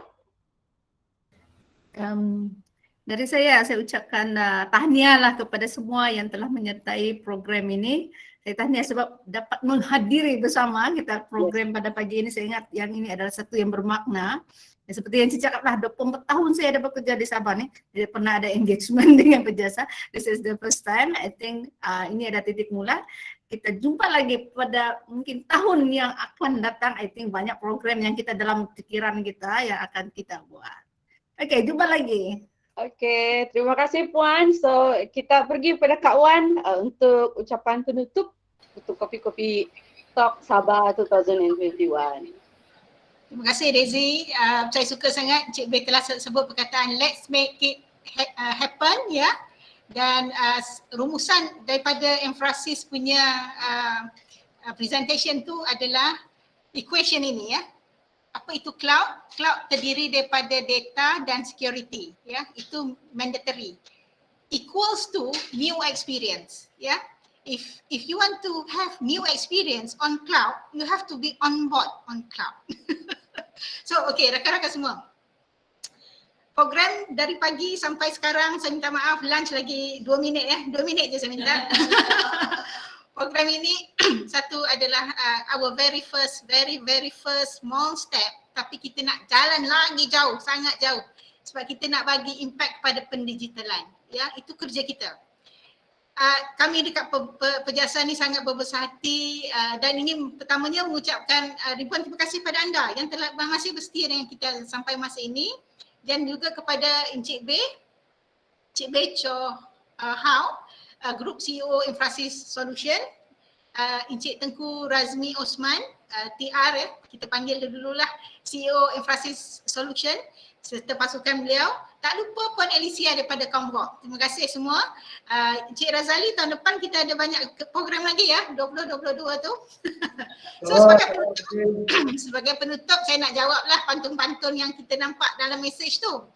Dari saya ucapkan tahniah lah kepada semua yang telah menyertai program ini. Saya tahniah sebab dapat menghadiri bersama kita program pada pagi ini. Saya ingat yang ini adalah satu yang bermakna. Dan seperti yang Cici cakap lah, 24 tahun saya ada bekerja di Sabah ni, tidak pernah ada engagement dengan PERJASA. This is the first time. I think ini ada titik mula. Kita jumpa lagi pada mungkin tahun yang akan datang. I think banyak program yang kita dalam pikiran kita yang akan kita buat. Okey, jumpa lagi. Okey, terima kasih Puan. So kita pergi pada Kak Wan untuk ucapan penutup untuk Kopi-Kopi Talk Sabah 2021. Terima kasih Daisy. Saya suka sangat Cik B telah sebut perkataan let's make it happen ya. Dan rumusan daripada Emphrasis punya presentation tu adalah equation ini ya. Apa itu cloud? Cloud terdiri daripada data dan security ya. Itu mandatory. Equals to new experience ya. If you want to have new experience on cloud, you have to be on board on cloud. So okay, rakan-rakan semua. Program dari pagi sampai sekarang, saya minta maaf lunch lagi 2 minit ya. 2 minit je saya minta. Program ini satu adalah our very first small step, tapi kita nak jalan lagi jauh, sangat jauh sebab kita nak bagi impact pada pendigitalan ya, itu kerja kita. Kami dekat PERJASA ni sangat berbesar hati dan ingin pertamanya mengucapkan ribuan terima kasih pada anda yang telah masih bersetia dengan kita sampai masa ini, dan juga kepada Encik B, Cik B Cho Hao, Group CEO Emphrasis Solution, Encik Tengku Razmi Osman, TR kita panggil dululah CEO Emphrasis Solution serta pasukan beliau. Tak lupa Puan Alicia daripada Comrock. Terima kasih semua. Encik Razali, tahun depan kita ada banyak program lagi ya, 2022 tu. So sebagai penutup saya nak jawablah pantun-pantun yang kita nampak dalam mesej tu.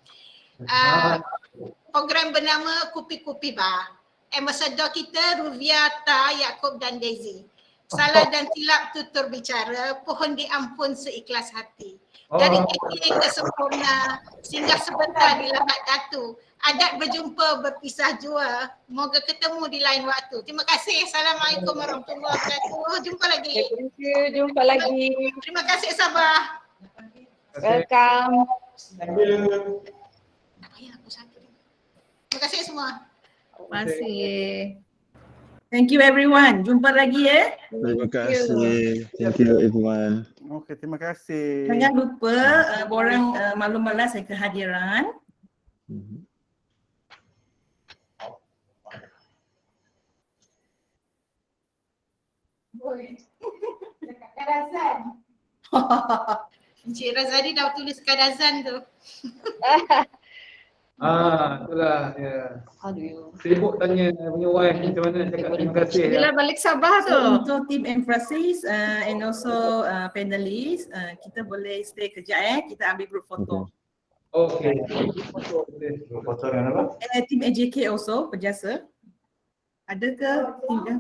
Program bernama Kupi-Kupi Bar. Ambassador kita Ruviata, Yaakob dan Daisy. Salah dan silap tutur bicara, pohon diampun seikhlas hati. Dari kekil ke sempurna, singgah sebentar di lahat datu. Adat berjumpa berpisah jua, moga ketemu di lain waktu. Terima kasih. Assalamualaikum warahmatullahi wabarakatuh. Jumpa lagi. Thank you. Jumpa lagi. Terima kasih Sabah. Welcome. Thank you. Terima kasih semua. Terima kasih. Thank you everyone. Jumpa lagi ya. Terima kasih. Thank you everyone. Okey, terima kasih. Jangan lupa borang maklum-malas saya kehadiran. Dekat Kadazan. Encik Razali dah tulis Kadazan tu. Itulah ya. Sibuk tanya punya wife macam mana cakap terima kasih. Bila balik Sabah tu. Untuk tim Emphrasis and also panelists, kita boleh stay kejap kita ambil group foto. Okay. Group foto dengan apa? Tim AJK also, PERJASA. Ada ke tim dia?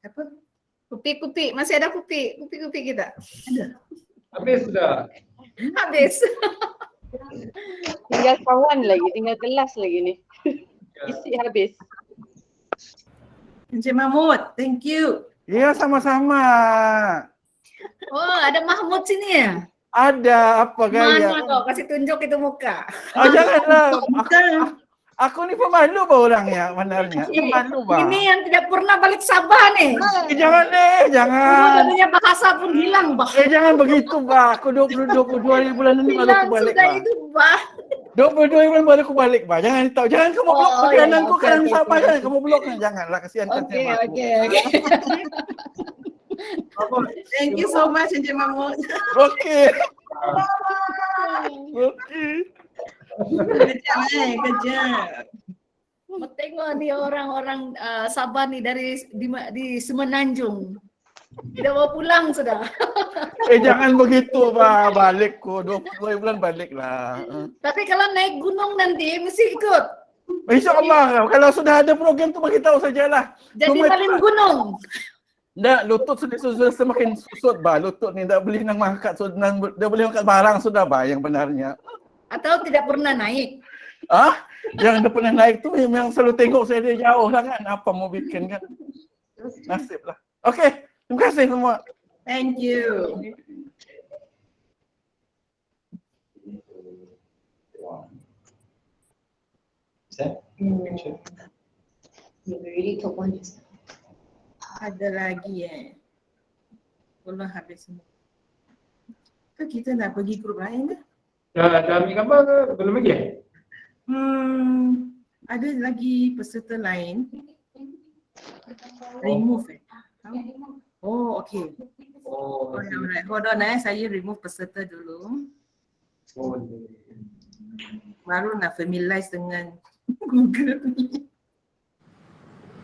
Apa? Kupi-kupi, masih ada kupi-kupi kita? Ada. Habis sudah. Habis. Tinggal kawan lagi, tinggal kelas lagi ni. Isi habis. Encik Mahmud, thank you. Ya, sama-sama. Oh, ada Mahmud sini ya? Ada, apa gaya? Mana kau? Kasih tunjuk itu muka. Janganlah. Aku ni pemalu orangnya, benarnya. Pemalu bah. Ini yang tidak pernah balik Sabah nih. Jangan jangan. Katanya bahasa pun hilang bah. Jangan begitu bah. Aku 22 bulan ini baru aku balik bah. Itu bah. 22 bulan baru aku balik bah. Jangan tahu. Jangan kamu blok perjalananku kan Sabah kan. Kamu blok kan. Janganlah, kasihan kan. Okey. Thank you so much Encik Mahmud. Okey. Kejap. Tengok ni orang-orang Sabah ni di Semenanjung. Tidak mau pulang sudah. Jangan begitu Pak, balik kok 20 bulan balik lah. Tapi kalau naik gunung nanti mesti ikut. InsyaAllah kalau sudah ada program tu bagi tahu sajalah. Jadi paling gunung. Dah lutut sudah semakin susut bah. Lutut ni dah boleh nak makan, dah boleh makan barang sudah bah yang benarnya. Atau tidak pernah naik. Yang dah pernah naik tu memang selalu tengok saya dia jauh lah kan. Apa mau bikin kan. Nasib lah. Okey, terima kasih semua. Thank you. You really took one just. Ada lagi belum habis semua. Ke kita nak pergi grup lain ke? Dah ambil gambar ke? Belum lagi Ada lagi peserta lain. Remove Oh, okay. Alright. Hold on saya remove peserta dulu. Baru nak familiarize dengan Google ni.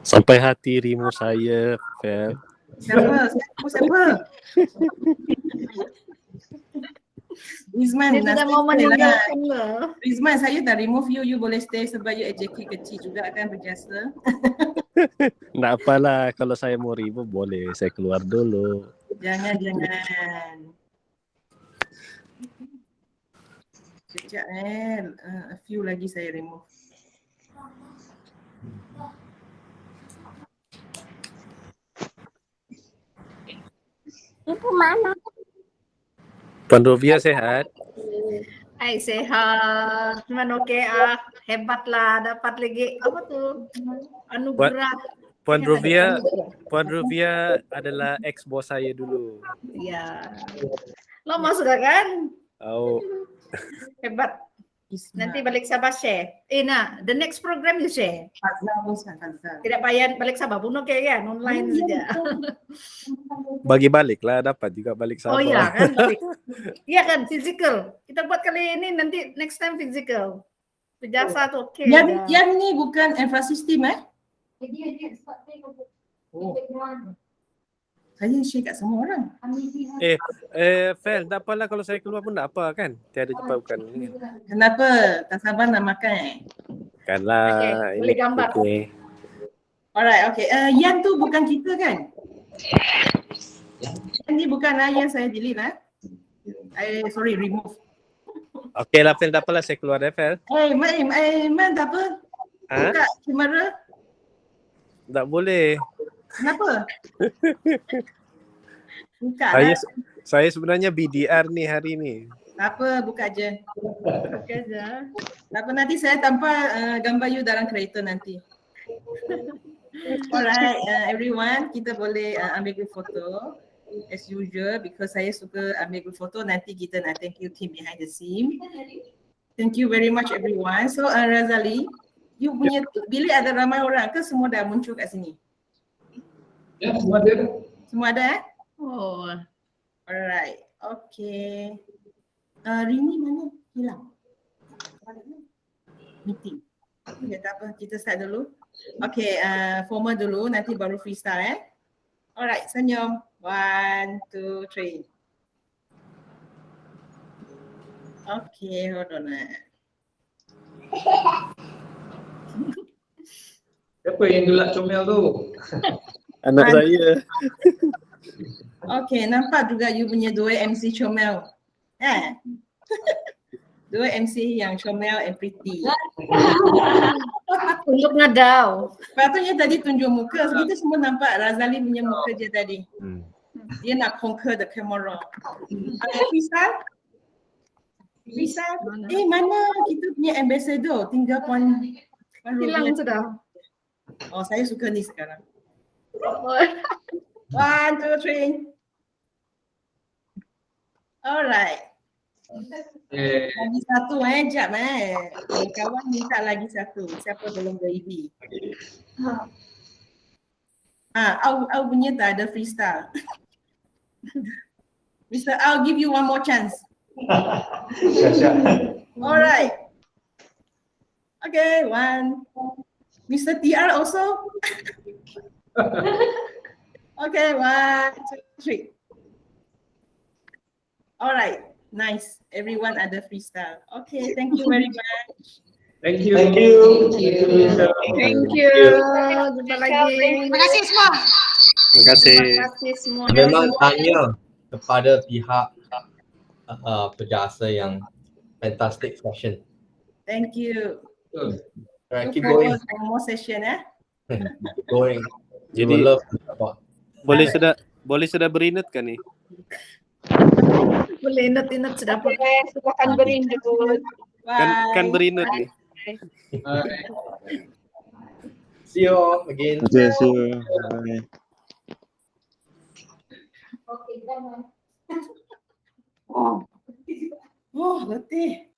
Sampai hati remove saya, Fel. Siapa? Rizman, dia sudah mau meninggalkan lah. Rizman, saya dah remove you boleh stay sebab you AJK kecil juga kan berjasa. Tak apalah, kalau saya mau remove boleh, saya keluar dulu. Jangan. Sekejap a few lagi saya remove. Ibu mana? Puan Rovia sehat? Hai, sehat. Cuman okey hebatlah dapat lagi apa tu? Anugerah. Puan Rovia adalah ex bos saya dulu. Ya. Lama sudah kan? Oh. Hebat. Nanti balik Sabah share. The next program you share. Tidak payah balik Sabah pun okey kan? Online saja. Bagi balik lah, dapat juga balik Sabah. Oh iya kan? Balik. Iya kan, physical. Kita buat kali ini, nanti next time physical. Perjasa tu okey. Yang ni bukan infrasistem Oh. Saya share kat semua orang. Fel, tak apalah kalau saya keluar pun tak apa kan? Tiada cepat bukan. Kenapa? Tak sabar nak makan Kanlah. Boleh gambar. Okay. Alright, okay. Yang tu bukan kita kan? Yang ni bukan yang saya delete sorry, remove. Okay lah Fel, tak apalah saya keluar Fel. Man tak apa? Buka kamera. Tak boleh. Kenapa? Buka Saya sebenarnya BDR ni hari ni. Tak apa, buka je. Tak apa, nanti saya tampal gambar you dalam kereta nanti. Alright, everyone, kita boleh ambil group foto as usual because saya suka ambil group foto. Nanti kita nak thank you team behind the scene. Thank you very much everyone. So Razali, you punya bilik ada ramai orang ke semua dah muncul kat sini? Ya, semua ada. Semua ada Oh. Alright, okay. Rini mana? Hilang. Meeting. Ya tak apa, kita start dulu. Okay, formal dulu, nanti baru freestyle Alright, senyum. 1, 2, 3. Okay, hold on Siapa yang gelak comel tu? Anak saya. Okay, nampak juga you punya dua MC comel. Dua MC yang comel and pretty. Tunjuk ngadau. Patutnya tadi tunjuk muka, so kita semua nampak Razali punya muka je tadi. Dia nak conquer the camera. Freestyle? Freestyle? Mana kita punya ambassador? Tinggal Puan Hilang sudah. Oh, saya suka ni sekarang. 1, 2, 3. Alright. Lagi satu jap kawan minta lagi satu. Siapa belum ready? Au punya tak ada freestyle. Mr. I'll give you one more chance. Alright. Okay, 1, Mr. TR also? Okay, 1, 2, 3. All right, nice. Everyone ada freestyle. Okay, thank you very much. Thank you. Thank you. Thank you. Jumpa lagi. Terima kasih semua. Terima kasih. Terima kasih semua. Memang tanya kepada pihak PERJASA yang fantastic session. Thank you. Alright, Look keep going. forward for more session Keep going. We Jadi will love to support. boleh sudah berinut kan ni? Boleh inut-inut sudah pun. Silakan berindut. Kan berinut ni. See you all again. Okay, see you. Bye. Okay, done. Oh, letih.